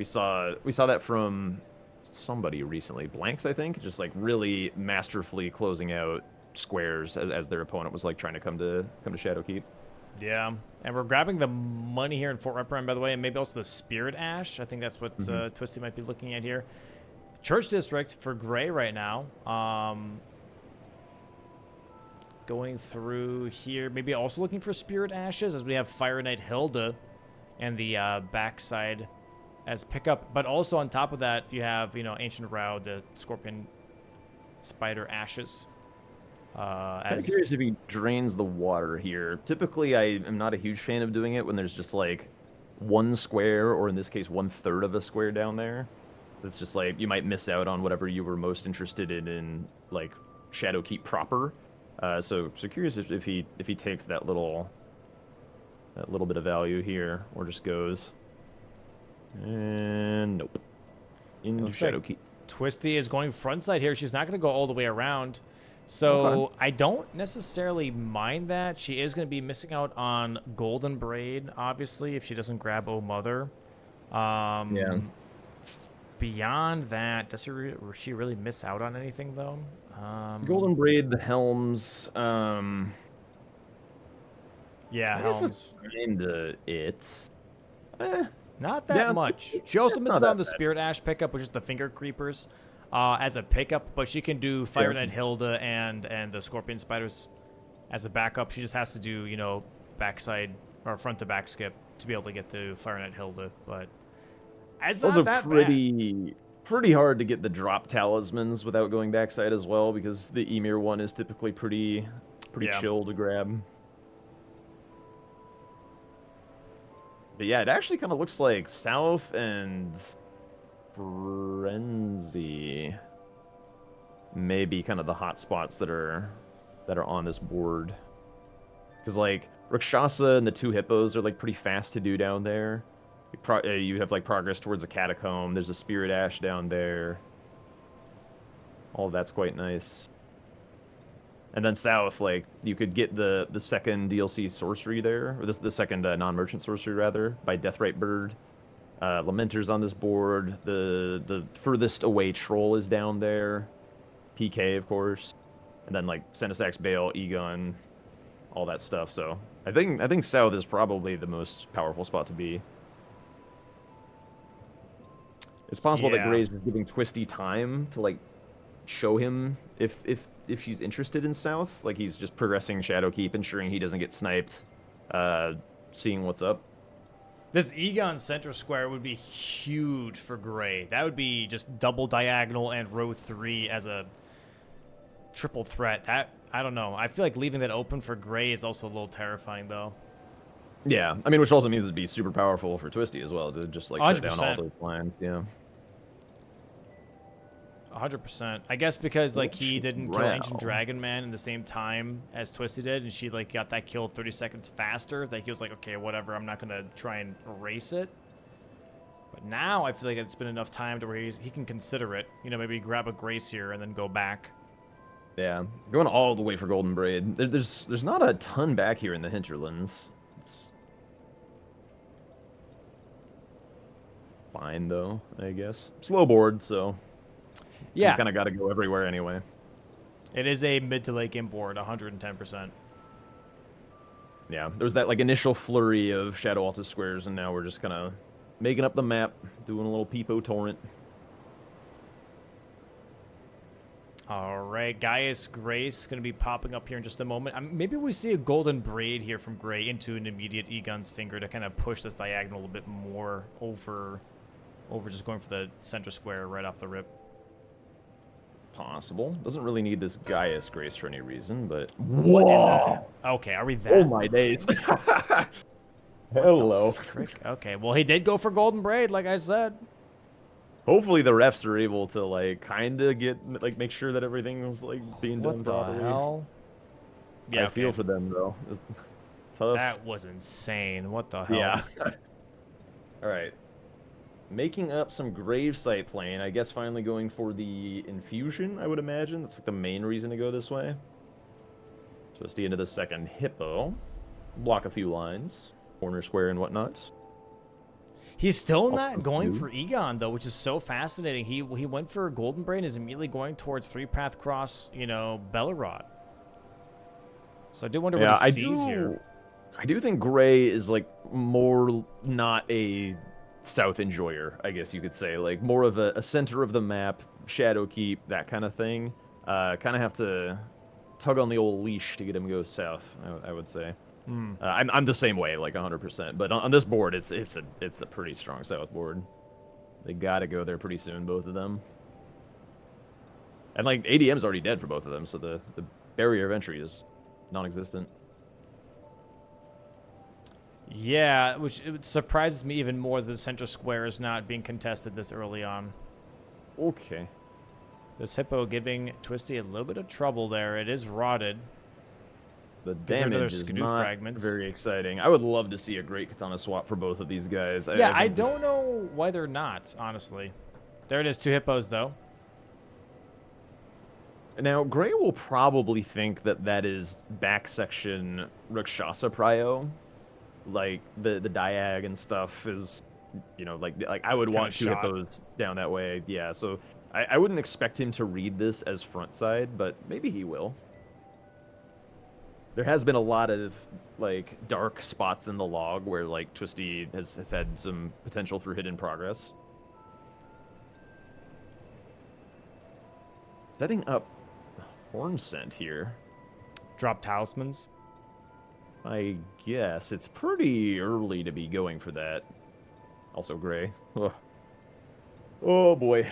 saw that from somebody recently, Blanks I think, just like really masterfully closing out squares as their opponent was like trying to come to Shadowkeep. Yeah, and we're grabbing the money here in Fort Reprimand, by the way, and maybe also the Spirit Ash. I think that's what TwistieT might be looking at here. Church District for Grey right now. Going through here, maybe also looking for Spirit Ashes as we have Fire Knight Hilda and the backside as pickup. But also on top of that, you have, you know, Ancient Row, the Scorpion Spider Ashes. I'm curious if he drains the water here. Typically, I am not a huge fan of doing it when there's just like one square, or in this case, 1/3 of a square down there. So it's just like you might miss out on whatever you were most interested in like Shadowkeep proper. So curious if he takes that little bit of value here, or just goes. And nope. Into Shadowkeep. Like TwistieT is going front side here. She's not going to go all the way around. So I don't necessarily mind that. She is going to be missing out on Golden Braid, obviously, if she doesn't grab Oh Mother. Yeah. Beyond that, does she really miss out on anything, though? Golden Braid, the Helms. Yeah, Helms. Kinda it. Not that much. She also misses out on the Spirit Ash pickup, which is the Finger Creepers, as a pickup, but she can do Fire Knight Hilda and the Scorpion Spiders as a backup. She just has to do, you know, backside or front to back skip to be able to get to Fire Knight Hilda, but it's also not that bad. Pretty hard to get the drop talismans without going backside as well, because the Emir one is typically pretty chill to grab. But yeah, it actually kind of looks like South and Frenzy maybe kind of the hot spots that are on this board. Because like Rakshasa and the 2 hippos are like pretty fast to do down there. You have like progress towards a catacomb. There's a Spirit Ash down there. All of that's quite nice. And then south, like you could get the second DLC sorcery there, or the second non-merchant sorcery rather, by Deathrite Bird. Lamenter's on this board. The furthest away troll is down there. PK, of course, and then like Senisax, Bale, Egon, all that stuff. So I think south is probably the most powerful spot to be. It's possible that Grey's giving TwistieT time to like show him if she's interested in south. Like he's just progressing Shadowkeep, ensuring he doesn't get sniped, seeing what's up. This Egon center square would be huge for Grey. That would be just double diagonal and row 3 as a triple threat. That, I don't know. I feel like leaving that open for Grey is also a little terrifying, though. Yeah, I mean, which also means it'd be super powerful for TwistieT as well, to just like shut down all those lines. Yeah. 100%. I guess because like he didn't kill Ancient Dragon Man in the same time as TwistieT did, and she like got that kill 30 seconds faster, that he was like, okay, whatever, I'm not gonna try and erase it. But now I feel like it's been enough time to where he can consider it. You know, maybe grab a Greytheerror and then go back. Yeah, going all the way for Golden Braid. There's not a ton back here in the hinterlands. It's fine though, I guess. Slow board, so. Yeah. You kind of got to go everywhere anyway. It is a mid to late game board, 110%. Yeah, there was that like initial flurry of Shadow Altus squares, and now we're just kind of making up the map, doing a little Peepo torrent. All right, Gaius Grace going to be popping up here in just a moment. Maybe we see a Golden Braid here from Grey into an immediate Egon's Finger to kind of push this diagonal a little bit more over just going for the center square right off the rip. Possible. Doesn't really need this Gaius Grace for any reason, but what? Okay, are we that? Oh my days. What the Hello. frick? Okay, well, he did go for Golden Braid, like I said. Hopefully the refs are able to like kind of get like make sure that everything's like being done What the properly. hell? Yeah, I okay. feel for them though. It's tough. That was insane. What the hell? Yeah. All right. Making up some gravesite plane. I guess finally going for the infusion, I would imagine. That's like the main reason to go this way. So it's the end of the second hippo. Block a few lines. Corner square and whatnot. He's still Also not going blue. for Egon, though, which is so fascinating. He went for Golden Braid and is immediately going towards 3-path cross, you know, Bellerot. So I do wonder what he sees here. I do think Gray is like more not a south enjoyer, I guess you could say. Like more of a center of the map, shadow keep, that kind of thing. Kind of have to tug on the old leash to get him to go south, I would say. I'm the same way, like 100%. But on this board, it's a pretty strong south board. They gotta go there pretty soon, both of them. And like ADM's already dead for both of them, so the barrier of entry is non-existent. Yeah, which it surprises me even more that the center square is not being contested this early on. Okay. This hippo giving TwistieT a little bit of trouble there. It is rotted. The There's another damage is skidoo not fragments. very exciting. I would love to see a great katana swap for both of these guys. Yeah, I think don't know why they're not, honestly. There it is, 2 hippos, though. Now, Gray will probably think that that is back section Rakshasa Prio. Like, the diag and stuff is, you know, like I would Kinda want 2 shot. hippos down that way. Yeah, so I wouldn't expect him to read this as front side, but maybe he will. There has been a lot of, like, dark spots in the log where, like, TwistieT has had some potential for hidden progress. Setting up horn scent here. Drop talismans. I guess it's pretty early to be going for that. Also Gray. Ugh. Oh, boy.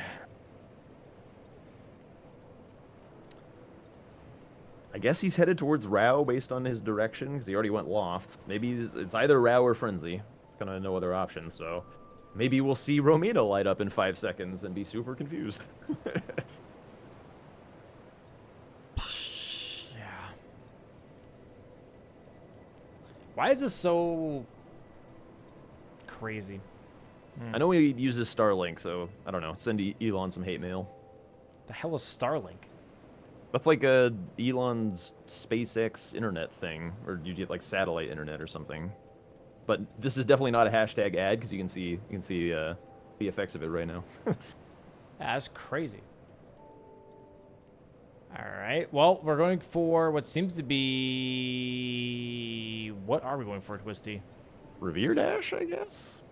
I guess he's headed towards Rao based on his direction, because he already went loft. Maybe it's either Rao or Frenzy. Kind of no other option, so... Maybe we'll see Romina light up in 5 seconds and be super confused. Yeah. Why is this so crazy? I know he uses Starlink, so I don't know. Send Elon some hate mail. The hell is Starlink? That's like a Elon's SpaceX internet thing, or you get like satellite internet or something. But this is definitely not a hashtag ad because you can see the effects of it right now. That's crazy. All right. Well, we're going for what seems to be... What are we going for, TwistieT? Revere Dash, I guess.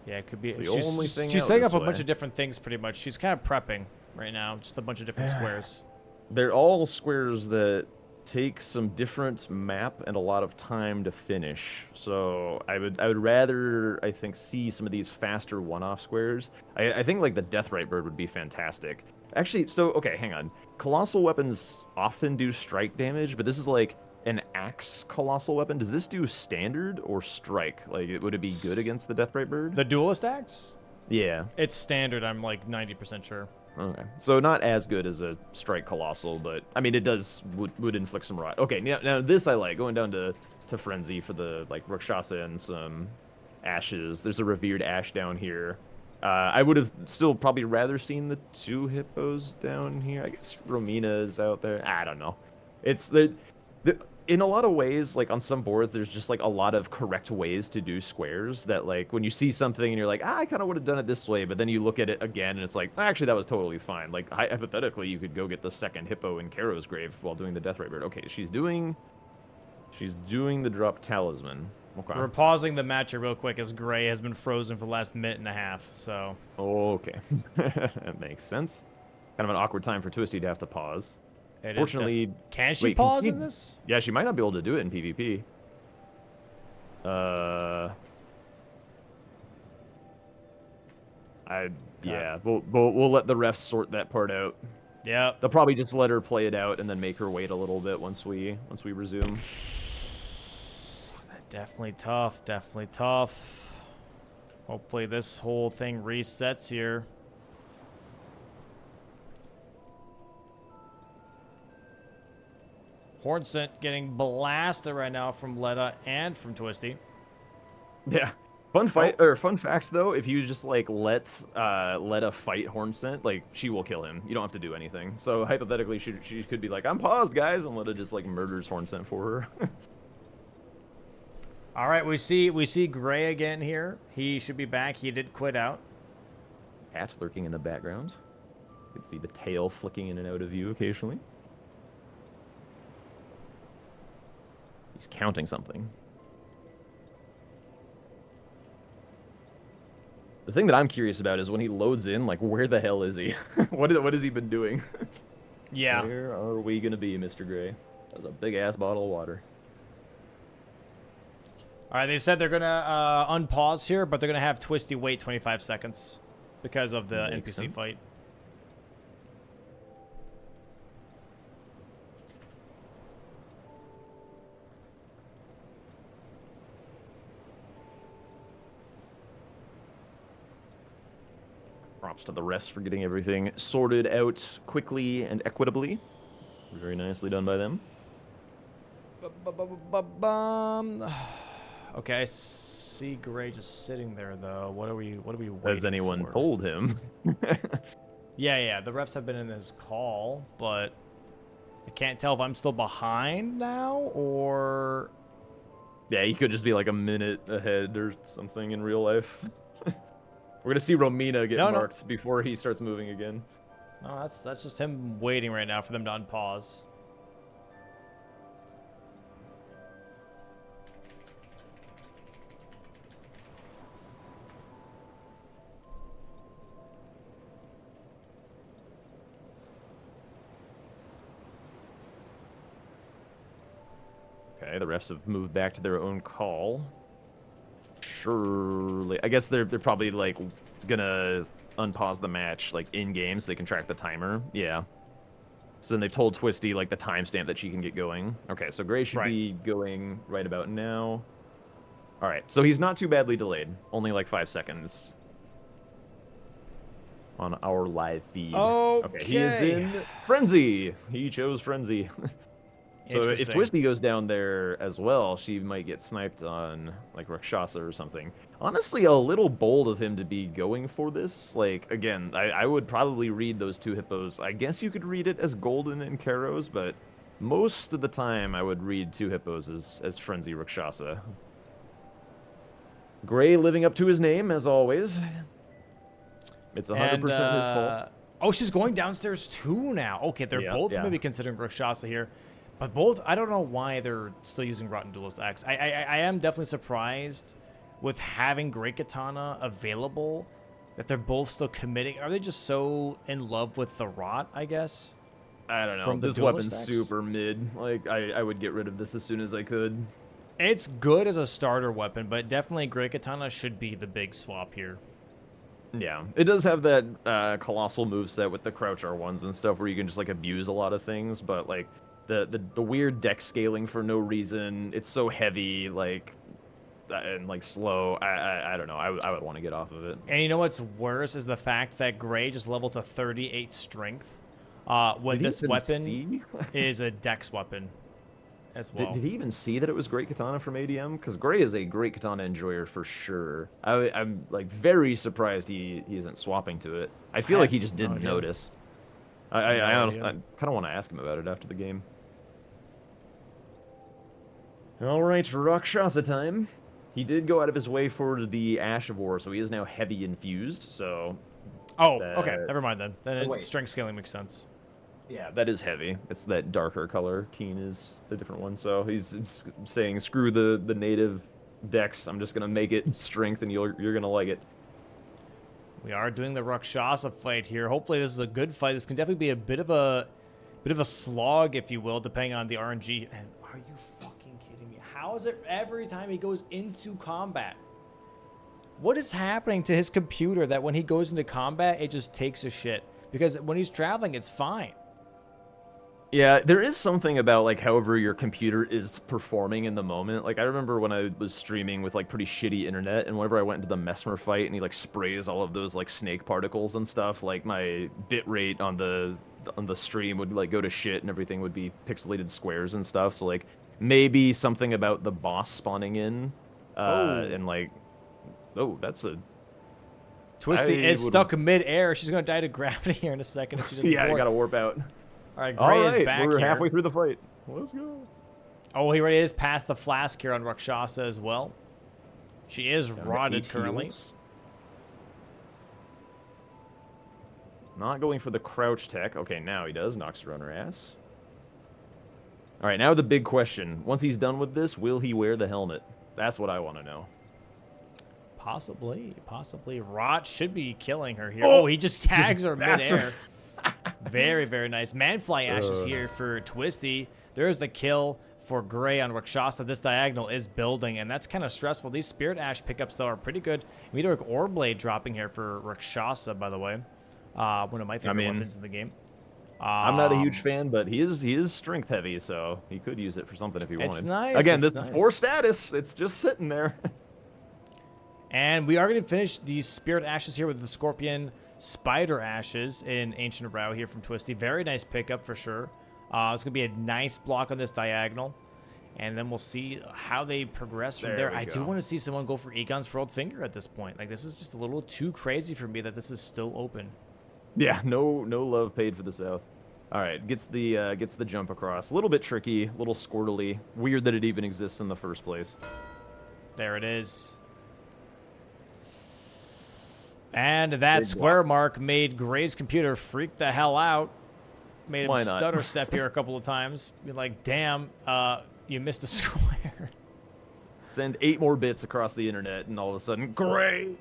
Yeah, it could be. It's the only thing She's out setting this up a bunch way. of different things, pretty much. She's kind of prepping right now, just a bunch of different squares. They're all squares that take some different map and a lot of time to finish. So I would rather, I think, see some of these faster one-off squares. I think like the Deathrite Bird would be fantastic. Actually, so okay, hang on. Colossal weapons often do strike damage, but this is like an axe colossal weapon. Does this do standard or strike? Like, would it be good against the Deathrite Bird? The duelist axe? Yeah. It's standard, I'm like 90% sure. Okay. So not as good as a strike colossal, but I mean it would inflict some rot. Okay, now this I like, going down to Frenzy for the like Rakshasa and some ashes. There's a revered ash down here. I would have still probably rather seen the 2 hippos down here. I guess Romina is out there. I don't know. It's in a lot of ways, like on some boards, there's just like a lot of correct ways to do squares that like when you see something and you're like, I kind of would have done it this way, but then you look at it again and it's like, actually that was totally fine. Like hypothetically, you could go get the second hippo in Karo's grave while doing the Deathrite Bird. Okay, she's doing the drop talisman. Okay. We're pausing the match here real quick as Gray has been frozen for the last minute and a half, so... Okay. That makes sense. Kind of an awkward time for TwistieT to have to pause. Fortunately... Can she wait, pause in this? Yeah, she might not be able to do it in PvP. Yeah, we'll let the refs sort that part out. Yep. They'll probably just let her play it out and then make her wait a little bit once we resume. That Definitely tough. Definitely tough. Hopefully this whole thing resets here. Hornsent getting blasted right now from Letta and from TwistieT. Yeah. Fun fight or fun fact though, if you just like let a fight Hornsent, like she will kill him. You don't have to do anything. So hypothetically, she could be like, "I'm paused, guys," and Letta just like murders Hornsent for her. All right, we see Gray again here. He should be back. He did quit out. Cat lurking in the background. You can see the tail flicking in and out of view occasionally. He's counting something. The thing that I'm curious about is when he loads in, like, where the hell is he? What has he been doing? Yeah. Where are we gonna be, Mr. Gray? That was a big-ass bottle of water. All right, they said they're gonna unpause here, but they're gonna have TwistieT wait 25 seconds because of the Makes NPC sense. fight. Props to the refs for getting everything sorted out quickly and equitably. Very nicely done by them. Okay, I see Gray just sitting there though. What are we waiting Has anyone for? told him? Yeah. The refs have been in this call, but I can't tell if I'm still behind now or. Yeah, he could just be like a minute ahead or something in real life. We're gonna see Romina get marked before he starts moving again. No, that's just him waiting right now for them to unpause. Okay, the refs have moved back to their own call. Surely, I guess they're probably like gonna unpause the match like in game so they can track the timer. Yeah. So then they've told TwistieT like the timestamp that she can get going. Okay, so Gray should be going right about now. All right, so he's not too badly delayed. Only like 5 seconds on our live feed. Okay, he is in Frenzy. He chose Frenzy. So if TwistieT goes down there as well, she might get sniped on like Rakshasa or something. Honestly, a little bold of him to be going for this. Like, again, I would probably read those two hippos. I guess you could read it as Golden and Karos, but most of the time I would read two hippos as Frenzy Rakshasa. Gray living up to his name, as always. It's 100% his fault. Oh, she's going downstairs too now. Okay, they're both maybe considering Rakshasa here. But both, I don't know why they're still using Rotten Duelist X. I am definitely surprised with having Great Katana available that they're both still committing. Are they just so in love with the Rot, I guess? I don't know. This weapon's super mid. Like, I would get rid of this as soon as I could. It's good as a starter weapon, but definitely Great Katana should be the big swap here. Yeah, it does have that colossal moveset with the crouch R1s and stuff where you can just, like, abuse a lot of things, but, like, the weird deck scaling for no reason. It's so heavy, like, and like slow. I don't know. I would want to get off of it. And you know what's worse is the fact that Gray just leveled to 38 strength. When this weapon is a dex weapon as well. Did he even see that it was Great Katana from ADM? Because Gray is a Great Katana enjoyer for sure. I'm like very surprised he isn't swapping to it. I feel like he just didn't notice. I honestly kind of want to ask him about it after the game. All right, Rakshasa time. He did go out of his way for the Ash of War, so he is now heavy infused. So. Oh, okay. Never mind then. Then strength scaling makes sense. Yeah, that is heavy. It's that darker color. Keen is the different one. So he's saying, screw the native dex. I'm just gonna make it strength, and you're gonna like it. We are doing the Rakshasa fight here. Hopefully, this is a good fight. This can definitely be a bit of a slog, if you will, depending on the RNG. And are you fucking kidding me? How is it every time he goes into combat? What is happening to his computer that when he goes into combat, it just takes a shit? Because when he's traveling, it's fine. Yeah, there is something about like however your computer is performing in the moment. Like I remember when I was streaming with like pretty shitty internet, and whenever I went into the Mesmer fight and he like sprays all of those like snake particles and stuff, like my bit rate on the stream would like go to shit and everything would be pixelated squares and stuff. So like maybe something about the boss spawning in, Oh, and like, oh, that's a TwistieT I is would stuck mid-air. She's going to die to gravity here in a second if she doesn't yeah, I warp. gotta warp out. All right, All Gray is right, back we're here. halfway through the fight. Let's go. Oh, he already is past the flask here on Rakshasa as well. She is Down to rotted 8 currently. heals. Not going for the crouch tech. Okay, now he does. Knocks her on her ass. All right, now the big question. Once he's done with this, will he wear the helmet? That's what I want to know. Possibly, possibly. Rot should be killing her here. Oh, he just tags her That's midair. Very, very nice. Manfly Ashes here for TwistieT. There's the kill for Gray on Rakshasa. This diagonal is building, and that's kind of stressful. These Spirit Ash pickups, though, are pretty good. Meteoric Ore Blade dropping here for Rakshasa, by the way. One of my favorite weapons in the game. I'm not a huge fan, but he is strength heavy, so he could use it for something if he wanted. It's nice. Again, it's this nice. 4 status. It's just sitting there. And we are going to finish these Spirit Ashes here with the Scorpion Spider Ashes in Ancient Row here from TwistieT. Very nice pickup for sure. It's going to be a nice block on this diagonal. And then we'll see how they progress from there. I do want to see someone go for Egon's Furled Finger at this point. Like, this is just a little too crazy for me that this is still open. Yeah, no love paid for the South. All right, gets the jump across. A little bit tricky, a little squirtly. Weird that it even exists in the first place. There it is. And that square mark made Gray's computer freak the hell out. Made him stutter step here a couple of times. Be like, damn, you missed a square. Send 8 more bits across the internet, and all of a sudden, Gray.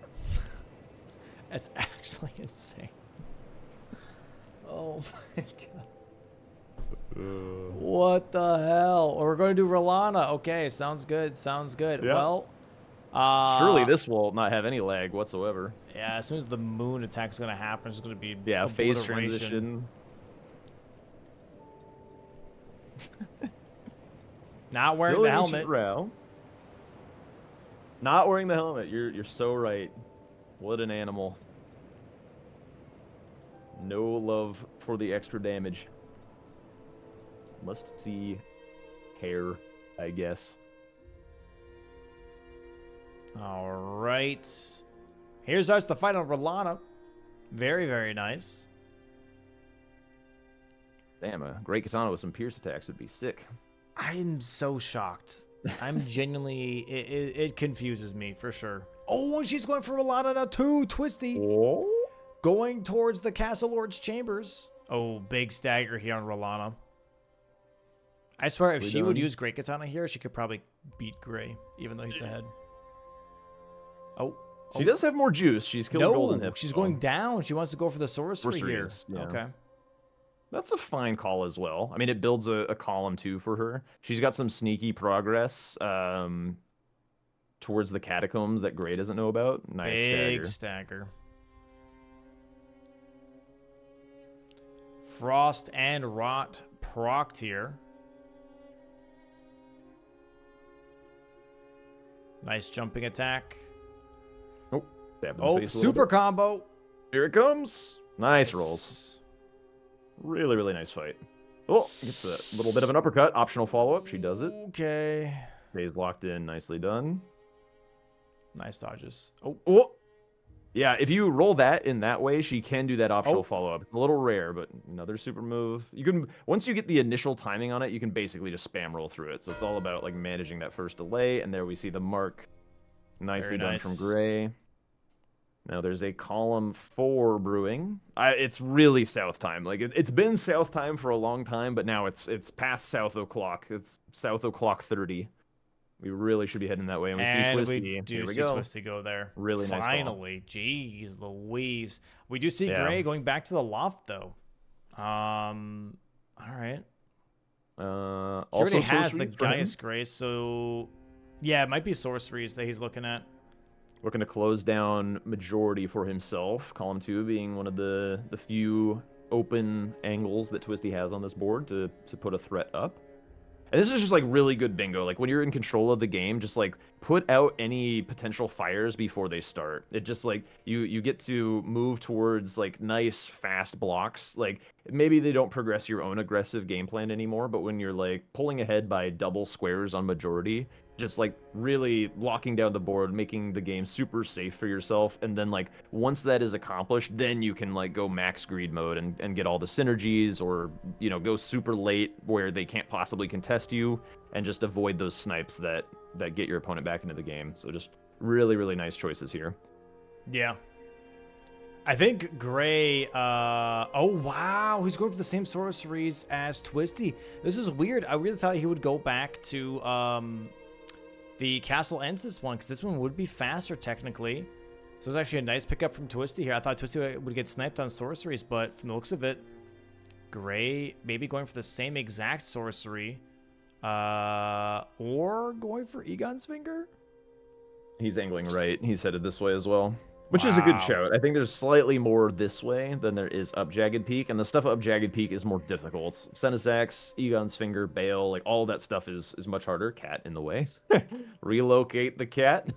That's actually insane. Oh my god. What the hell? We're going to do Rolana. Okay, sounds good. Sounds good. Yeah. Well, surely this will not have any lag whatsoever. Yeah, as soon as the moon attack is going to happen, it's going to be phase obliteration. transition. Not wearing the helmet. Not wearing the helmet. You're so right. What an animal. No love for the extra damage. Must see hair, I guess. All right. Here's us the fight on Rolana. Very, very nice. Damn, a great katana with some pierce attacks would be sick. I'm so shocked. I'm genuinely... It confuses me, for sure. Oh, she's going for Rolana now, too. TwistieT. Oh? Going towards the Castle Lord's chambers. Oh, big stagger here on Rolana. I swear, if she would use Great Katana here, she could probably beat Gray, even though he's ahead. Oh. She does have more juice. She's killed Golden Hip. She's going down. She wants to go for the sorcery here. Yeah. Okay. That's a fine call as well. I mean, it builds a column, too, for her. She's got some sneaky progress towards the catacombs that Gray doesn't know about. Nice Big stagger. Frost and Rot procced here. Nice jumping attack. Oh, super combo. Here it comes. Nice rolls. Really, really nice fight. Oh, gets a little bit of an uppercut. Optional follow-up. She does it. Okay. Stays locked in. Nicely done. Nice dodges. Oh. Yeah, if you roll that in that way, she can do that optional follow-up. It's a little rare, but another super move. You can, once you get the initial timing on it, you can basically just spam roll through it. So it's all about like managing that first delay. And there we see the mark. Nicely done from Gray. Now there's a column 4 brewing. It's really south time. Like it's been south time for a long time, but now it's past south o'clock. It's south o'clock 30. We really should be heading that way. And we see TwistieT. We do see TwistieT go there. Really nice. Finally, jeez Louise. We do see Gray going back to the loft though. All right. He already has the Gaius Grace, so yeah, it might be sorceries that he's looking at. Looking to close down majority for himself. Column 2 being one of the few open angles that TwistieT has on this board to put a threat up. And this is just like really good bingo. Like when you're in control of the game, just like put out any potential fires before they start. It just like you get to move towards like nice fast blocks. Like maybe they don't progress your own aggressive game plan anymore, but when you're like pulling ahead by double squares on majority, just like really locking down the board, making the game super safe for yourself. And then like once that is accomplished, then you can like go max greed mode and get all the synergies, or, you know, go super late where they can't possibly contest you and just avoid those snipes that get your opponent back into the game. So just really, really nice choices here. Yeah. I think Gray, oh wow, he's going for the same sorceries as TwistieT. This is weird. I really thought he would go back to, the Castle Ensis one, because this one would be faster technically. So it's actually a nice pickup from TwistieT here. I thought TwistieT would get sniped on sorceries, but from the looks of it, Gray maybe going for the same exact sorcery, or going for Egon's Finger. He's angling right. He's headed this way as well, which is a good shout. I think there's slightly more this way than there is up Jagged Peak, and the stuff up Jagged Peak is more difficult. Senesax, Egon's Finger, Bale, like all that stuff is much harder. Cat in the way. Relocate the cat.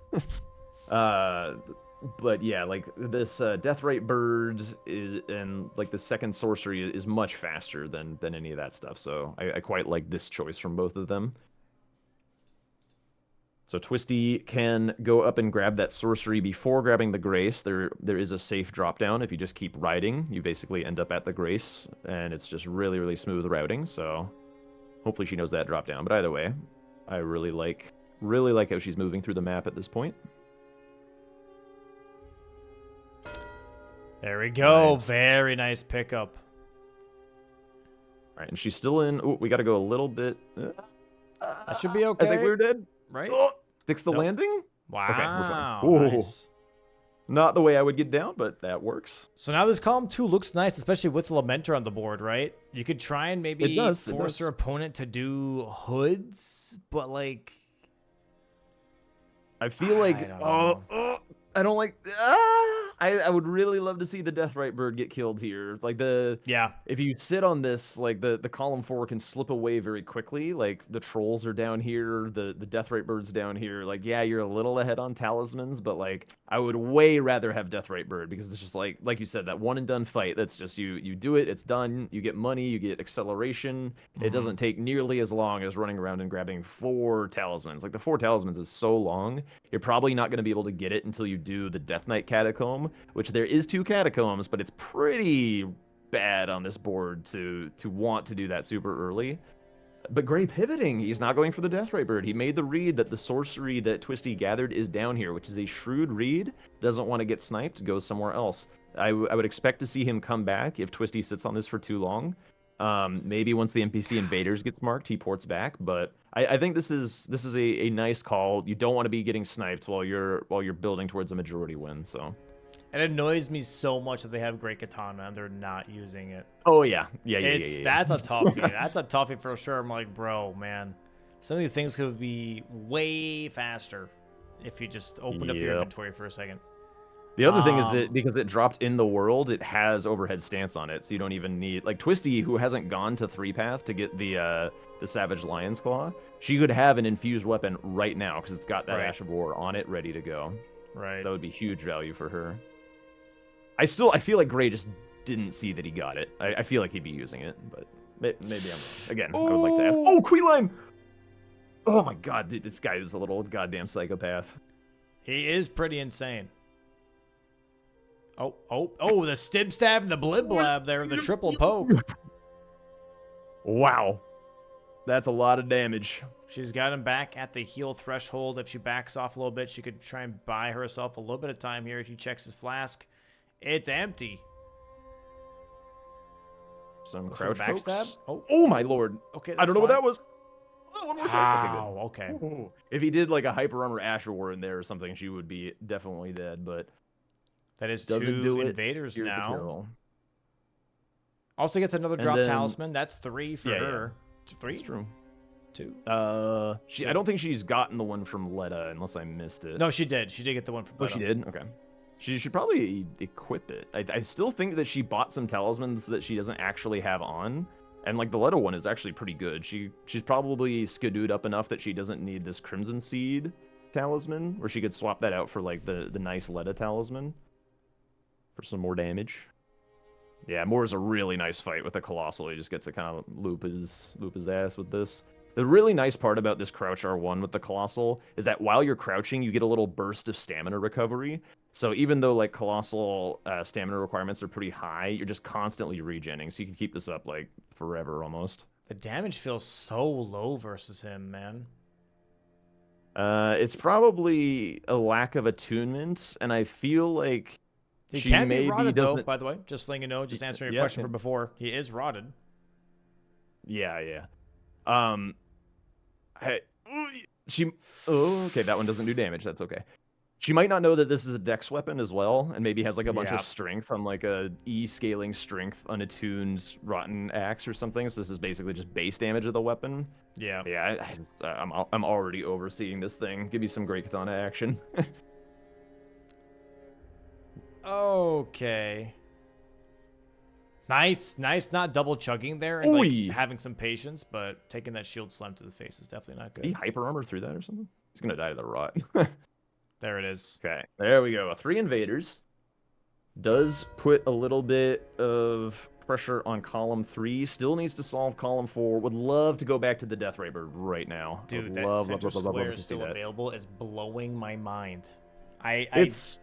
But yeah, like this Deathrite Bird is, and like the second sorcery is much faster than any of that stuff. So I quite like this choice from both of them. So TwistieT can go up and grab that sorcery before grabbing the Grace. There is a safe drop down. If you just keep riding, you basically end up at the Grace, and it's just really, really smooth routing. So hopefully she knows that drop down. But either way, I really like how she's moving through the map at this point. There we go. Nice. Very nice pickup. All right, and she's still in. Oh, we got to go a little bit. That should be okay. I think we're dead. Right? Oh, sticks the Nope. landing? Wow. Okay, we're fine. Nice. Not the way I would get down, but that works. So now this column 2 looks nice, especially with Lamenter on the board, right? You could try and maybe force your opponent to do hoods, but like... I feel like... I don't like... I would really love to see the Deathrite Bird get killed here. Like if you sit on this, like the column 4 can slip away very quickly. Like the trolls are down here, the Deathrite Bird's down here. Like, yeah, you're a little ahead on talismans, but like I would way rather have Deathrite Bird, because it's just like you said, that one and done fight. That's just you do it, it's done. You get money, you get acceleration. It doesn't take nearly as long as running around and grabbing 4 talismans. Like the 4 talismans is so long, you're probably not going to be able to get it until you do the Death Knight Catacomb, which there is 2 catacombs, but it's pretty bad on this board to want to do that super early. But Gray pivoting, he's not going for the Deathrite Bird. He made the read that the sorcery that TwistieT gathered is down here, which is a shrewd read. Doesn't want to get sniped, goes somewhere else. I would expect to see him come back if TwistieT sits on this for too long. Maybe once the NPC invaders gets marked, he ports back. But I think this is a nice call. You don't want to be getting sniped while you're building towards a majority win. So. It annoys me so much that they have Great Katana and they're not using it. Oh, yeah. Yeah. That's a toughie. That's a toughie for sure. I'm like, bro, man. Some of these things could be way faster if you just opened up your inventory for a second. The other thing is that because it dropped in the world, it has overhead stance on it, so you don't even need... Like, TwistieT, who hasn't gone to 3-path to get the Savage Lion's Claw, she could have an infused weapon right now, because it's got that Ash of War on it, ready to go. Right. So that would be huge value for her. I feel like Gray just didn't see that he got it. I feel like he'd be using it, but maybe I'm wrong. Again, I would like to ask. Oh, Queen! Oh my god, dude, this guy is a little goddamn psychopath. He is pretty insane. Oh, the stib stab and the blib blab there, the triple poke. Wow. That's a lot of damage. She's got him back at the heal threshold. If she backs off a little bit, she could try and buy herself a little bit of time here. She checks his flask. It's empty. Some crouch backstab. Oh my lord. Okay, I don't know what that was. Oh, one more time. Okay. Ooh. If he did like a hyper armor Asher War in there or something, she would be definitely dead. But that is 2 invaders now. Also gets another and drop then, talisman. That's 3 for her. 3. That's true. 2. I don't think she's gotten the one from Letta unless I missed it. No, she did. She did get the one from Letta. Oh, she did. Okay. She should probably equip it. I still think that she bought some talismans that she doesn't actually have on. And like the Leto one is actually pretty good. She's probably skidooed up enough that she doesn't need this Crimson Seed talisman, where she could swap that out for like the nice Letta talisman for some more damage. Yeah, Moore's a really nice fight with the Colossal. He just gets to kind of loop his ass with this. The really nice part about this crouch R1 with the Colossal is that while you're crouching, you get a little burst of stamina recovery. So even though like Colossal stamina requirements are pretty high, you're just constantly regenning. So you can keep this up like forever almost. The damage feels so low versus him, man. It's probably a lack of attunement, and I feel like He she can be maybe rotted, though, doesn't... by the way. Just letting you know, just answering your Yeah, question from before. He is rotted. Yeah. Okay, that one doesn't do damage. That's okay. She might not know that this is a dex weapon as well, and maybe has like a bunch of strength on like a E-scaling strength unattuned rotten axe or something. So this is basically just base damage of the weapon. Yeah. I'm already overseeing this thing. Give me some great katana action. Okay. Nice. Not double chugging there and like having some patience, but taking that shield slam to the face is definitely not good. He hyper armor through that or something? He's gonna die to the rot. There it is. Okay, there we go. 3 invaders. Does put a little bit of pressure on column 3. Still needs to solve column 4. Would love to go back to the Death Raver right now. Dude, that center square is still available is blowing my mind. It's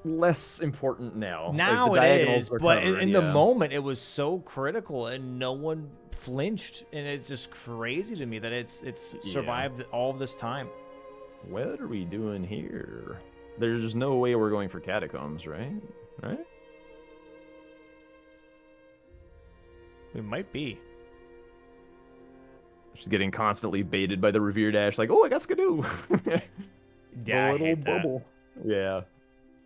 less important now. Now like, it is, but in the moment it was so critical and no one flinched, and it's just crazy to me that it's survived all of this time. What are we doing here? There's no way we're going for catacombs, right? We might be. She's getting constantly baited by the Revere Dash, like, oh, I got Skidoo. Yeah, I hate bubble. That. Yeah.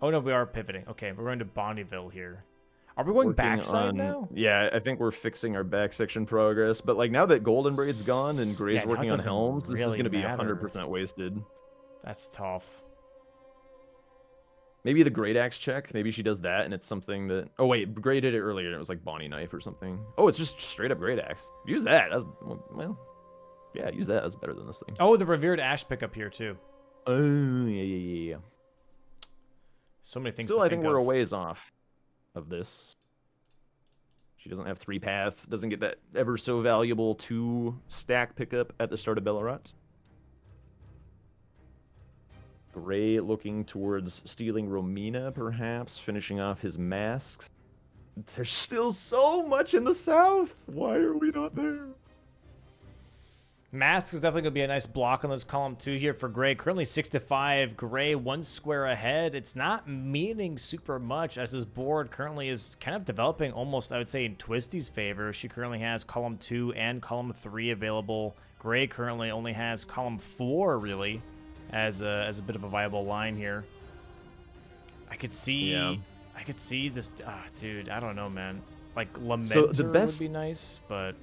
Oh, no, we are pivoting. Okay, we're going to Bonnyville here. Are we going backside now? Yeah, I think we're fixing our back section progress. But like now that Golden Braid's gone and Gray's working on Helms, this is going to be 100% wasted. That's tough. Maybe the Great Axe check. Maybe she does that, and it's something that... Oh, wait. Gray did it earlier, and it was like Bonnie Knife or something. Oh, it's just straight up Great Axe. Use that. That's... Well, yeah, use that. That's better than this thing. Oh, the Revered Ash pickup here, too. Oh, yeah. So many things Still, to I think we're of. a ways off of this. She doesn't have 3 path. Doesn't get that ever so valuable 2-stack pickup at the start of Ballarat. Gray looking towards stealing Romina, perhaps, finishing off his masks. There's still so much in the south. Why are we not there? Mask is definitely going to be a nice block on this column 2 here for Gray. Currently 6-5. Gray 1 square ahead. It's not meaning super much as his board currently is kind of developing almost, I would say, in TwistieT's favor. She currently has column 2 and column 3 available. Gray currently only has column 4, really, as a bit of a viable line here. I could see this. Dude, I don't know, man. Like Lamenter would be nice, but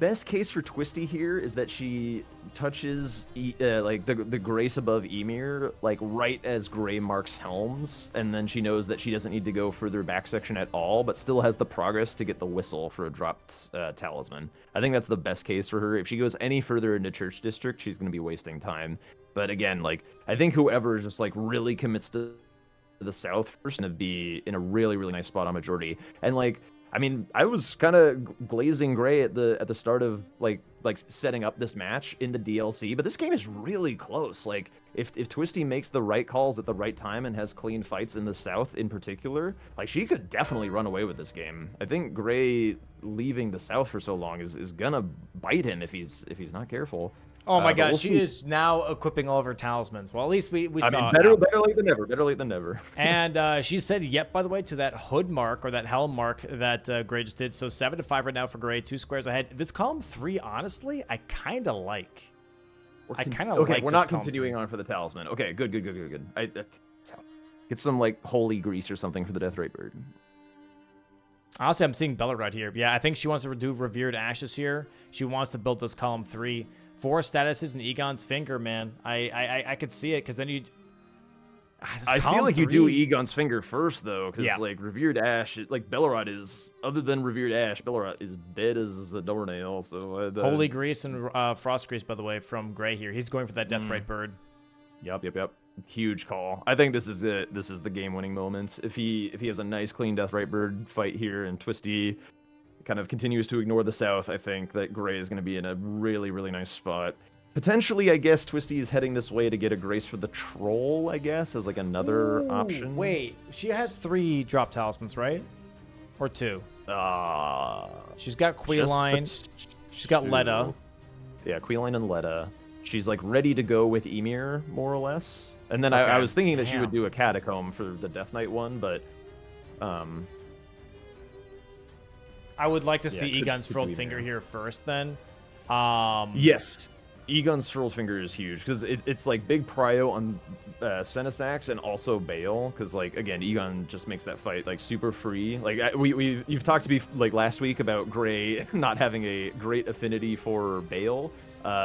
best case for TwistieT here is that she touches like the Grace above Emir like right as Gray marks Helms, and then she knows that she doesn't need to go further back section at all, but still has the progress to get the whistle for a dropped talisman. I think that's the best case for her. If she goes any further into Church District, she's going to be wasting time. But again, like I think whoever just like really commits to the south first going to be in a really nice spot on majority. And like I mean, I was kind of glazing Gray at the start of like setting up this match in the DLC, but this game is really close. Like if TwistieT makes the right calls at the right time and has clean fights in the south in particular, like she could definitely run away with this game. I think Gray leaving the south for so long is gonna bite him if he's not careful. Oh my gosh, she is now equipping all of her talismans. Well, at least we saw mean, it. Better late than never. Better late than never. And she said yep, by the way, to that hood mark or that helm mark that Gray just did. So 7-5 right now for Gray, 2 squares ahead. This column 3, honestly, I kind of like. Okay, we're not continuing on for the talisman. Okay, good. Get some like holy grease or something for the Death Ray Bird. Honestly, I'm seeing Bella right here. Yeah, I think she wants to do Revered Ashes here. She wants to build this column 3. 4 statuses and Egon's Finger, man. I could see it, because then I feel like you do Egon's Finger first, though, because, like, Revered Ash, like, Bellerot is, other than Revered Ash, Bellerot is dead as a doornail, so... Holy Grease and Frost Grease, by the way, from Gray here. He's going for that Deathrite Bird. Yep. Huge call. I think this is it. This is the game-winning moment. If he has a nice, clean Deathrite Bird fight here, and TwistieT kind of continues to ignore the South, I think that Gray is going to be in a really, really nice spot. Potentially, I guess TwistieT is heading this way to get a Grace for the Troll, I guess, as like another option. Wait, she has 3 drop talismans, right? Or 2? She's got Queeline. She's got Letta. Yeah, Queeline and Letta. She's like ready to go with Emir, more or less. And then I was thinking that she would do a Catacomb for the Death Knight one, but... I would like to see Egon's Furled Finger here first, then. Yes. Egon's Furled Finger is huge because it's like big prio on Senesax and also Bale because like again Egon just makes that fight like super free. Like you've talked to me like last week about Gray not having a great affinity for Bale.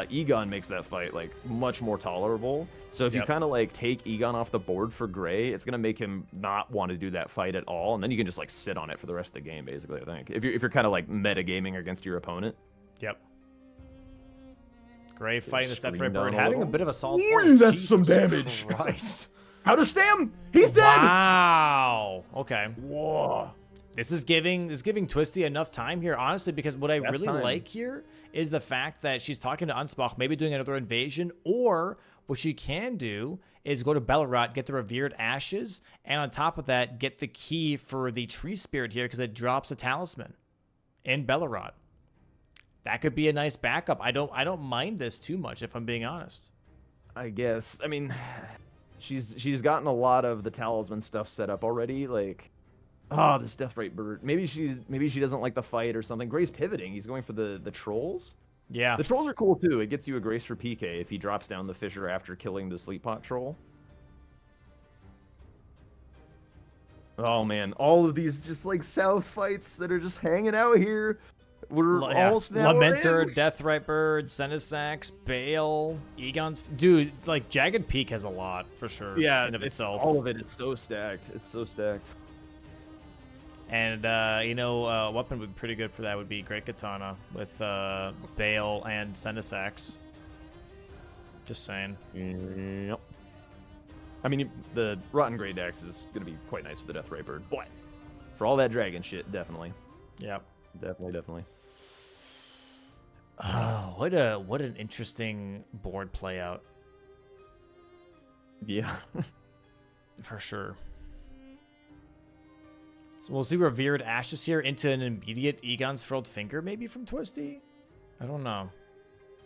Egon makes that fight like much more tolerable. So if you kind of like take Egon off the board for Gray, it's gonna make him not want to do that fight at all, and then you can just like sit on it for the rest of the game basically. I think if you're kind of like metagaming against your opponent. Yep. Gray fighting this Deathrite Bird, having a bit of a solid That's Jesus some damage. Christ. How to stem? He's dead. Wow. Okay. Whoa. This is giving TwistieT enough time here, honestly, because what I really like here is the fact that she's talking to Unspoch, maybe doing another invasion, or what she can do is go to Bellerot, get the Revered Ashes, and on top of that, get the key for the Tree Spirit here because it drops a talisman in Bellerot. That could be a nice backup. I don't mind this too much, if I'm being honest. I guess. I mean, she's gotten a lot of the talisman stuff set up already. Like, this Deathrite Bird. Maybe she doesn't like the fight or something. Gray's pivoting. He's going for the trolls. Yeah. The trolls are cool too. It gets you a Grace for PK if he drops down the Fissure after killing the Sleep Pot troll. Oh man, all of these just like South fights that are just hanging out here. We're almost now Lamenter, Deathrite Bird, Senesax, Bale, Egon's... Dude, like, Jagged Peak has a lot, for sure. Yeah, in of itself. All of it. It's so stacked. It's so stacked. And, a weapon would be pretty good for that would be Great Katana with Bale and Senesax. Just saying. Yep. I mean, the Rotten Grey Dex is going to be quite nice for the Deathrite Bird. But for all that dragon shit, definitely. Yep. Definitely. Oh, what an interesting board play out. Yeah. For sure. So we'll see Revered Ashes here into an immediate Egon's Furled Finger maybe from TwistieT? I don't know.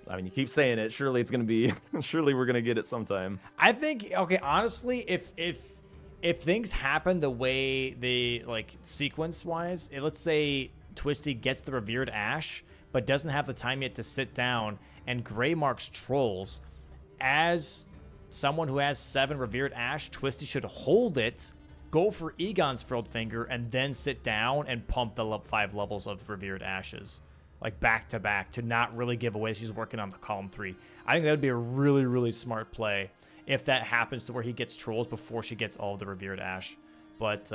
I mean, you keep saying it. Surely it's going to be... surely we're going to get it sometime. I think, okay, honestly, if things happen the way they, like, sequence-wise, let's say TwistieT gets the Revered Ash, but doesn't have the time yet to sit down, and Gray marks trolls. As someone who has 7 Revered Ash, TwistieT should hold it, go for Egon's Furled Finger, and then sit down and pump the 5 levels of Revered Ashes. Like, back-to-back, to not really give away. She's working on the column 3. I think that would be a really, really smart play if that happens to where he gets trolls before she gets all of the Revered Ash. But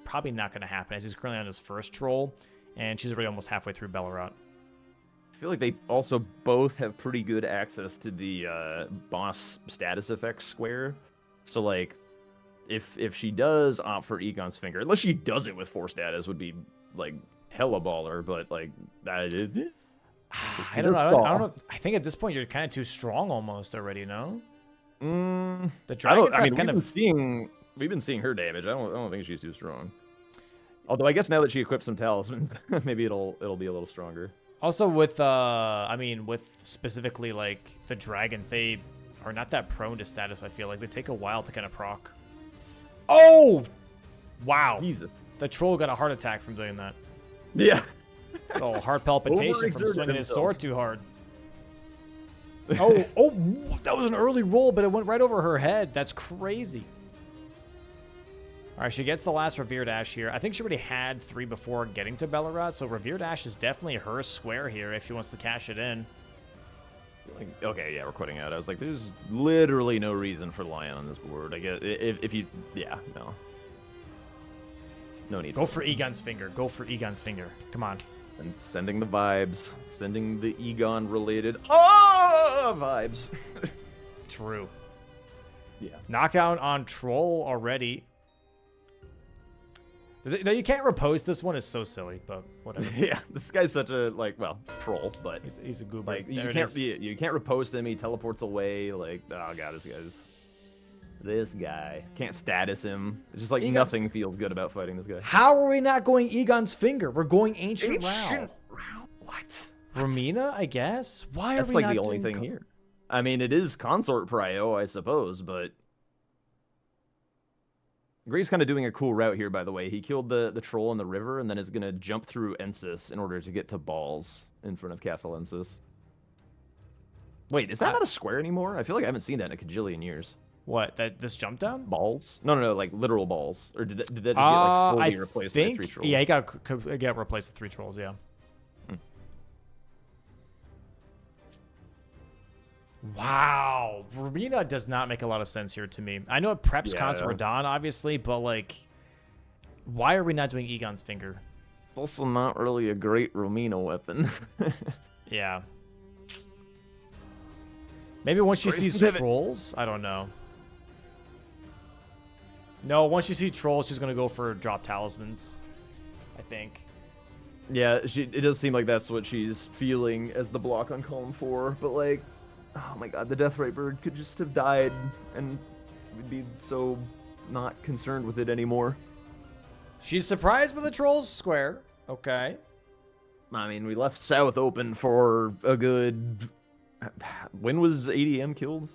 probably not going to happen, as he's currently on his first troll, and she's already almost halfway through Bellerot. I feel like they also both have pretty good access to the boss status effects square. So, like, if she does opt for Egon's Finger, unless she does it with 4 status, would be, like, hella baller, but, like, I don't know. I think at this point you're kind of too strong almost already, no? The dragons we've been seeing her damage. I don't think she's too strong. Although I guess now that she equips some talismans, maybe it'll be a little stronger. Also with with specifically like the dragons, they are not that prone to status. I feel like they take a while to kind of proc. Oh, wow! Jesus. The troll got a heart attack from doing that. Yeah. Oh, heart palpitation from swinging his sword too hard. Oh, that was an early roll, but it went right over her head. That's crazy. All right, she gets the last Revered Ash here. I think she already had 3 before getting to Bellerot, so Revered Ash is definitely her square here if she wants to cash it in. Like, okay, yeah, we're quitting out. I was like, there's literally no reason for Lion on this board. I guess if you, yeah, no need. Go for Egon's Finger. Go for Egon's Finger. Come on. And sending the vibes, sending the Egon related vibes. True. Yeah. Knockdown on Troll already. No, you can't repose this one. Is so silly, but whatever. Yeah, this guy's such a troll, but He's a goober. like you can't repost him. He teleports away. Like, oh god, this guy can't status him. It's just like nothing feels good about fighting this guy. How are we not going Egon's Finger? We're going Ancient Row. What? Ramina, I guess. Why are That's we like not the only thing here. I mean, it is Consort Prio, I suppose, but Gray's kind of doing a cool route here, by the way. He killed the troll in the river and then is going to jump through Ensis in order to get to Balls in front of Castle Ensis. Wait, is that not a square anymore? I feel like I haven't seen that in a cajillion years. What? This jump down? Balls? No, like literal balls. Or did that just get like fully replaced by 3 trolls? Yeah, he got replaced with 3 trolls, yeah. Wow, Ramina does not make a lot of sense here to me. I know it preps Consort Radahn, obviously, but like, why are we not doing Egon's Finger? It's also not really a great Romina weapon. Yeah. Maybe once she sees trolls, I don't know. No, once you see trolls, she's gonna go for drop talismans, I think. Yeah, it does seem like that's what she's feeling as the block on column 4, but like, oh my god, the Deathrite Bird could just have died, and we'd be so not concerned with it anymore. She's surprised by the Trolls Square. Okay. I mean, we left South open for a good... When was ADM killed?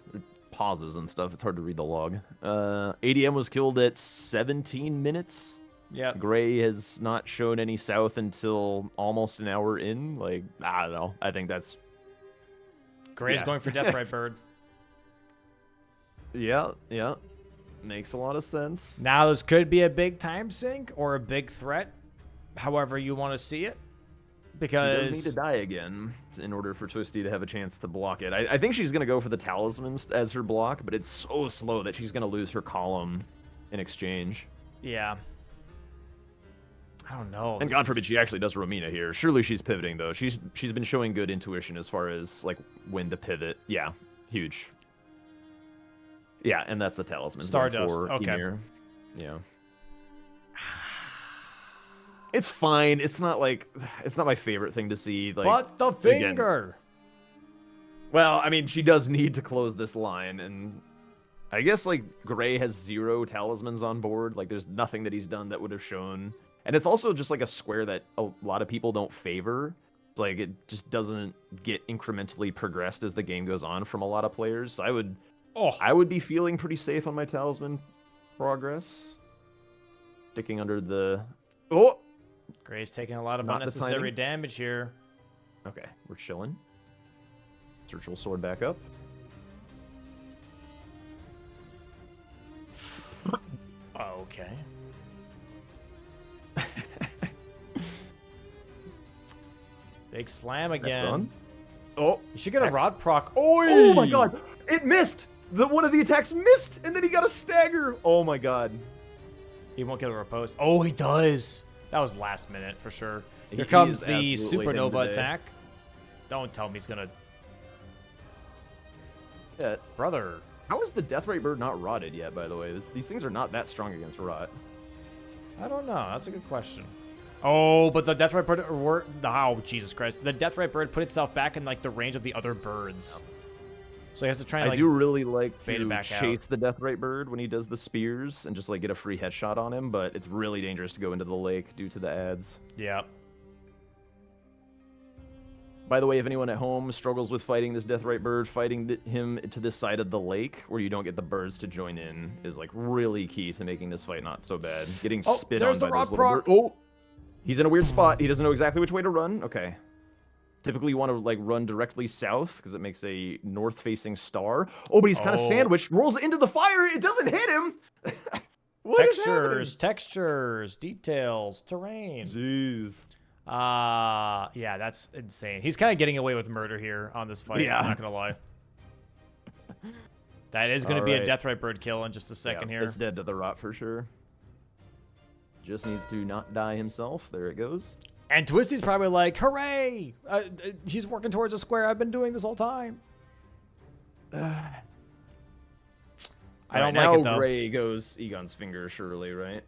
Pauses and stuff, it's hard to read the log. ADM was killed at 17 minutes. Yeah. Gray has not shown any South until almost an hour in. Like, I don't know. I think that's... Gray's going for Deathrite Bird. Yeah. Makes a lot of sense. Now, this could be a big time sink or a big threat, however you want to see it. Because he does need to die again in order for TwistieT to have a chance to block it. I think she's going to go for the talismans as her block, but it's so slow that she's going to lose her column in exchange. Yeah. I don't know. And God forbid she actually does Romina here. Surely she's pivoting, though. She's been showing good intuition as far as, like, when to pivot. Yeah, huge. Yeah, and that's the talisman. Stardust, okay. Ymir. Yeah. It's fine. It's not my favorite thing to see. Like, but the finger! Again. Well, I mean, she does need to close this line, and I guess, like, Gray has 0 talismans on board. Like, there's nothing that he's done that would have shown... And it's also just like a square that a lot of people don't favor. It's like it just doesn't get incrementally progressed as the game goes on from a lot of players. So I would be feeling pretty safe on my talisman progress. Sticking under the... Oh! Gray's taking a lot of unnecessary damage here. Okay, we're chilling. Virtual Sword back up. Okay. Big slam again. Oh, you should get a rod proc. Oh my god, it missed. One of the attacks missed, and then he got a stagger. Oh my god. He won't get a repose. Oh, he does. That was last minute for sure. Here comes the supernova attack. Don't tell me he's gonna. Yeah, brother. How is the Deathrite Bird not rotted yet? By the way, these things are not that strong against rot. I don't know. That's a good question. Oh, but the Deathrite Bird... Oh, Jesus Christ. The Deathrite Bird put itself back in, like, the range of the other birds. So he has to try and, like... I do really like to out. chase the Deathrite Bird when he does the spears and just, like, get a free headshot on him, but it's really dangerous to go into the lake due to the ads. Yeah. By the way, if anyone at home struggles with fighting this Deathrite Bird, fighting him to this side of the lake where you don't get the birds to join in is, like, really key to making this fight not so bad. Getting spit on by those little birds. Oh! He's in a weird spot. He doesn't know exactly which way to run. Okay. Typically, you want to, like, run directly south because it makes a north-facing star. Oh, but he's kind of sandwiched. Rolls into the fire. It doesn't hit him. Textures, details, terrain. Jeez. Yeah, that's insane. He's kind of getting away with murder here on this fight. Yeah. I'm not gonna lie. That is gonna be a Alright. Deathrite Bird kill in just a second here. It's dead to the rot for sure. Just needs to not die himself. There it goes. And TwistieT's probably like, hooray! He's working towards a square I've been doing this whole time. I don't now like it, though. Gray goes Egon's finger, surely, right?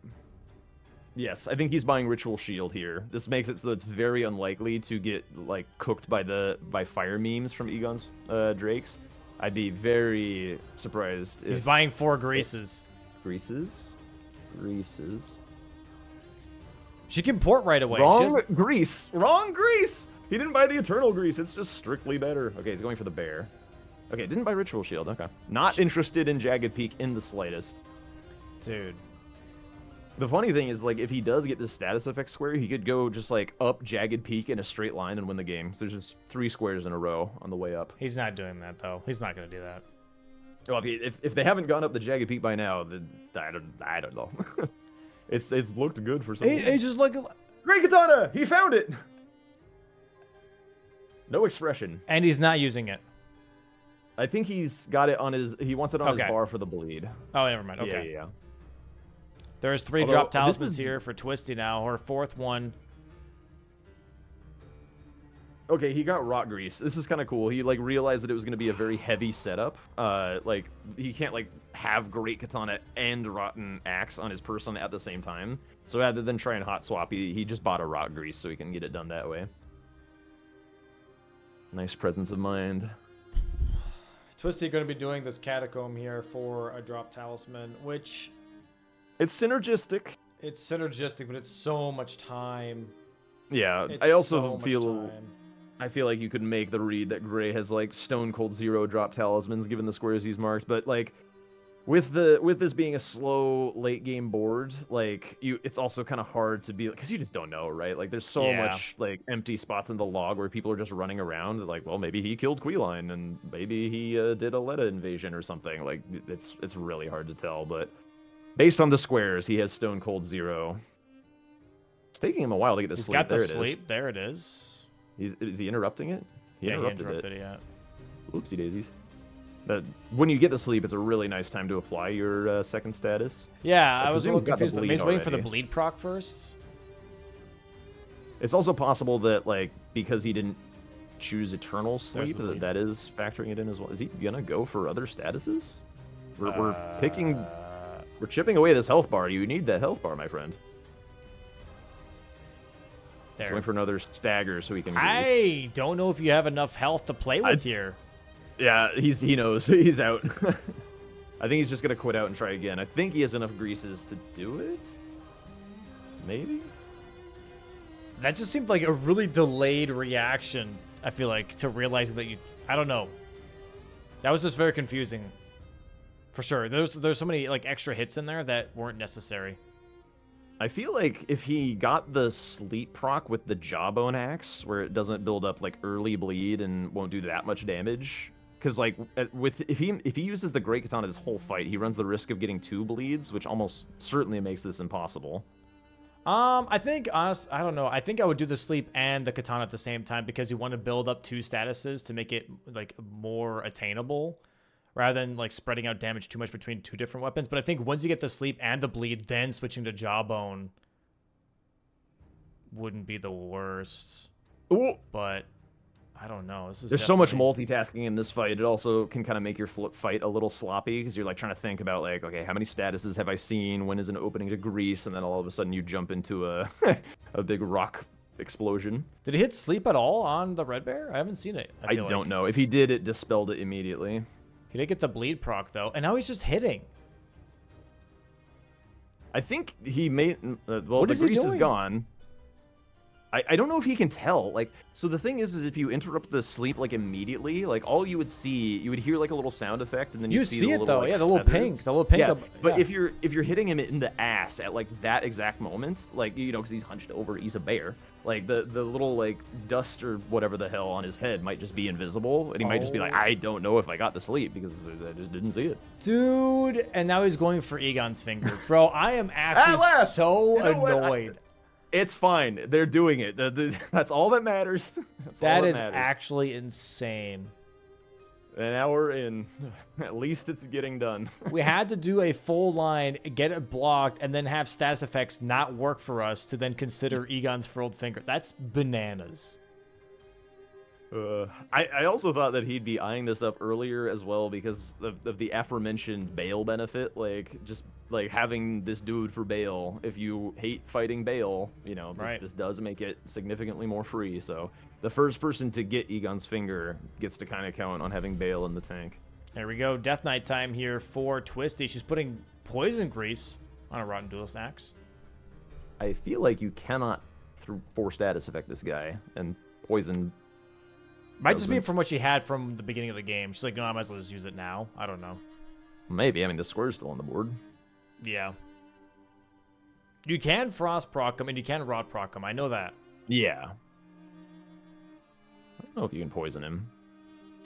Yes, I think he's buying Ritual Shield here. This makes it so it's very unlikely to get like cooked by fire memes from Egon's Drakes. I'd be very surprised. He's if buying 4 greases. Greases. She can port right away. Wrong grease. Wrong grease. He didn't buy the Eternal Grease. It's just strictly better. Okay, he's going for the bear. Okay, didn't buy Ritual Shield. Okay. Not interested in Jagged Peak in the slightest. Dude. The funny thing is, like, if he does get this status effect square, he could go just, like, up Jagged Peak in a straight line and win the game. So there's just 3 squares in a row on the way up. He's not doing that, though. He's not going to do that. Well, if they haven't gone up the Jagged Peak by now, then I don't know. it's looked good for some He just look. Great Katana! He found it! No expression. And he's not using it. I think he's got it on his... He wants it on his bar for the bleed. Oh, never mind. Okay. Yeah. There's 3 Although, drop talismans here for TwistieT now. Her 4th one. Okay, he got Rot Grease. This is kind of cool. He, like, realized that it was going to be a very heavy setup. Like, he can't, like, have Great Katana and Rotten Axe on his person at the same time. So rather than try and hot swap, he just bought a Rot Grease so he can get it done that way. Nice presence of mind. TwistieT going to be doing this catacomb here for a drop talisman, which... It's synergistic. It's synergistic, but it's so much time. Yeah, It's I also so much feel... time. I feel like you could make the read that Gray has, like, Stone Cold 0 drop talismans given the squares he's marked, but, like, with this being a slow late game board, like, it's also kind of hard to be, because you just don't know, right? Like, there's so much, like, empty spots in the log where people are just running around, like, well, maybe he killed Queeline, and maybe he did a Letta invasion or something. Like, it's really hard to tell, but based on the squares, he has Stone Cold 0. It's taking him a while to get the sleep. He's got the there sleep. There it is. Is he interrupting it? He interrupted it, yeah. Oopsie daisies. But when you get the sleep, it's a really nice time to apply your second status. Yeah, I was a little presume he's got the confused, but bleed he's waiting for the already. bleed proc first. It's also possible that, like, because he didn't choose Eternal Sleep, the bleed. that is factoring it in as well. Is he gonna go for other statuses? We're picking... We're chipping away this health bar. You need that health bar, my friend. He's going for another stagger so he can... I don't know if you have enough health to play with here. Yeah, he knows. He's out. I think he's just going to quit out and try again. I think he has enough greases to do it. Maybe? That just seemed like a really delayed reaction, I feel like, to realizing that you... I don't know. That was just very confusing. For sure. There's so many, like, extra hits in there that weren't necessary. I feel like if he got the sleep proc with the Jawbone Axe, where it doesn't build up, like, early bleed and won't do that much damage... Because, like, if he uses the Great Katana this whole fight, he runs the risk of getting 2 bleeds, which almost certainly makes this impossible. I think, I don't know. I think I would do the sleep and the katana at the same time because you want to build up 2 statuses to make it, like, more attainable rather than, like, spreading out damage too much between 2 different weapons. But I think once you get the sleep and the bleed, then switching to Jawbone wouldn't be the worst. Ooh. But... I don't know. There's so much multitasking in this fight. It also can kind of make your fight a little sloppy because you're like trying to think about like, okay, how many statuses have I seen? When is an opening to grease? And then all of a sudden you jump into a a big rock explosion. Did he hit sleep at all on the red bear? I haven't seen it. I don't know. If he did, it dispelled it immediately. He did get the bleed proc though, and now he's just hitting. I think he made. Well, the grease is gone. I don't know if he can tell. Like, so the thing is if you interrupt the sleep like immediately, like all you would see, you would hear like a little sound effect, and then you see it little, though. like, Yeah, the little feathers. ping, the little ping. Yeah, but if you're hitting him in the ass at like that exact moment, like because he's hunched over, he's a bear. Like the little like dust or whatever the hell on his head might just be invisible, and he might just be like, I don't know if I got the sleep because I just didn't see it. Dude, and now he's going for Egon's finger, bro. I am actually so annoyed. It's fine. They're doing it. That's all that matters. That's all That that is matters. actually insane. An hour in. At least it's getting done. We had to do a full line, get it blocked, and then have status effects not work for us to then consider Egon's furled finger. That's bananas. I also thought that he'd be eyeing this up earlier as well because of the aforementioned Bale benefit. Like, just like having this dude for Bale. If you hate fighting Bale, you know, this does make it significantly more free. So the first person to get Egon's finger gets to kind of count on having Bale in the tank. There we go. Death Knight time here for TwistieT. She's putting poison grease on a Rotten Duelist axe. I feel like you cannot, through 4 status effect this guy, and poison... Might just be from what she had from the beginning of the game. She's like, no, I might as well just use it now. I don't know. Maybe. I mean, the square's still on the board. Yeah. You can frost proc him and you can rot proc him. I know that. Yeah. I don't know if you can poison him.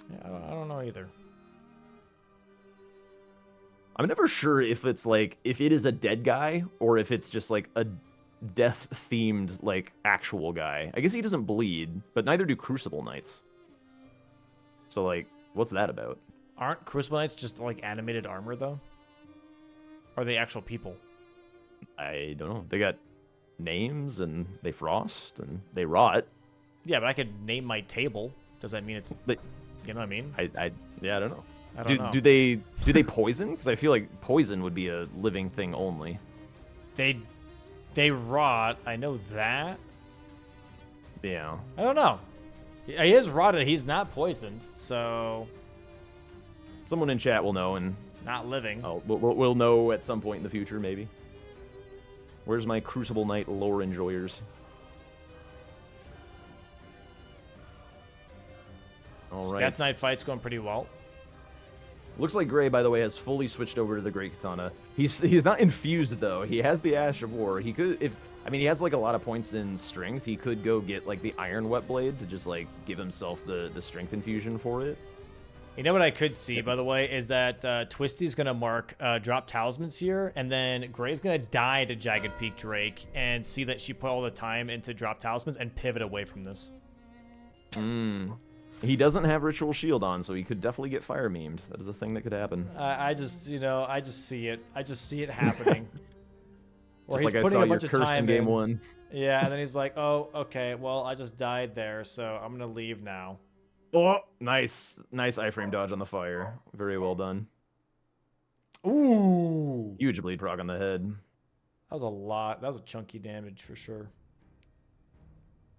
Yeah, I don't know either. I'm never sure if it's like, if it is a dead guy or if it's just like a death-themed, like, actual guy. I guess he doesn't bleed, but neither do Crucible Knights. So, like, what's that about? Aren't Crucible Knights just, like, animated armor, though? Or are they actual people? I don't know. They got names, and they frost, and they rot. Yeah, but I could name my table. Does that mean it's... you know what I mean? Yeah, I don't know. I don't know. Do they poison? Because I feel like poison would be a living thing only. They rot. I know that. Yeah. I don't know. He is rotted. He's not poisoned, so... Someone in chat will know, and... Not living. Oh, we'll know at some point in the future, maybe. Where's my Crucible Knight lore enjoyers? All right. Death Knight fight's going pretty well. Looks like Gray, by the way, has fully switched over to the Great Katana. He's not infused though. He has the Ash of War. He could, he has like a lot of points in strength. He could go get like the Iron Wet Blade to just like give himself the strength infusion for it. You know what I could see, by the way, is that TwistieT's going to mark drop talismans here, and then Gray's going to die to Jagged Peak Drake and see that she put all the time into drop talismans and pivot away from this. He doesn't have Ritual Shield on, so he could definitely get fire memed. That is a thing that could happen. I just see it. I just see it happening. Or just he's like putting I saw a bunch your of cursed time in game 1. Yeah, and then he's like, oh, okay, well, I just died there, so I'm going to leave now. Oh, nice iframe dodge on the fire. Very well done. Ooh. Huge bleed proc on the head. That was a lot. That was a chunky damage for sure.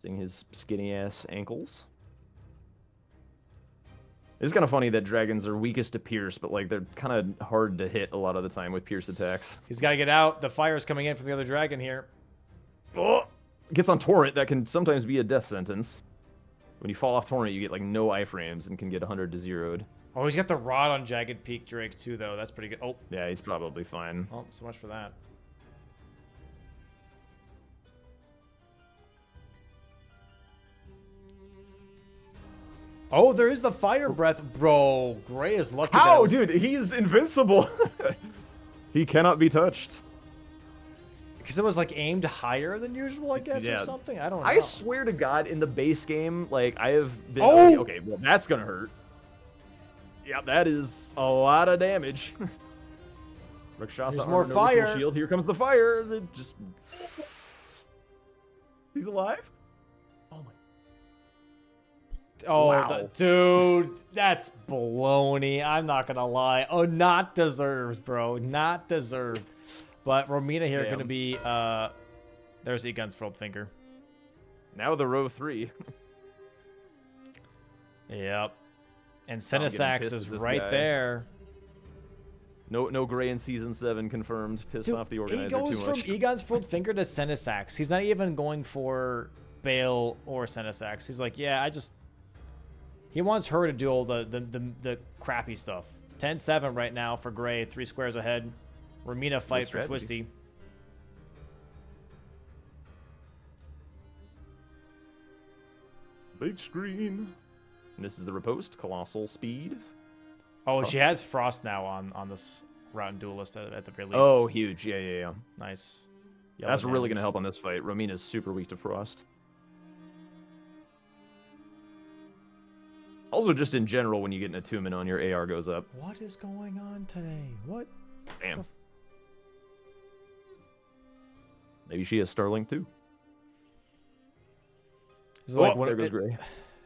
Seeing his skinny ass ankles. It's kind of funny that dragons are weakest to pierce, but like they're kind of hard to hit a lot of the time with pierce attacks. He's got to get out. The fire's coming in from the other dragon here. Oh, gets on torrent. That can sometimes be a death sentence. When you fall off torrent, you get like no iframes and can get 100 to 0'd. Oh, he's got the rod on Jagged Peak Drake too, though. That's pretty good. Oh, yeah, he's probably fine. Oh, so much for that. Oh, there is the fire breath, bro. Gray is lucky. How, dude? He's invincible. He cannot be touched. Because it was like aimed higher than usual, I guess, or something. I don't know. I swear to God, in the base game, like I have been. Oh! Okay, well that's gonna hurt. Yeah, that is a lot of damage. Rakshasa There's more no fire. ritual shield. Here comes the fire. It just. He's alive. Oh my. Oh, wow. Dude, that's baloney. I'm not gonna lie. Oh, not deserved, bro. Not deserved. But Romina here going to be, there's Egon's furled finger. Now the row 3. Yep. And Sinisax is right there. No Gray in Season 7 confirmed. Pissed off the organizer too much. He goes from Egon's furled finger to Sinisax. He's not even going for Bale or Sinisax. He's like, yeah, he wants her to do all the crappy stuff. 10-7 right now for Gray, 3 squares ahead. Romina fight for TwistieT. Big screen. And this is the riposte. Colossal speed. Oh, she has Frost now on this Rotten Duelist at the very least. Oh, huge. Yeah. Nice. Yellow That's really going damage. to help on this fight. Romina's super weak to frost. Also, just in general, when you get an attunement on, your AR goes up. What is going on today? What? Damn. Maybe she has Starlink too. It's like there goes Gray.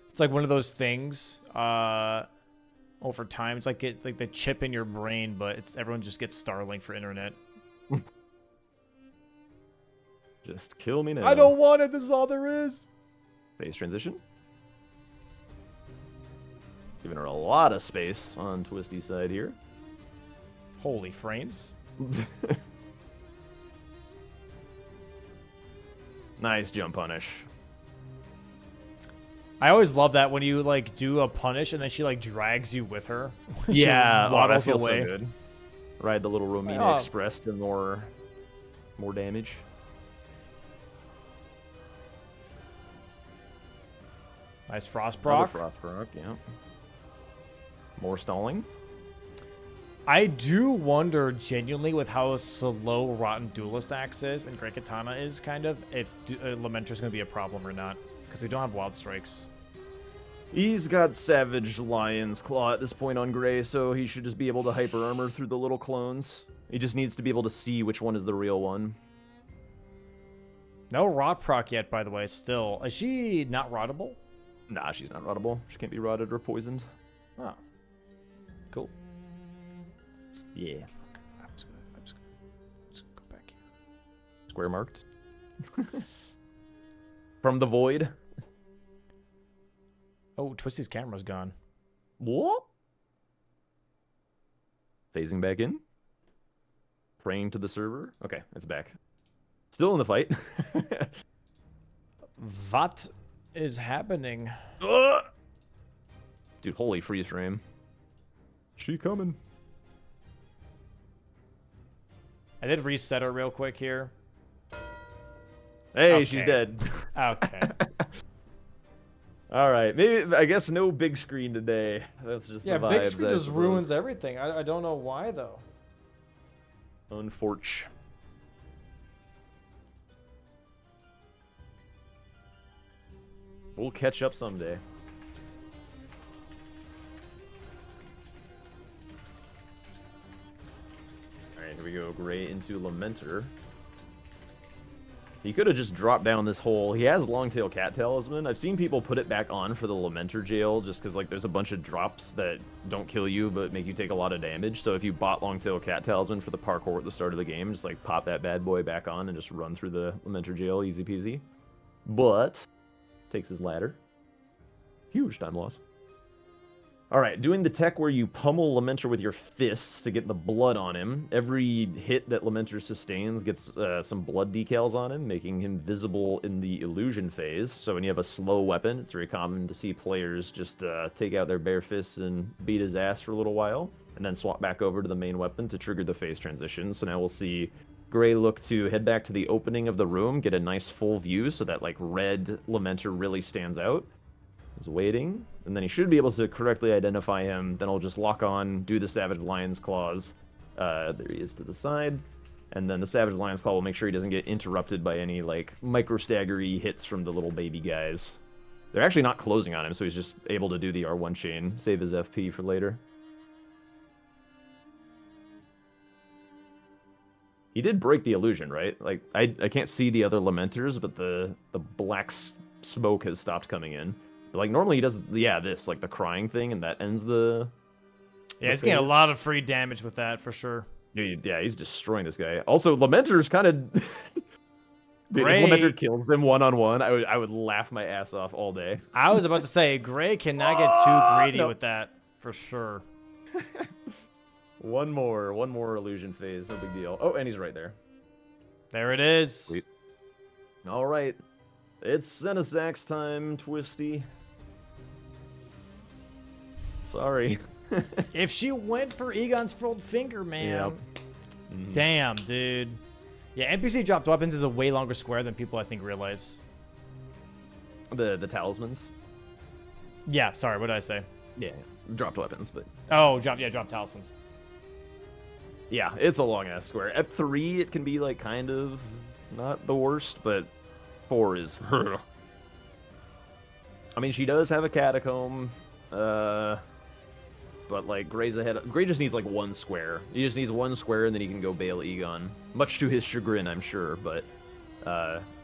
It's like one of those things. Over time, it's like the chip in your brain, but everyone just gets Starlink for internet. Just kill me now. I don't want it. This is all there is. Phase transition. Giving her a lot of space on TwistieT's side here. Holy frames. Nice jump punish. I always love that when you like do a punish and then she like drags you with her. She Yeah, that waddles feels away. so good. Ride the little Romina Oh. Express to more damage. Nice frost Another proc. Frost proc, yeah. More stalling. I do wonder genuinely with how slow Rotten Duelist Axe is and Great Katana is kind of if Lamenter's going to be a problem or not because we don't have Wild Strikes. He's got Savage Lion's Claw at this point on Gray, so he should just be able to hyper armor through the little clones. He just needs to be able to see which one is the real one. No rot proc yet, by the way, still. Is she not rottable? Nah, she's not rottable. She can't be rotted or poisoned. Oh. Cool. Yeah. I'm just gonna go back here. Square marked. From the void. Oh, TwistieT's camera's gone. What? Phasing back in. Praying to the server. Okay, it's back. Still in the fight. What is happening? Dude, holy freeze frame. She coming. I did reset her real quick here. Hey, Okay. she's dead. Okay. All right, maybe I guess no big screen today. That's just Yeah, the vibes, big screen I just suppose. ruins everything. I don't know why though. Unforch. We'll catch up someday. All right, here we go. Gray into Lamenter. He could have just dropped down this hole. He has Longtail Cat Talisman. I've seen people put it back on for the Lamenter jail just because like there's a bunch of drops that don't kill you but make you take a lot of damage. So if you bought Longtail Cat Talisman for the parkour at the start of the game, just like pop that bad boy back on and just run through the Lamenter jail, easy peasy. But takes his ladder. Huge time loss. All right, doing the tech where you pummel Lamenter with your fists to get the blood on him. Every hit that Lamenter sustains gets some blood decals on him, making him visible in the illusion phase. So when you have a slow weapon, it's very common to see players just take out their bare fists and beat his ass for a little while, and then swap back over to the main weapon to trigger the phase transition. So now we'll see Gray look to head back to the opening of the room, get a nice full view so that like red Lamenter really stands out. He's waiting, and then he should be able to correctly identify him. Then I'll just lock on, do the Savage Lion's Claws. There he is to the side. And then the Savage Lion's Claw will make sure he doesn't get interrupted by any, like, micro-staggery hits from the little baby guys. They're actually not closing on him, so he's just able to do the R1 chain, save his FP for later. He did break the illusion, right? Like, I can't see the other Lamenters, but the black smoke has stopped coming in. But, like, normally he does, this, like, the crying thing, and that ends the... Yeah, he's getting a lot of free damage with that, for sure. Dude, yeah, he's destroying this guy. Also, Lamenter's kind of... Dude, Gray... if Lamenter kills them one-on-one, I would laugh my ass off all day. I was about to say, Gray cannot get too greedy with that, for sure. One more illusion phase, no big deal. Oh, and he's right there. There it is. Sweet. All right. It's Senesax time, TwistieT. Sorry. If she went for Egon's furled finger, man. Yep. Mm-hmm. Damn, dude. Yeah, NPC dropped weapons is a way longer square than people I think realize. The talismans. Yeah, sorry, what did I say? Yeah, dropped weapons, but Oh, drop talismans. yeah, it's a long ass square. At 3, it can be like kind of not the worst, but 4 is. I mean, she does have a catacomb, but like Grey's ahead. Grey just needs like 1 square. He just needs 1 square, and then he can go bail Egon. Much to his chagrin, I'm sure, but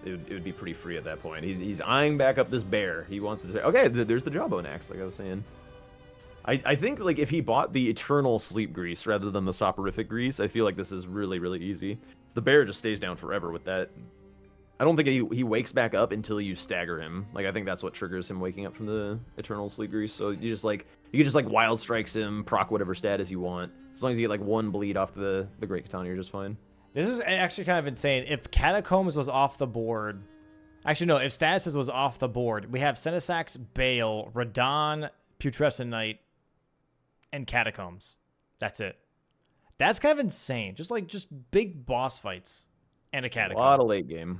it would be pretty free at that point. He's eyeing back up this bear. He wants to. Okay, there's the jawbone axe, like I was saying. I think like if he bought the eternal sleep grease rather than the soporific grease, I feel like this is really, really easy. The bear just stays down forever with that. I don't think he wakes back up until you stagger him. Like I think that's what triggers him waking up from the eternal sleep grease. So you can just like wild strikes him, proc whatever status you want. As long as you get like 1 bleed off the great katana, you're just fine. This is actually kind of insane. If Catacombs was off the board, actually no, if Statuses was off the board, we have Senesax, Bale, Radon, Putrescent Knight, and Catacombs. That's it. That's kind of insane. Just big boss fights and a Catacomb. A lot of late game.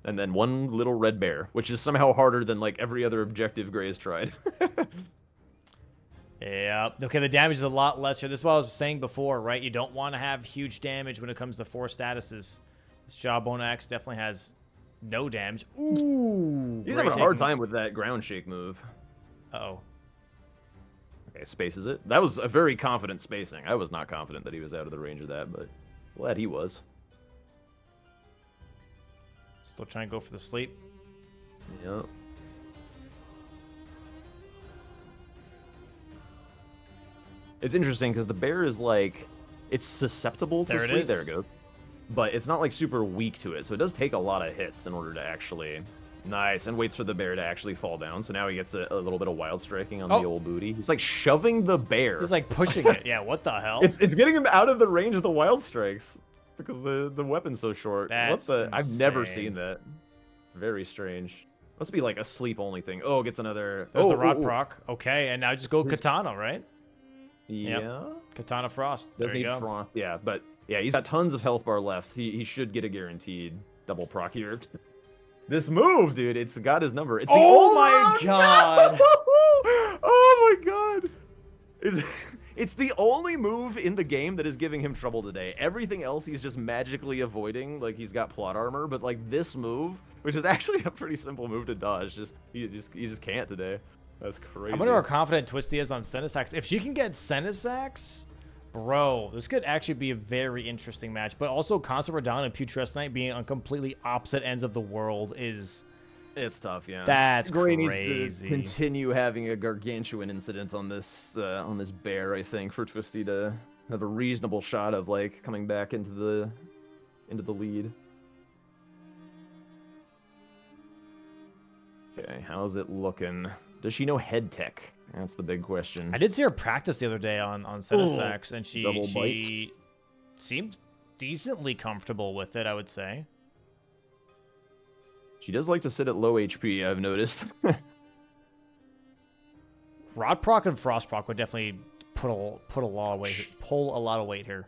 And then 1 little red bear, which is somehow harder than like every other objective Grey has tried. Yeah. Okay, the damage is a lot less here. This is what I was saying before, right? You don't want to have huge damage when it comes to 4 statuses. This Jawbone Axe definitely has no damage. Ooh! He's having a hard time with that ground shake move. Uh-oh. Okay, spaces it. That was a very confident spacing. I was not confident that he was out of the range of that, but glad he was. Still trying to go for the sleep. Yep. It's interesting because the bear is like, it's susceptible to There it sleep. is. There it goes. But it's not like super weak to it, so it does take a lot of hits in order to actually. Nice, and waits for the bear to actually fall down. So now he gets a little bit of wild striking on the old booty. He's like shoving the bear. He's like pushing it. Yeah, what the hell? It's getting him out of the range of the wild strikes because the weapon's so short. That's I've never insane. seen that. Very strange. Must be like a sleep only thing. Oh, gets another. There's the rod proc. Okay, and now just go Katana, right? Yeah. Yep. Katana Frost. Does There you need go. frost. Yeah, but yeah, he's got tons of health bar left. He should get a guaranteed double proc here. This move, dude, it's got his number. It's the my god! Oh my god! It's the only move in the game that is giving him trouble today. Everything else he's just magically avoiding, like he's got plot armor. But like this move, which is actually a pretty simple move to dodge, he just can't today. That's crazy. I wonder how confident TwistieT is on Senesax. If she can get Senesax, bro, this could actually be a very interesting match. But also, Consort Radon and Putrescent Knight being on completely opposite ends of the world is... It's tough, yeah. That's Grey crazy. needs to continue having a gargantuan incident on this bear, I think, for TwistieT to have a reasonable shot of like coming back into the lead. Okay, how's it looking? Does she know head tech? That's the big question. I did see her practice the other day on Senesax, and she seemed decently comfortable with it, I would say. She does like to sit at low HP, I've noticed. Rod proc and Frost proc would definitely pull a lot of weight here.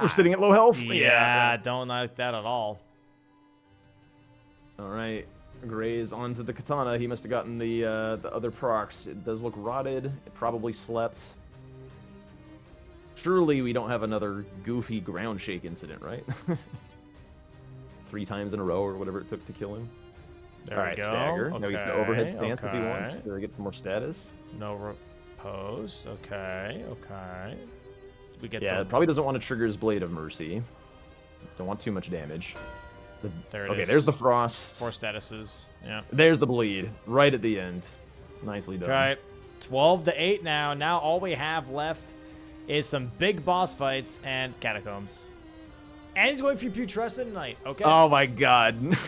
We're sitting at low health. Yeah, don't like that at all. All right, Grey is onto the katana. He must have gotten the other procs. It does look rotted. It probably slept. Surely we don't have another goofy ground shake incident, right? 3 times in a row or whatever it took to kill him. There All we right, go. stagger. Okay, Now he's gonna overhead stance if he wants to get some more status. No repose. Okay. We get Yeah, the... probably doesn't want to trigger his Blade of Mercy. Don't want too much damage. There it Okay, is. there's the frost. 4 statuses. Yeah. There's the bleed right at the end. Nicely done. Okay. 12-8 now. Now all we have left is some big boss fights and catacombs. And he's going for Putrescent Knight. Okay. Oh my god.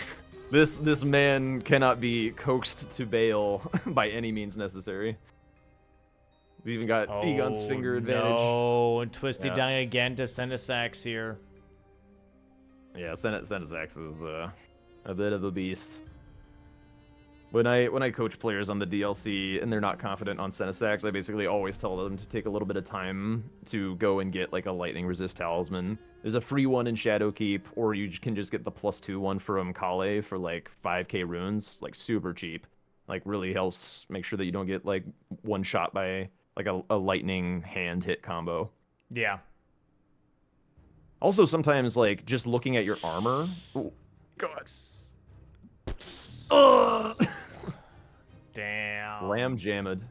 This man cannot be coaxed to bail by any means necessary. He's even got Egon's finger advantage. No, and TwistieT dying again to Senesax here. Yeah, Senesax is a bit of a beast. When I coach players on the DLC and they're not confident on Senesax, I basically always tell them to take a little bit of time to go and get like a lightning resist talisman. There's a free one in Shadowkeep, or you can just get the +2 one from Kale for like 5k runes, like super cheap. Like really helps make sure that you don't get like one shot by like a lightning hand hit combo. Yeah. Also, sometimes, like, just looking at your armor... Ooh, God. Ugh! Damn. Lamb jammed.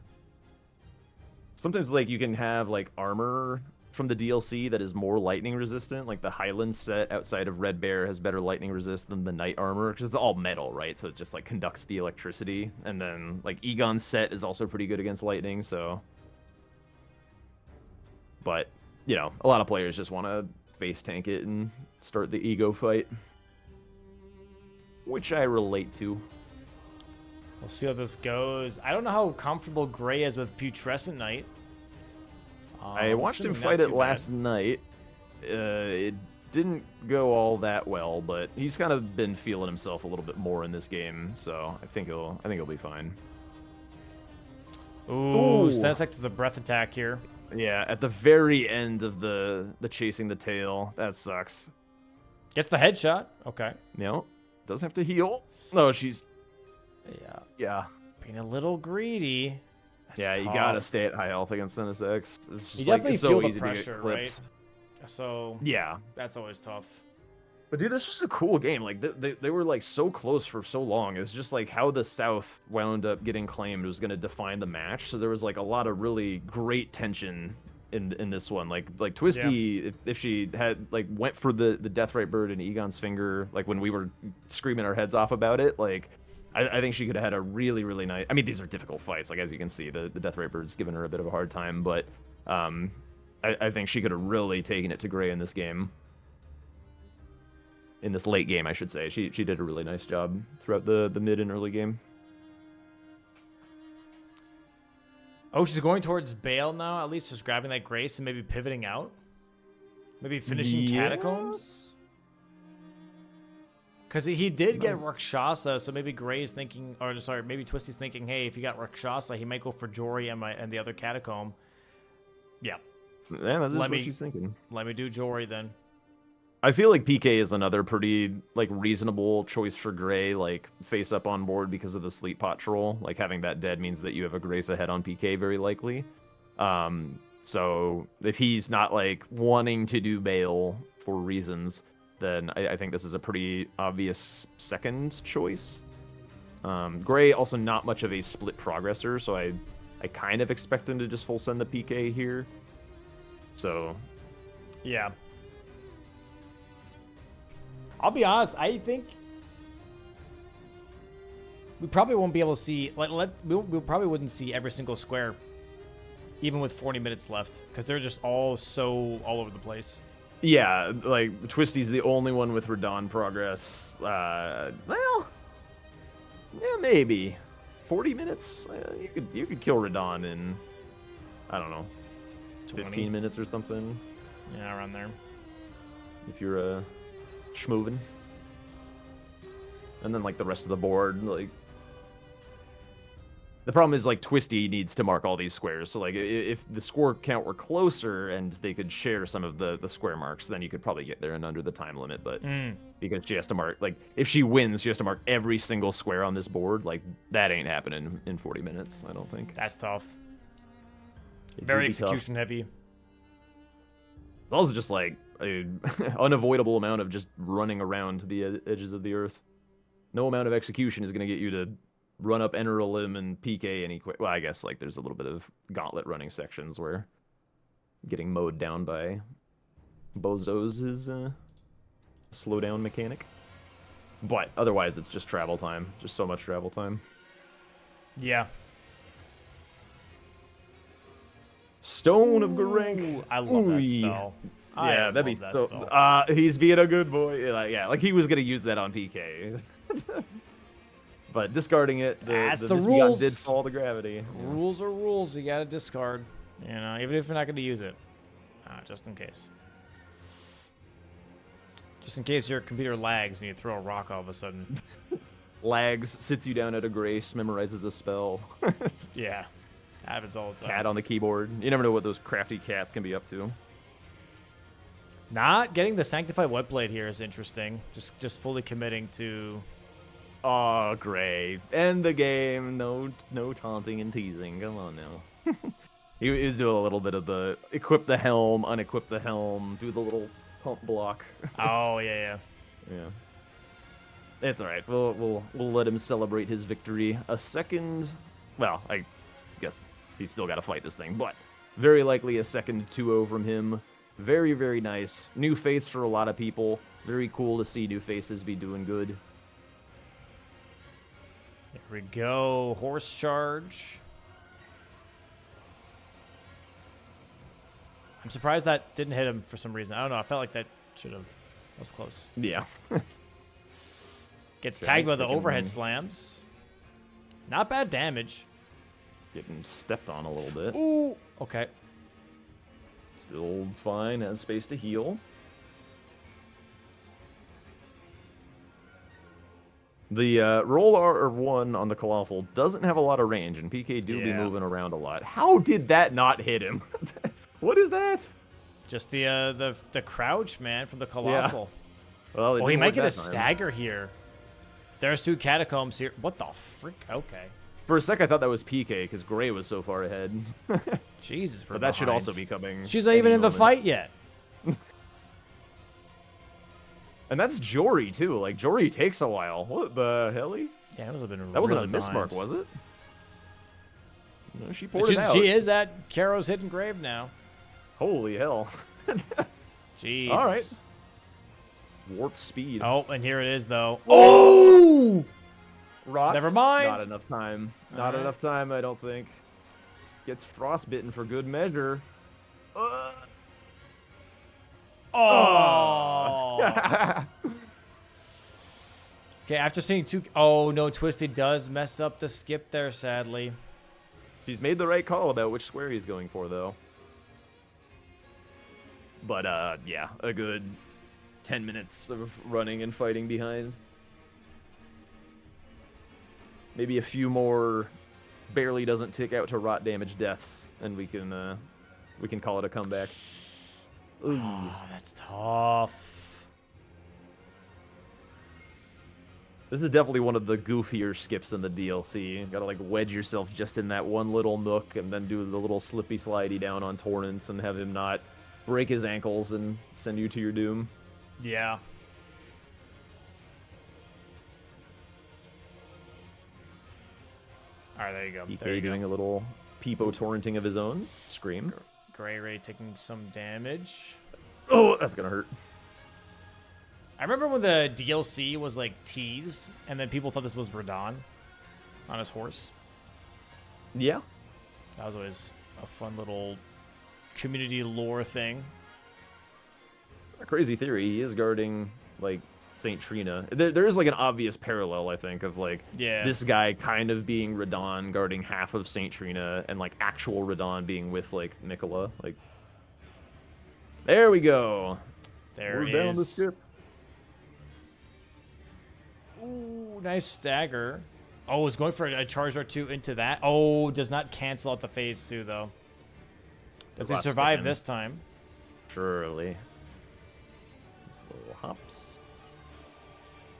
Sometimes, like, you can have, like, armor from the DLC that is more lightning resistant. Like, the Highland set outside of Red Bear has better lightning resist than the Knight armor, because it's all metal, right? So it just, like, conducts the electricity. And then, like, Egon's set is also pretty good against lightning, so... But, you know, a lot of players just want to face tank it and start the ego fight. Which I relate to. We'll see how this goes. I don't know how comfortable Gray is with Putrescent Knight. I watched him fight it last night. It didn't go all that well, but he's kind of been feeling himself a little bit more in this game, so I think he'll be fine. Ooh, Static to the breath attack here. Yeah, at the very end of the chasing the tail. That sucks. Gets the headshot. Okay. No, doesn't have to heal. No, she's... Yeah. Being a little greedy. That's yeah, tough. you gotta stay at high health against Senus X. It's just You definitely so feel the easy pressure, to get clipped. right? So Yeah. that's always tough. But dude, this was a cool game. Like they were like so close for so long. It was just like how the South wound up getting claimed was going to define the match. So there was like a lot of really great tension in this one. Like TwistieT, if she had like went for the Deathrite Bird and Egon's Finger, like when we were screaming our heads off about it, like I think she could have had a really, really nice... I mean, these are difficult fights. Like, as you can see, the Deathrite Bird's giving her a bit of a hard time, but I think she could have really taken it to Gray in this game. In this late game, I should say. She did a really nice job throughout the mid and early game. Oh, she's going towards Bale now, at least just grabbing that Grace and maybe pivoting out? Maybe finishing Catacombs? Because he did get Rakshasa, so maybe Gray's thinking, or sorry, maybe TwistieT's thinking, hey, if you got Rakshasa, he might go for Jory and the other Catacomb. Yeah. Yeah, that's what she's thinking. Let me do Jory then. I feel like PK is another pretty like reasonable choice for Gray, like face up on board because of the sleep pot troll. Like having that dead means that you have a Grace ahead on PK very likely. So if he's not like wanting to do Bale for reasons, then I think this is a pretty obvious second choice. Gray also not much of a split progressor, so I kind of expect him to just full send the PK here. So yeah. I'll be honest, I think we probably won't be able to see, we probably wouldn't see every single square, even with 40 minutes left, because they're just all so all over the place. Yeah, like, TwistieT's the only one with Radon progress. Well, yeah, maybe. 40 minutes? You could kill Radon in, I don't know, 15 minutes or something. Yeah, around there. If you're schmovin'. And then like the rest of the board, like the problem is like TwistieT needs to mark all these squares. So like if the score count were closer and they could share some of the square marks, then you could probably get there and under the time limit. But because she has to mark, like if she wins, she has to mark every single square on this board. Like that ain't happening in 40 minutes, I don't think. That's tough. It'd Very be execution tough. heavy. It's also just like an unavoidable amount of just running around to the edges of the earth. No amount of execution is going to get you to run up, enter a limb, and PK any quick. Well, I guess like there's a little bit of gauntlet running sections where getting mowed down by bozos is a slowdown mechanic. But otherwise, it's just travel time. Just so much travel time. Yeah. Stone of Garank. I love that spell. Yeah, that'd be so. He's being a good boy. Like he was gonna use that on PK, but discarding it, the rules did fall to gravity. Rules are rules. You gotta discard. You know, even if you're not gonna use it, just in case. Just in case your computer lags and you throw a rock all of a sudden. Lags, sits you down at a Grace, memorizes a spell. Yeah, happens all the time. Cat on the keyboard. You never know what those crafty cats can be up to. Not getting the Sanctified Webblade here is interesting. Just fully committing to... Oh, Gray. End the game. No taunting and teasing. Come on now. He was doing a little bit of the equip the helm, unequip the helm, do the little pump block. Oh, yeah. Yeah. It's all right. We'll let him celebrate his victory. A second, well, I guess he's still got to fight this thing, but very likely a second 2-0 from him. Very, very nice. New face for a lot of people. Very cool to see new faces be doing good. Here we go. Horse charge. I'm surprised that didn't hit him for some reason. I don't know. I felt like that should have. That was close. Yeah. Gets Okay, tagged by the taking overhead him. slams. Not bad damage. Getting stepped on a little bit. Ooh. Okay. Still fine. Has space to heal. The roll R1 on the Colossal doesn't have a lot of range, and PK do be Yeah. moving around a lot. How did that not hit him? What is that? Just the crouch, man, from the Colossal. Well, it Oh, he didn't might work get a that time. stagger here. There's 2 catacombs here. What the frick? Okay. For a sec, I thought that was PK because Gray was so far ahead. Jesus, But that should also be coming. She's not any even in the moment. fight yet. And that's Jory too. Like Jory takes a while. What the hell? Yeah, that was been That wasn't really a mismark, behind. was it? No, she poured it out. She is at Caro's hidden grave now. Holy hell! Jesus. All right. Warp speed. Oh, and here it is though. Oh! Rot. Never mind. Not enough time. Not Alright. enough time, I don't think. Gets frostbitten for good measure. Oh. Okay, after seeing 2. Oh no, Twisty does mess up the skip there, sadly. She's made the right call about which square he's going for, though. But, yeah, a good 10 minutes of running and fighting behind. Maybe a few more barely doesn't tick out to rot damage deaths, and we can call it a comeback. Ooh. Oh, that's tough. This is definitely one of the goofier skips in the DLC. You gotta like wedge yourself just in that one little nook and then do the little slippy slidey down on Torrents and have him not break his ankles and send you to your doom. Yeah. All right, there you go. There PK you doing go. a little peepo torrenting of his own. Scream. Greytheerror taking some damage. Oh, that's gonna hurt. I remember when the DLC was like teased, and then people thought this was Radon on his horse. Yeah. That was always a fun little community lore thing. A crazy theory. He is guarding like Saint Trina. There is like an obvious parallel, I think, of like Yeah. this guy kind of being Radon guarding half of Saint Trina, and like actual Radon being with like Nicola. Like, there we go. There We're is. down the skip. Ooh, nice stagger. Oh, was going for a charge R2 into that. Oh, does not cancel out the phase 2 though. Does he Last survive second. this time? Surely. Just little hops.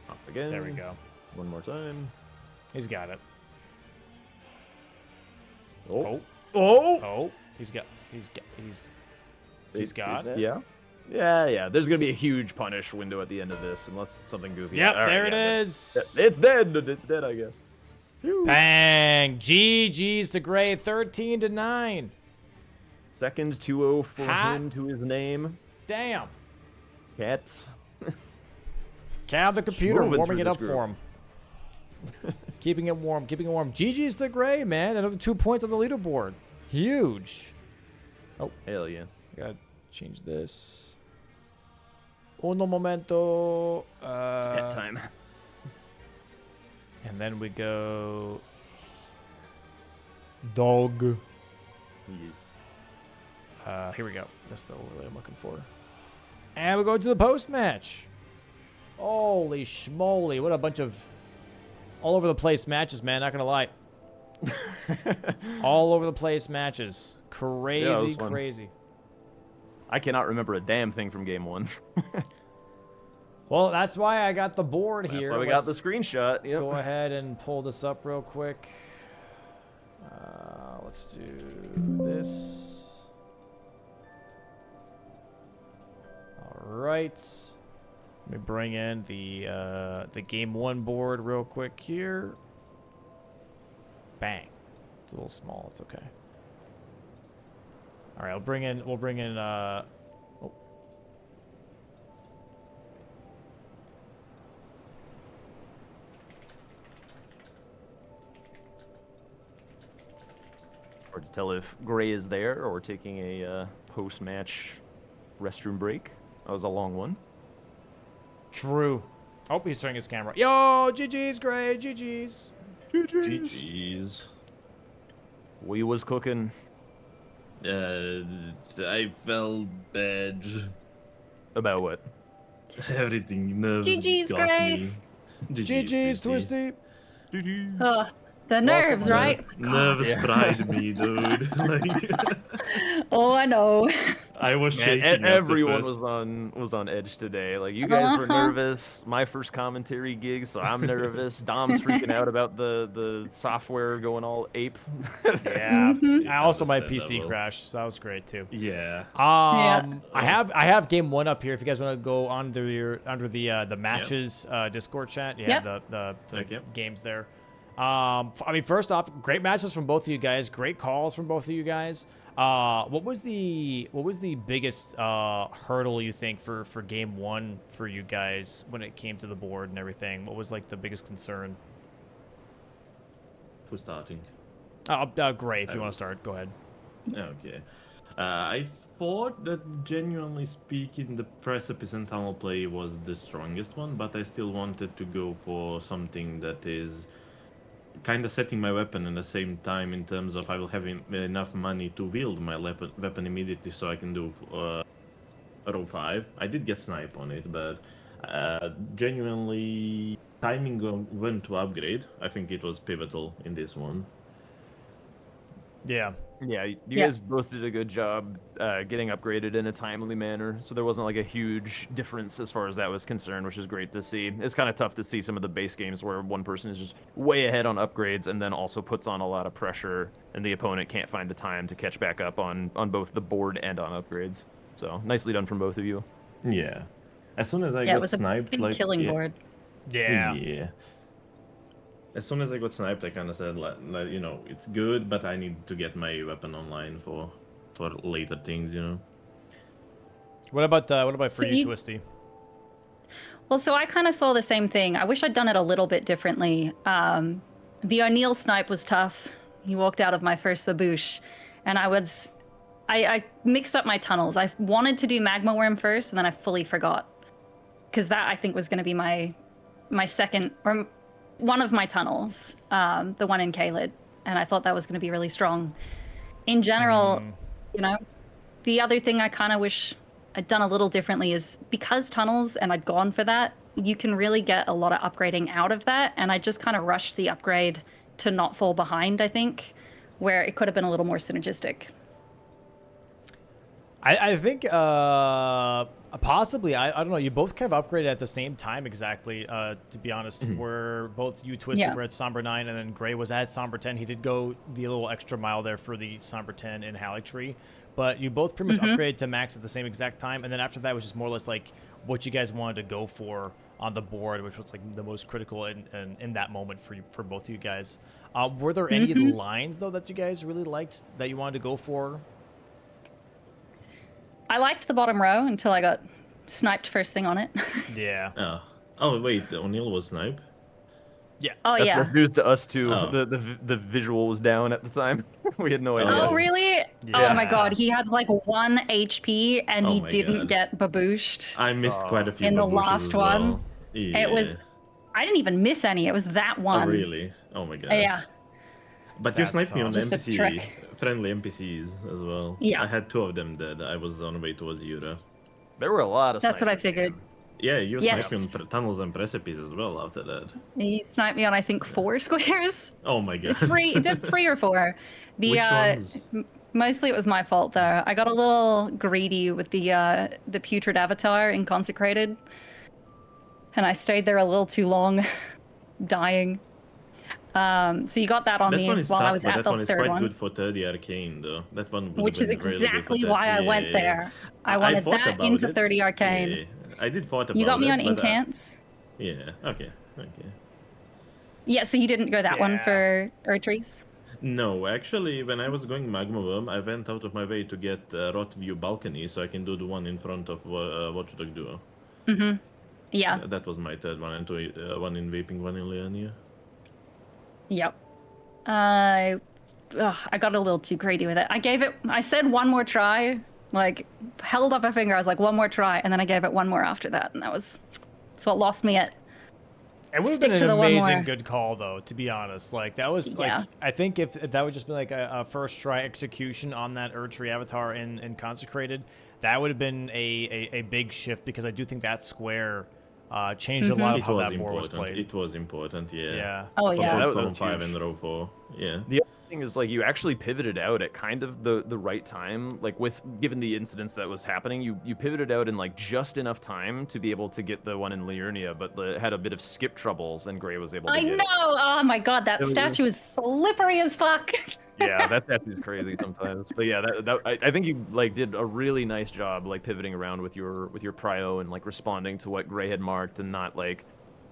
Hop again. There we go. One more time. He's got it. Oh. Oh, Oh. he's got it. Yeah. Yeah. There's gonna be a huge punish window at the end of this, unless something goofy. Yep, All right, there it yeah, is. It's dead. It's dead, I guess. Phew. Bang! GG's to Gray, 13-9. Second 2-0 for Hot. him to his name. Damn. Cat. Cat on the computer, Moving warming through it this up group. for him. Keeping it warm. GG's to Gray, man. Another 2 points on the leaderboard. Huge. Oh, Hell yeah. gotta change this. Uno momento. It's pet time. And then we go. Dog. Jeez. Here we go. That's the overlay I'm looking for. And we go to the post match. Holy schmoly. What a bunch of all over the place matches, man. Not going to lie. All over the place matches. Crazy, Yeah, it was fun. crazy. I cannot remember a damn thing from game one. Well, that's why I got the board here. That's why we got the Let's screenshot. Yep. go ahead and pull this up real quick. Let's do this. All right. Let me bring in the game 1 board real quick here. Bang. It's a little small. It's okay. All right, we'll bring in oh. Hard to tell if Gray is there or taking a post-match restroom break. That was a long one. True. Oh, he's turning his camera. Yo, GG's, Gray. GG's. GG's. We was cooking. I felt bad. About what? Everything nerves GG's, got Gray. me. GG's, Twisty. Oh, the nerves, right? Nerves fried me, dude. Like, Oh, I know. I was Man, shaking. after everyone first. was on edge today. Like you guys were nervous. My first commentary gig, so I'm nervous. Dom's freaking out about the software going all ape. Yeah. I also my PC Understandable. crashed, so that was great too. Yeah. Yeah. I have game 1 up here if you guys want to go under the matches Discord chat. Yeah, Yep. the Okay. games there. I mean, first off, great matches from both of you guys. Great calls from both of you guys. What was the biggest hurdle you think for game 1 for you guys when it came to the board and everything? What was like the biggest concern? Who's starting? Gray, if you want to start, go ahead. Okay. I thought that, genuinely speaking, the precipice and tunnel play was the strongest one, but I still wanted to go for something that is kind of setting my weapon at the same time in terms of I will have enough money to wield my weapon immediately, so I can do row 5. I did get snipe on it, but genuinely timing on when to upgrade, I think it was pivotal in this one. Yeah. Yeah, you Yeah. guys both did a good job getting upgraded in a timely manner, so there wasn't like a huge difference as far as that was concerned, which is great to see. It's kind of tough to see some of the base games where one person is just way ahead on upgrades and then also puts on a lot of pressure, and the opponent can't find the time to catch back up on both the board and on upgrades. So nicely done from both of you. Yeah. As soon as I Yeah, it got was a sniped, big like killing yeah, board. Yeah. Yeah. As soon as I got sniped, I kind of said, like, you know, it's good, but I need to get my weapon online for later things, you know. What about for So you, you- Twisty? Well, so I kind of saw the same thing. I wish I'd done it a little bit differently. The O'Neill snipe was tough. He walked out of my first baboosh, and I mixed up my tunnels. I wanted to do Magma Worm first, and then I fully forgot. Because that, I think, was going to be my second, or one of my tunnels, the one in Caelid. And I thought that was going to be really strong. In general, you know, the other thing I kind of wish I'd done a little differently is because tunnels, and I'd gone for that, you can really get a lot of upgrading out of that. And I just kind of rushed the upgrade to not fall behind, I think, where it could have been a little more synergistic. I think possibly. I don't know. You both kind of upgraded at the same time exactly. To be honest, where both you Twisted Yeah. were at Somber 9 and then Gray was at Somber 10. He did go the little extra mile there for the Somber 10 in Halictree, but you both pretty much upgraded to max at the same exact time. And then after that was just more or less like what you guys wanted to go for on the board, which was like the most critical in that moment for both of you guys. Were there any lines though that you guys really liked that you wanted to go for? I liked the bottom row until I got sniped first thing on it. Yeah. Oh, wait, O'Neill was snipe? Oh, That's yeah. news to us too. Oh. The visual was down at the time. We had no idea. Oh, really? Yeah. Oh my god, he had like 1 HP and Oh he my didn't God. get babooshed. I missed quite a few In the babooshes last as one, well. Yeah. It was, I didn't even miss any. It was that Oh, one. really? Oh my god. Yeah. But you That's sniped me on Just a NPC, trick. friendly NPCs as well. Yeah. I had 2 of them dead. I was on the way towards Yura. There were a lot of. That's what I snipes in the figured. game. Yeah, you Yes. sniped me on tunnels and precipices as well after that. He sniped me on, I think, 4 squares. Oh my god. It did 3 or 4. The Which ones? Mostly it was my fault though. I got a little greedy with the putrid avatar in Consecrated, and I stayed there a little too long, dying. So you got that on That me one is while I tough, was but at that the one is third quite one, good for 30 arcane though. That one would which have is been really good for exactly 30. why I Yeah, went yeah, yeah. there. I wanted thought that about into it. 30 arcane. Yeah, I did thought about You got me on it, but incants. yeah, okay. Yeah, so you didn't go that one Yeah. for Erdtrees? No, actually, when I was going Magma Worm, I went out of my way to get Rot View Balcony so I can do the one in front of Watchdog Duo. Yeah. That was my third one, and one in Vaping Vanilla. Yeah. Yep. I got a little too greedy with it. I said one more try, like, held up a finger. I was like, one more try, and then I gave it one more after that, and that's what lost me at. It would have Stick been to an the one amazing more. good call, though, to be honest. Like, that was, like, Yeah. I think if that would just be, like, a first try execution on that Erdtree avatar in Consecrated, that would have been a big shift, because I do think that square changed a lot of It how was that board was important. played. It was important. Yeah. Yeah. Oh, For yeah. both That was column 5 huge. and row 4. Yeah. The other thing is, like, you actually pivoted out at kind of the right time. Like, given the incidents that was happening, you pivoted out in, like, just enough time to be able to get the one in Liurnia, but had a bit of skip troubles, and Gray was able to I get know. it. Oh my god, that It was- statue is slippery as fuck. Yeah, that statue's crazy sometimes. But yeah, I think you, like, did a really nice job, like, pivoting around with your prio and, like, responding to what Gray had marked, and not, like,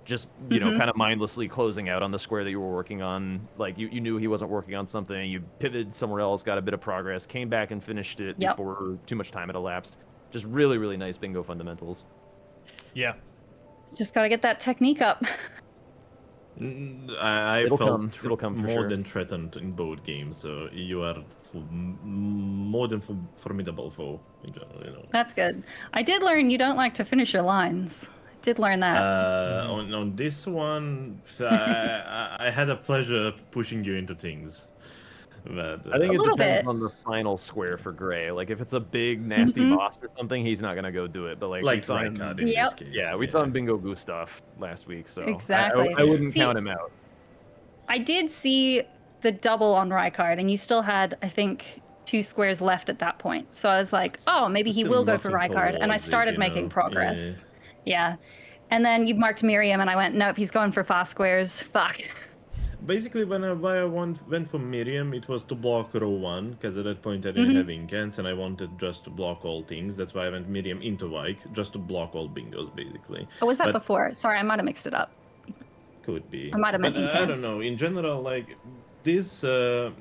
just, you know, kind of mindlessly closing out on the square that you were working on. Like, you knew he wasn't working on something, you pivoted somewhere else, got a bit of progress, came back and finished it Yep. before too much time had elapsed. Just really, really nice bingo fundamentals. Yeah. Just gotta get that technique up. I It'll felt come. It'll come for more sure. than threatened in both games, so you are more than formidable foe in general, you know. That's good. I did learn you don't like to finish your lines. I did learn that. On this one, so I had a pleasure pushing you into things. But, I think A it little depends bit. on the final square for Gray. Like, if it's a big, nasty boss or something, he's not gonna go do it. But, like, we like saw him, Rykard in Yep. this case. yeah, we saw him bingo Gustav last week, so Exactly. I wouldn't See- count him out. I did see the double on Rykard, and you still had, I think, 2 squares left at that point. So I was like, oh, maybe he Still will go for knocking Rykard. And I towards it, started you making know. progress. Yeah. And then you marked Miriam, and I went, nope, he's going for fast squares. Fuck. Basically, went for Miriam, it was to block row 1, because at that point I didn't have incants, and I wanted just to block all things. That's why I went Miriam into Vike, just to block all bingos, basically. Or was that But- before? Sorry, I might have mixed it up. Could be. I might have meant But, I don't incants. know. In general, like this,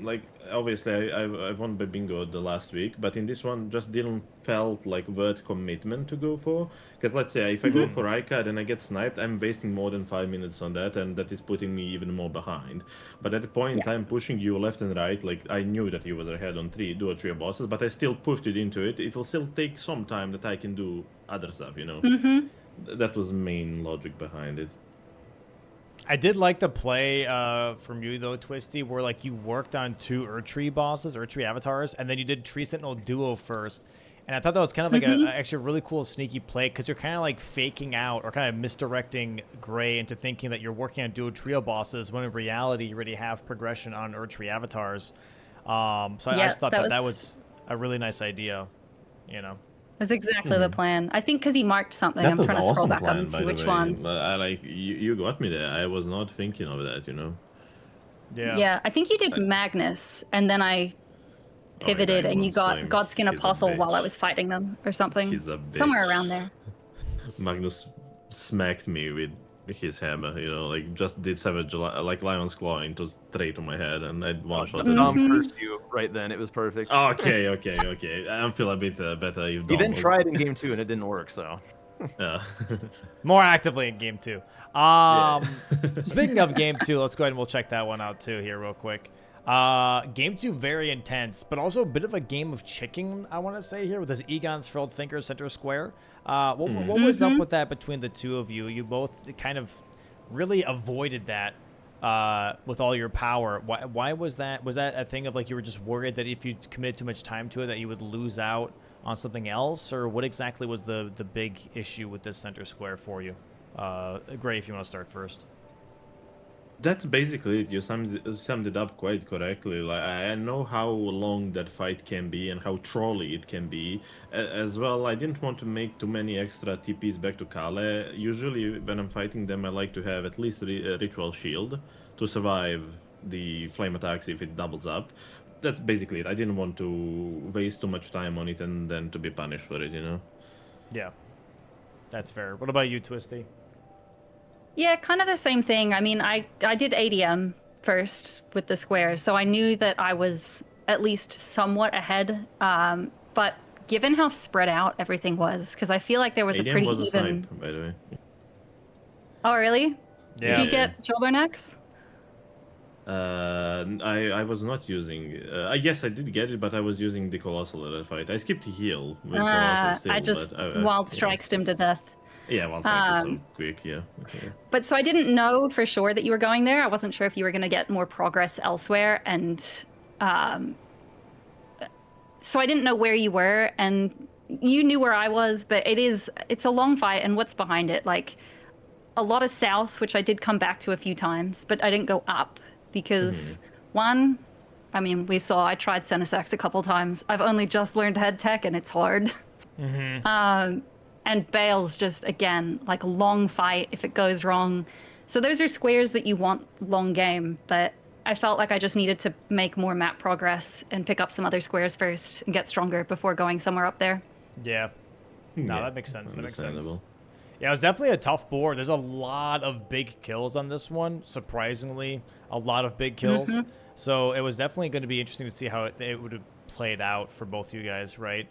like obviously I won by bingo the last week, but in this one just didn't felt like worth commitment to go for. Because let's say if I go for Rykard and I get sniped, I'm wasting more than 5 minutes on that, and that is putting me even more behind. But at the point in time, pushing you left and right, like I knew that he was ahead on 3 bosses, but I still pushed it into it. It will still take some time that I can do other stuff, you know. That was main logic behind it. I did like the play from you, though, TwistieT, where, like, you worked on 2 Erdtree bosses, Erdtree avatars, and then you did Tree Sentinel Duo first. And I thought that was kind of like actually a really cool sneaky play, because you're kind of like faking out or kind of misdirecting Gray into thinking that you're working on duo trio bosses, when in reality you already have progression on Erdtree avatars. So I just thought that was a really nice idea, you know. That's exactly the plan. I think because he marked something. That I'm was trying to scroll awesome back up plan, and by see the which way. one. I like you got me there. I was not thinking of that, you know. Yeah, I think you did Magnus, and then I pivoted, and you got Godskin Apostle while I was fighting them, or something. He's a bitch. Somewhere around there. Magnus smacked me with his hammer, you know, like just did Savage like Lion's Claw into straight to my head, and I one shot it. Dom cursed you right then. It was perfect. Okay. I feel a bit better. If He Dom then was- tried in game 2 and it didn't work. So Yeah. More actively in game 2. Speaking of game 2, let's go ahead and we'll check that one out too here real quick. Game 2, very intense, but also a bit of a game of chicken, I want to say here, with this Egon's Furled Thinker center square. What was up with that between the two of you? You both kind of really avoided that with all your power. Why was that? Was that a thing of like you were just worried that if you committed too much time to it that you would lose out on something else? Or what exactly was the big issue with this center square for you? Gray, if you want to start first. That's basically it. You summed it up quite correctly. Like I know how long that fight can be and how trolly it can be. As well, I didn't want to make too many extra TPs back to Kale. Usually, when I'm fighting them, I like to have at least a ritual shield to survive the flame attacks if it doubles up. That's basically it. I didn't want to waste too much time on it and then to be punished for it, you know? Yeah, that's fair. What about you, Twisty? Yeah, kind of the same thing. I mean, I did ADM first with the squares, so I knew that I was at least somewhat ahead. But given how spread out everything was, because I feel like there was a ADM pretty was a even. snipe, by the way. Oh, really? Yeah. Did you get Jawbone Axe? I was not using. I guess I did get it, but I was using the Colossal at that fight. I skipped heal with Colossal still. I just but wild strikes him to death. Yeah, one strike is so quick, yeah. But so I didn't know for sure that you were going there. I wasn't sure if you were going to get more progress elsewhere, and so I didn't know where you were, and you knew where I was. But it's a long fight, and what's behind it? Like a lot of south, which I did come back to a few times, but I didn't go up because one, I mean, I tried Senesax a couple times. I've only just learned head tech, and it's hard. And Bale's just, again, like a long fight if it goes wrong. So those are squares that you want long game, but I felt like I just needed to make more map progress and pick up some other squares first and get stronger before going somewhere up there. Yeah. No, Yeah, that makes sense. That makes sense. understandable. Yeah, it was definitely a tough board. There's a lot of big kills on this one. Surprisingly, a lot of big kills. So it was definitely going to be interesting to see how it would have played out for both you guys, right?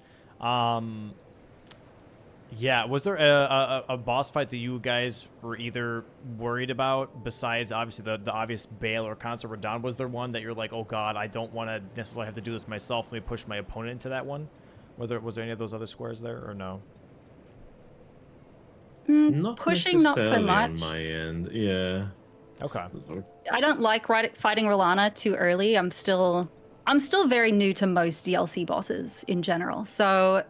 Yeah, was there a boss fight that you guys were either worried about, besides obviously the obvious Bale or Concert Radon? Was there one that you're like, oh god, I don't want to necessarily have to do this myself, let me push my opponent into that one? Was there any of those other squares there, or no? Not Pushing, not so necessarily much. on my end, yeah. Okay. I don't like fighting Rolana too early. I'm still very new to most DLC bosses in general, so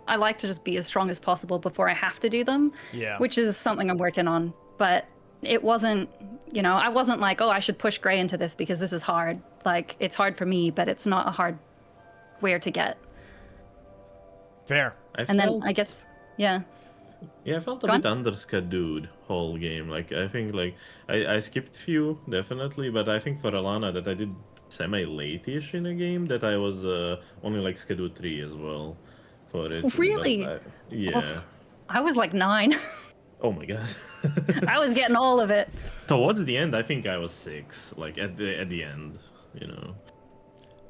I like to just be as strong as possible before I have to do them. Yeah. Which is something I'm working on. But it wasn't, I wasn't like, oh, I should push Grey into this because this is hard. Like, it's hard for me, but it's not a hard square to get. Fair. And then I guess, yeah. Yeah, I felt a Go bit underscadued whole game. Like I think I skipped few definitely, but I think for Alana that I did semi-late-ish in a game that I was only like Skadoo 3 as well for it. Really? Yeah. Oh, I was like 9. Oh my god. I was getting all of it. Towards the end, I think I was 6. Like at the end, you know.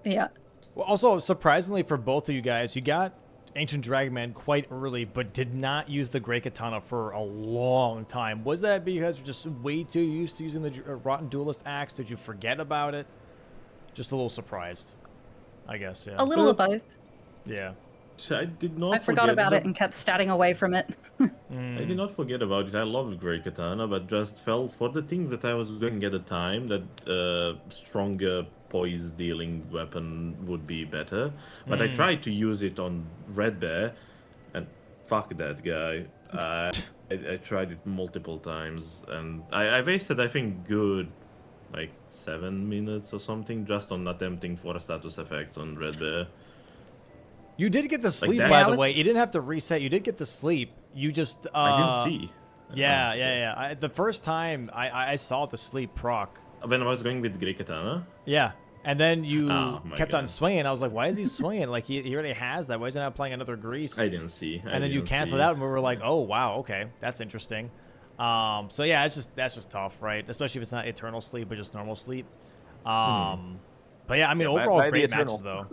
Yeah. Well, also, surprisingly for both of you guys, you got Ancient Dragonman quite early, but did not use the Great Katana for a long time. Was that because you guys were just way too used to using the Rotten Duelist Axe? Did you forget about it? Just a little surprised, I guess, yeah. A little of both. Yeah. So I did not I forgot forget about it and kept statting away from it. I did not forget about it. I loved Grey Katana, but just felt for the things that I was doing at the time that stronger poise dealing weapon would be better. But I tried to use it on Red Bear, and fuck that guy. I tried it multiple times, and I wasted, I think, good like 7 minutes or something just on attempting 4 status effects on Red Bear. You did get the sleep, that? by Yeah, the I was- way. You didn't have to reset. You did get the sleep. You just... I didn't see. Yeah. The first time I saw the sleep proc. When I was going with Grey Katana? Yeah. And then you Oh, my kept on God. swinging. I was like, why is he swinging? Like, he already has that. Why is he not playing another Grease? I didn't see. And then you canceled out, and we were like, oh, wow, okay. That's interesting. So, yeah, that's just tough, right? Especially if it's not Eternal Sleep, but just normal sleep. But, yeah, I mean, overall, by the great Eternal. matches, though.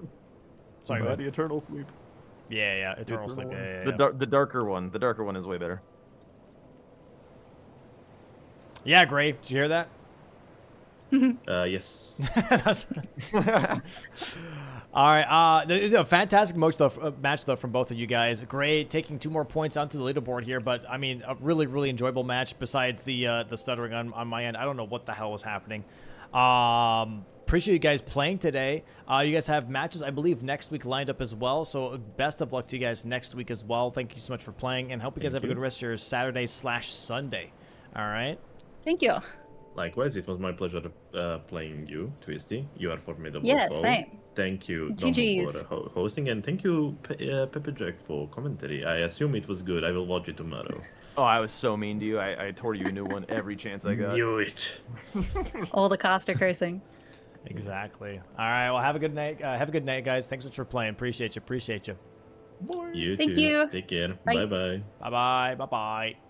Sorry, go ahead. The Eternal Sleep. Yeah, Eternal Sleep. Eternal Yeah, one. yeah. The darker one. The darker one is way better. Yeah, Gray, did you hear that? Yes. All right. There's a fantastic match though from both of you guys. Gray taking 2 more points onto the leaderboard here, but I mean a really, really enjoyable match. Besides the stuttering on my end, I don't know what the hell was happening. Appreciate you guys playing today. You guys have matches, I believe, next week lined up as well. So best of luck to you guys next week as well. Thank you so much for playing, and hope you guys have a good rest of your Saturday/Sunday. All right. Thank you. Likewise, it was my pleasure playing you, TwistieT. You are formidable. Yeah, foe. same. Thank you, GGs. Domo, for hosting, and thank you, Pepperjack, for commentary. I assume it was good. I will watch it tomorrow. Oh, I was so mean to you. I tore you a new one every chance I got. Knew it. All the Costa cursing. Exactly. All right. Well, have a good night. Have a good night, guys. Thanks so much for playing. Appreciate you. Appreciate you. You Thank too. you. Take care. Bye. Bye-bye. Bye bye. Bye bye.